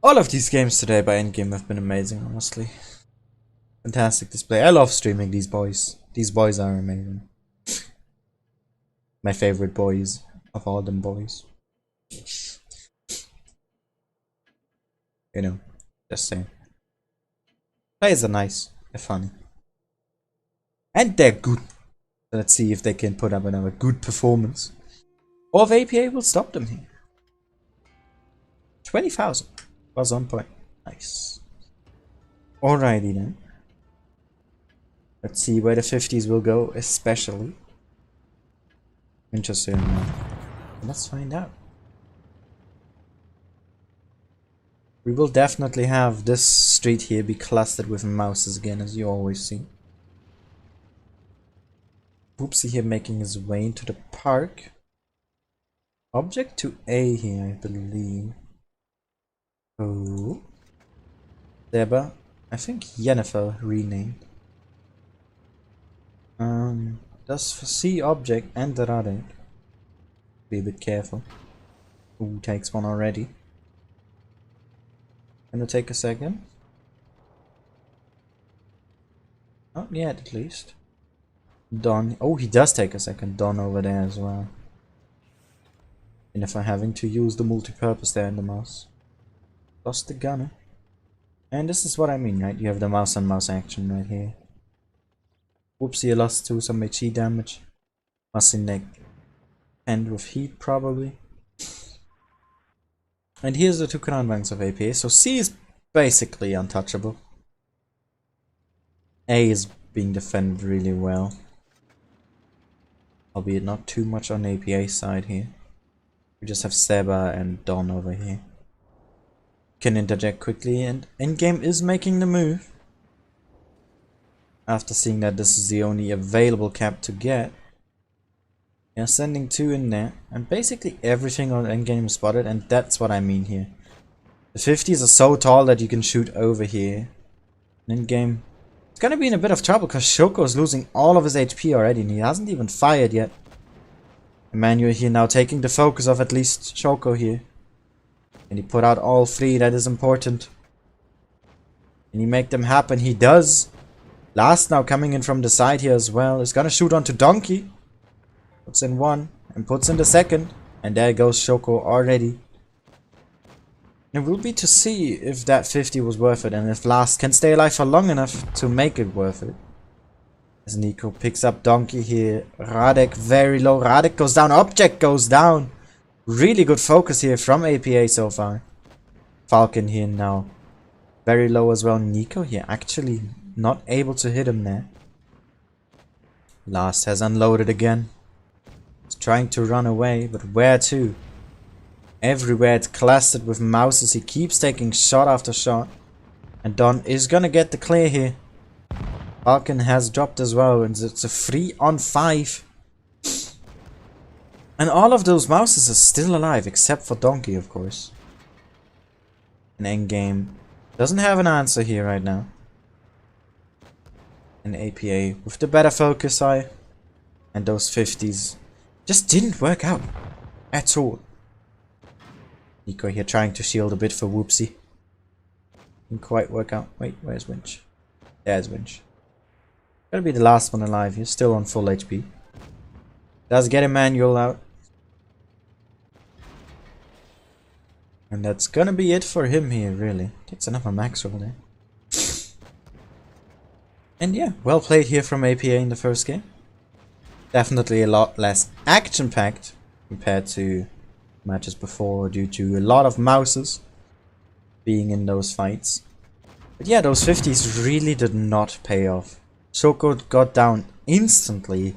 All of these games today by endgame have been amazing, honestly. Fantastic display. I love streaming these boys. These boys are amazing. My favorite boys of all them boys. You know, just saying. Players are nice. They're funny. And they're good. So let's see if they can put up another good performance. Or if APA will stop them here. 20,000 was on point. Nice. Alrighty then. Let's see where the 50s will go, especially. Interesting. Let's find out. We will definitely have this street here be clustered with Mouses again, as you always see. Whoopsie here making his way into the park. Object to A here, I believe. Oh. Deba. I think Yennefer renamed. Does C object and the radar. Be a bit careful. Ooh, takes one already. Gonna take a second. Not yet, at least. Don. Oh, he does take a second. Don over there as well. And if I'm having to use the multi-purpose there in the mouse. Lost the gunner. And this is what I mean, right? You have the mouse and mouse action right here. Whoopsie, I lost to some HE damage. Must in neck. And with heat, probably. And here's the 2 command banks of APA. So C is basically untouchable. A is being defended really well. Albeit not too much on APA's side here. We just have Seba and Don over here. Can interject quickly, and endgame is making the move. After seeing that this is the only available cap to get. Yeah, sending 2 in there. And basically everything on endgame is spotted, and that's what I mean here. The 50s are so tall that you can shoot over here. Endgame. It's gonna be in a bit of trouble because Shoko is losing all of his HP already, and he hasn't even fired yet. Emmanuel here now taking the focus of at least Shoko here. And he put out all 3, that is important. Can he make them happen? He does. Last now coming in from the side here as well. Is gonna shoot onto Donkey. Puts in one and puts in the second. And there goes Shoko already. It will be to see if that 50 was worth it and if Last can stay alive for long enough to make it worth it. As Nico picks up Donkey here. Radek very low. Radek goes down. Object goes down. Really good focus here from APA so far. Falcon here now. Very low as well. Nico here actually not able to hit him there. Last has unloaded again. He's trying to run away, but where to? Everywhere it's clustered with mouses. He keeps taking shot after shot. And Don is gonna get the clear here. Falcon has dropped as well, and it's a 3-on-5. And all of those mouses are still alive, except for Donkey, of course. And Endgame doesn't have an answer here right now. And APA with the better focus eye. And those 50s just didn't work out at all. Nico here trying to shield a bit for Whoopsie. Didn't quite work out. Wait, where's Winch? There's Winch. Gotta be the last one alive. He's still on full HP. Does get Emmanuel out. And that's gonna be it for him here, really. Takes another max roll there. And yeah, well played here from APA in the first game. Definitely a lot less action-packed compared to matches before due to a lot of mouses being in those fights. But yeah, those 50s really did not pay off. Shoko got down instantly,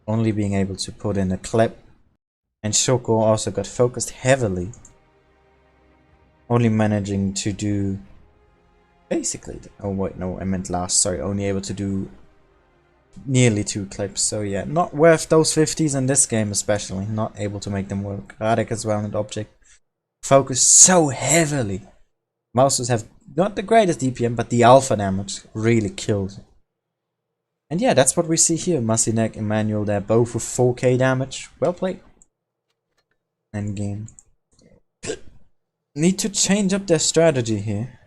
only being able to put in a clip. And Shoko also got focused heavily, only managing to do basically, oh wait, no, I meant last, sorry, only able to do nearly 2 clips. So yeah, not worth those 50s in this game especially, not able to make them work. Radek as well and Object focused so heavily. Mouses have not the greatest DPM, but the alpha damage really killed. And yeah, that's what we see here. Masinek, Emmanuel, they're both with 4k damage. Well played. Endgame. Need to change up their strategy here.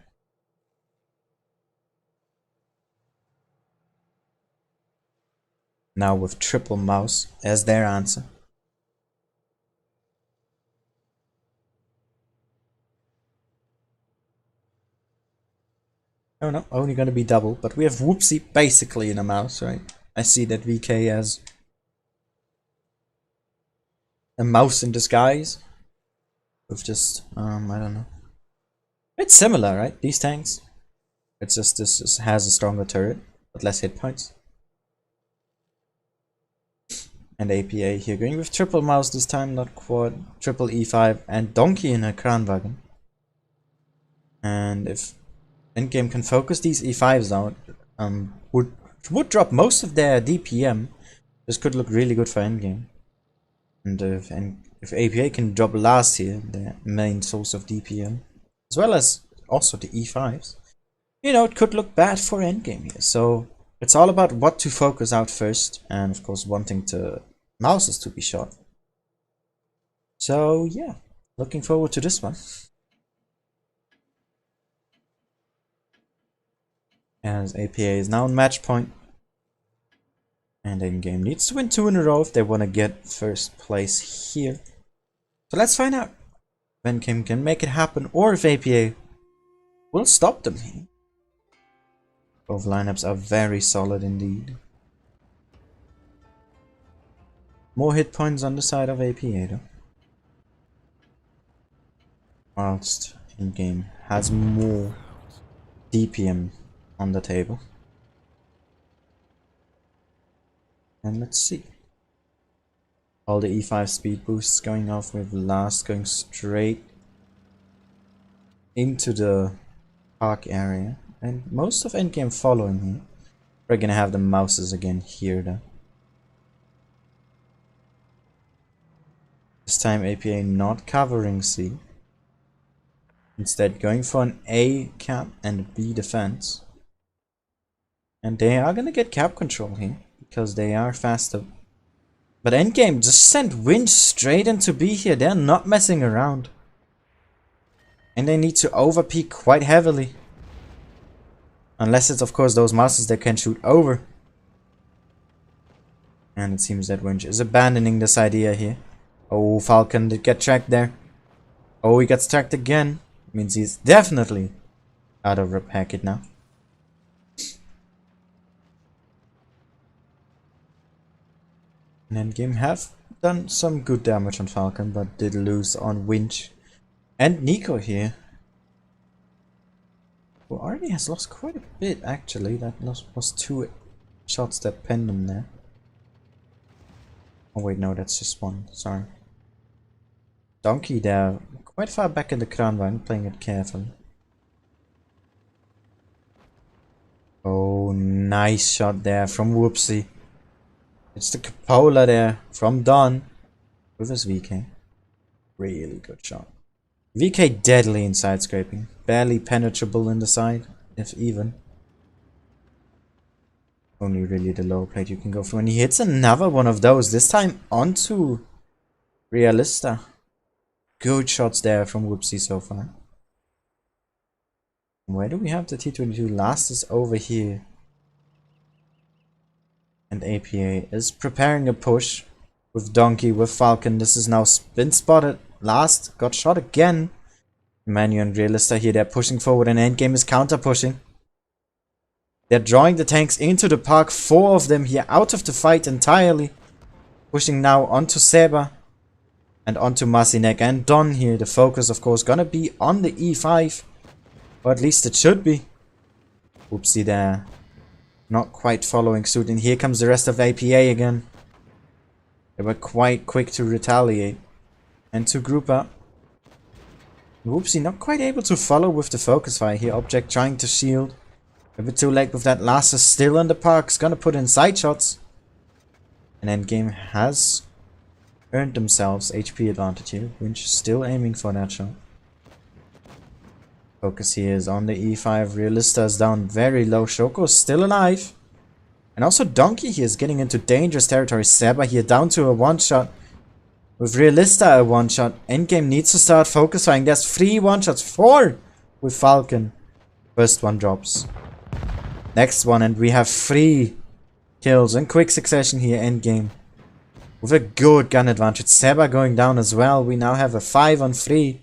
Now with triple mouse as their answer. Oh no, only gonna be double, but we have Whoopsie basically in a mouse, right? I see that VK as a mouse in disguise. With just, I don't know. It's similar, right? These tanks. It's just this has a stronger turret, but less hit points. And APA here going with triple mouse this time, not quad. Triple E5 and Donkey in a Kranwagen. And if Endgame can focus these E5s out, would drop most of their DPM. This could look really good for Endgame. And if APA can drop last here, their main source of DPM, as well as also the E5s, you know, it could look bad for Endgame here. So it's all about what to focus out first, and of course wanting to mouses to be shot. So yeah, looking forward to this one. As APA is now on match point. And Endgame needs to win 2 in a row if they want to get first place here. So let's find out if Endgame can make it happen or if APA will stop them here. Both lineups are very solid indeed. More hit points on the side of APA though. Whilst Endgame has more DPM on the table. And let's see. All the E5 speed boosts going off with Last going straight into the park area. And most of Endgame following here. We're gonna have the mouses again here though. This time APA not covering C. Instead going for an A cap and B defense. And they are gonna get cap control here, because they are faster. But Endgame just sent Winch straight into B here, they're not messing around. And they need to overpeak quite heavily. Unless it's of course those mouses that can shoot over. And it seems that Winch is abandoning this idea here. Oh, Falcon did get tracked there. Oh, he gets tracked again. Means he's definitely out of a packet now. And Endgame have done some good damage on Falcon, but did lose on Winch and Nico here. Who already has lost quite a bit actually. That was 2 shots that pinned him there. Oh wait, no, that's just one. Sorry. Donkey there, quite far back in the Kranwagen, playing it carefully. Oh, nice shot there from Whoopsie. It's the Cupola there from Don with his VK. Really good shot. VK deadly in side scraping. Barely penetrable in the side, if even. Only really the low plate you can go for. And he hits another one of those, this time onto Realista. Good shots there from Whoopsie so far. Where do we have the T-22? Last is over here. And APA is preparing a push with Donkey, with Falcon. This is now been spotted. Last got shot again. Manu and Realista here, they're pushing forward and Endgame is counter pushing. They're drawing the tanks into the park. 4 of them here out of the fight entirely. Pushing now onto Seba. And onto Masinek and Don here. The focus of course gonna be on the E5. Or at least it should be. Oopsie there. Not quite following suit, and here comes the rest of APA again. They were quite quick to retaliate and to group up. Whoopsie not quite able to follow with the focus fire here. Object trying to shield. A bit too late with that. Last is still in the park. Is gonna put in side shots. And Endgame has earned themselves HP advantage here. Winch still aiming for that shot. Focus here is on the E5. Realista is down very low. Shoko is still alive. And also Donkey here is getting into dangerous territory. Seba here down to a one-shot. With Realista a one-shot. Endgame needs to start focus firing. There's 3 one-shots. 4 with Falcon. First one drops. Next one, and we have 3 kills in quick succession here. Endgame with a good gun advantage. Seba going down as well. We now have a 5-on-3.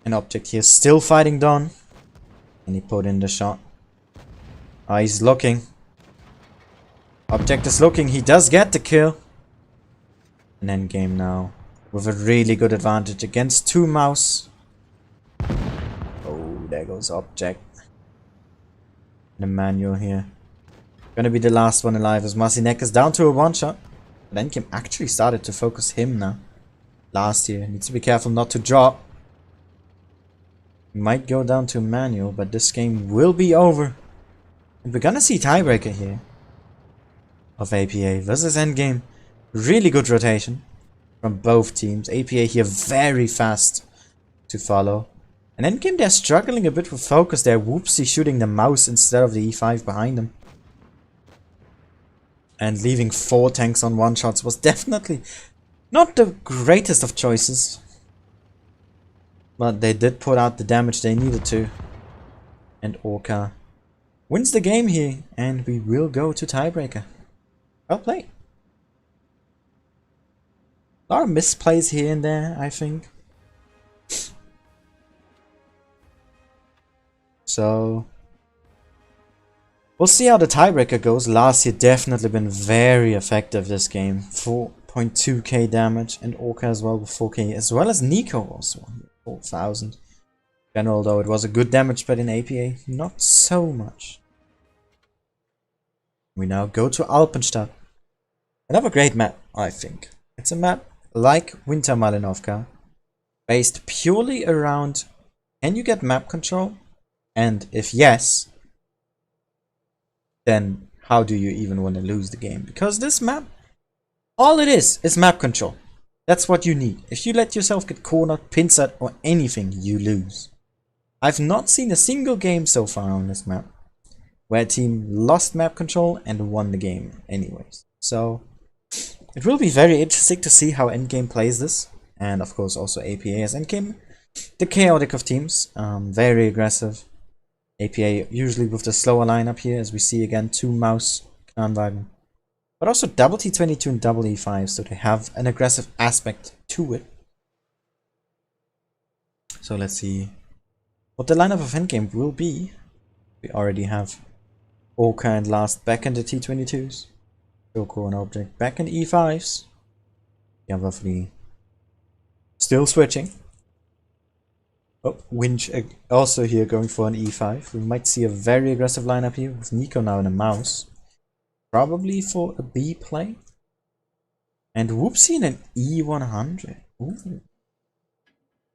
An Object here still fighting Don. And he put in the shot. Ah, he's looking. Object is looking. He does get the kill. An Endgame now with a really good advantage against 2 mouse. Oh, there goes Object. And Emmanuel here. Gonna be the last one alive as Masinek is down to a one-shot. But Endgame actually started to focus him now. Last here. Needs to be careful not to drop. Might go down to Emmanuel, but this game will be over. And we're gonna see tiebreaker here. Of APA versus Endgame. Really good rotation from both teams. APA here very fast to follow. And Endgame they're struggling a bit with focus there. Whoopsie shooting the mouse instead of the E5 behind them. And leaving 4 tanks on one-shots was definitely not the greatest of choices. But they did put out the damage they needed to. And Orca wins the game here. And we will go to tiebreaker. Well played. A lot of misplays here and there, I think. So we'll see how the tiebreaker goes. Last year definitely been very effective this game. 4.2k damage. And Orca as well with 4k. As well as Nico also. 4,000. General though it was a good damage spread in APA, not so much. We now go to Alpenstadt. Another great map, I think. It's a map like Winter Malinovka, based purely around can you get map control? And if yes, then how do you even want to lose the game? Because this map, all it is map control. That's what you need. If you let yourself get cornered, pincered, or anything, you lose. I've not seen a single game so far on this map where a team lost map control and won the game anyways. So it will be very interesting to see how Endgame plays this. And of course also APA as Endgame. The chaotic of teams. Very aggressive. APA usually with the slower lineup here, as we see again 2 mouse Knarrenwagen. But also double T22 and double E5, so they have an aggressive aspect to it. So let's see what the lineup of endgame will be. We already have Loka and Last back in the T22s. Shoko and Object back in E5s. Yeah, roughly still switching. Oh, Winch also here going for an E5. We might see a very aggressive lineup here with Nico now in a mouse. Probably for a B play. And Whoopsie in an E100. Ooh.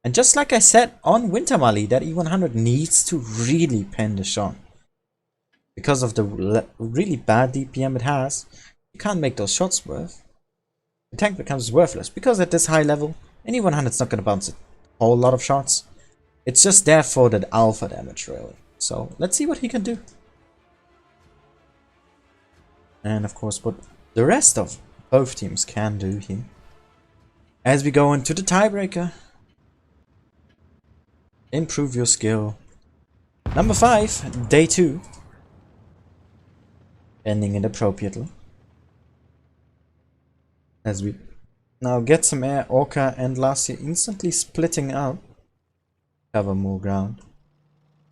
And just like I said on Wintermali, that E100 needs to really pen the shot. Because of the really bad DPM it has, you can't make those shots worth. The tank becomes worthless, because at this high level, an E100 is not going to bounce a whole lot of shots. It's just there for the alpha damage, really. So, let's see what he can do. And of course, what the rest of both teams can do here. As we go into the tiebreaker. Improve your skill. Number 5, day 2. Ending it appropriately. As we now get some air, Orca and Lassie instantly splitting out. Cover more ground.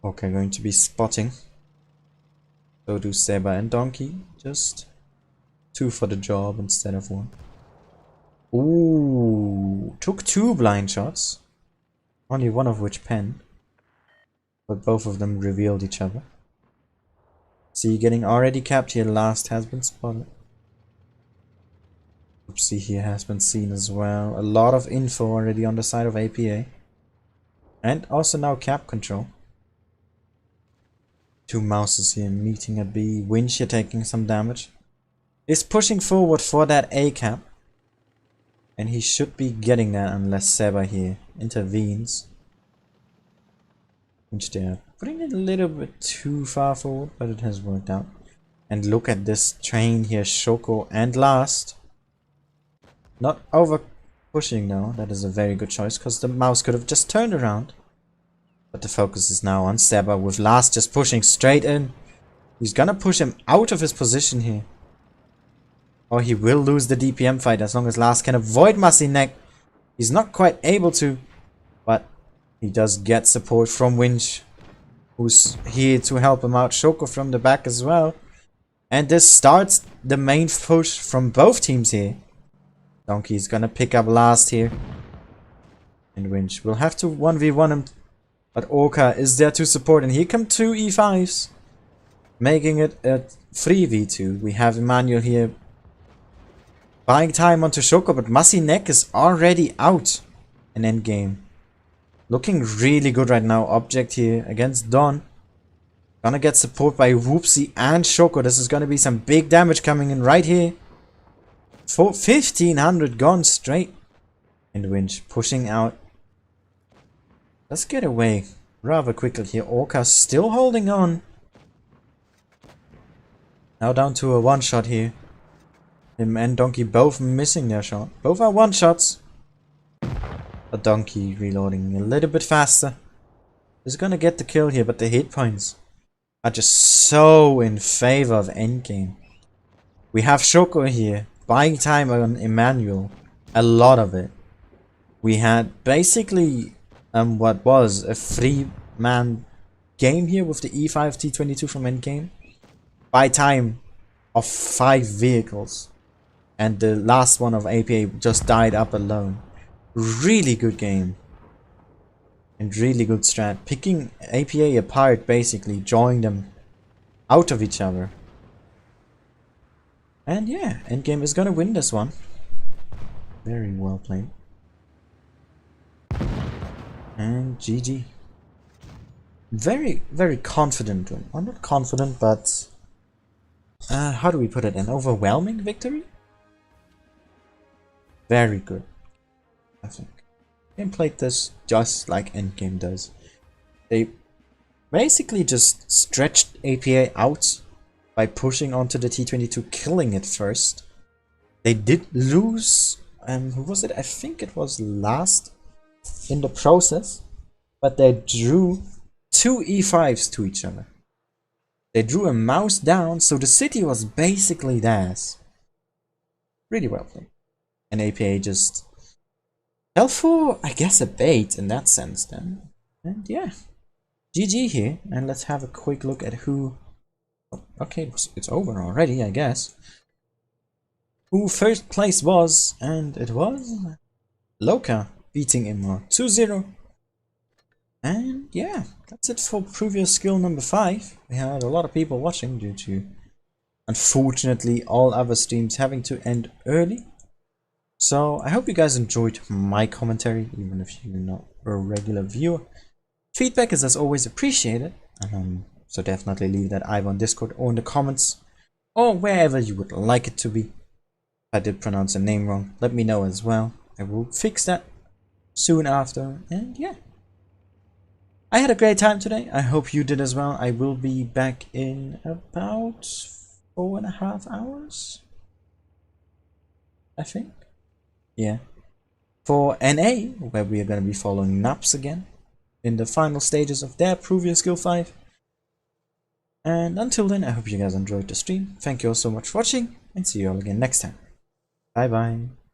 Orca going to be spotting. So do Seba and Donkey. Just 2 for the job instead of 1. Ooh, took 2 blind shots. Only one of which penned. But both of them revealed each other. See, getting already capped here. Last has been spotted. Oopsie here has been seen as well. A lot of info already on the side of APA. And also now cap control. 2 mouses here meeting at B. Winch here taking some damage. Is pushing forward for that A cap. And he should be getting that unless Seba here intervenes. Winch there. Putting it a little bit too far forward, but it has worked out. And look at this train here. Shoko and Last. Not over pushing now. That is a very good choice, because the mouse could have just turned around. But the focus is now on Seba, with Last just pushing straight in. He's gonna push him out of his position here. Or he will lose the DPM fight as long as Last can avoid Massey Neck. He's not quite able to, but he does get support from Winch, who's here to help him out. Shoko from the back as well. And this starts the main push from both teams here. Donkey's gonna pick up Last here. And Winch will have to 1v1 him. But Orca is there to support. And here come 2 E5s. Making it a 3v2. We have Emmanuel here buying time onto Shoko. But Massey Neck is already out in endgame. Looking really good right now. Object here against Don. Gonna get support by Whoopsie and Shoko. This is gonna be some big damage coming in right here. For 1500 gone straight. And Winch pushing out. Let's get away rather quickly here. Orca still holding on. Now down to a 1-shot here. Him and Donkey both missing their shot. Both are 1-shots. A Donkey reloading a little bit faster. Is gonna get the kill here, but the hit points are just so in favor of endgame. We have Shoko here buying time on Emmanuel. A lot of it. We had basically what was a 3-man game here with the E5 T22 from endgame. Buy time of 5 vehicles. And the last one of APA just died up alone. Really good game. And really good strat. Picking APA apart, basically. Drawing them out of each other. And yeah, endgame is gonna win this one. Very well played. And GG. Very, very confident win. Well, not confident, but how do we put it? An overwhelming victory? Very good, I think. Game played this just like endgame does. They basically just stretched APA out by pushing onto the T22, killing it first. They did lose, who was it? I think it was Last in the process, but they drew 2 E5s to each other. They drew a mouse down, so the city was basically theirs. Really well played. And APA just fell for, I guess, a bait in that sense then. And yeah, GG here. And let's have a quick look at who... Oh, okay, it's over already, I guess. Who first place was, and it was Loka beating Imar 2-0. And yeah, that's it for previous skill number 5. We had a lot of people watching due to, unfortunately, all other streams having to end early. So I hope you guys enjoyed my commentary, even if you're not a regular viewer. Feedback is as always appreciated, so definitely leave that either on Discord or in the comments, or wherever you would like it to be. If I did pronounce a name wrong, let me know as well. I will fix that soon after, and yeah. I had a great time today. I hope you did as well. I will be back in about 4.5 hours, I think. Yeah. For NA, where we are going to be following Naps again in the final stages of their previous skill 5. And until then, I hope you guys enjoyed the stream. Thank you all so much for watching, and see you all again next time. Bye bye.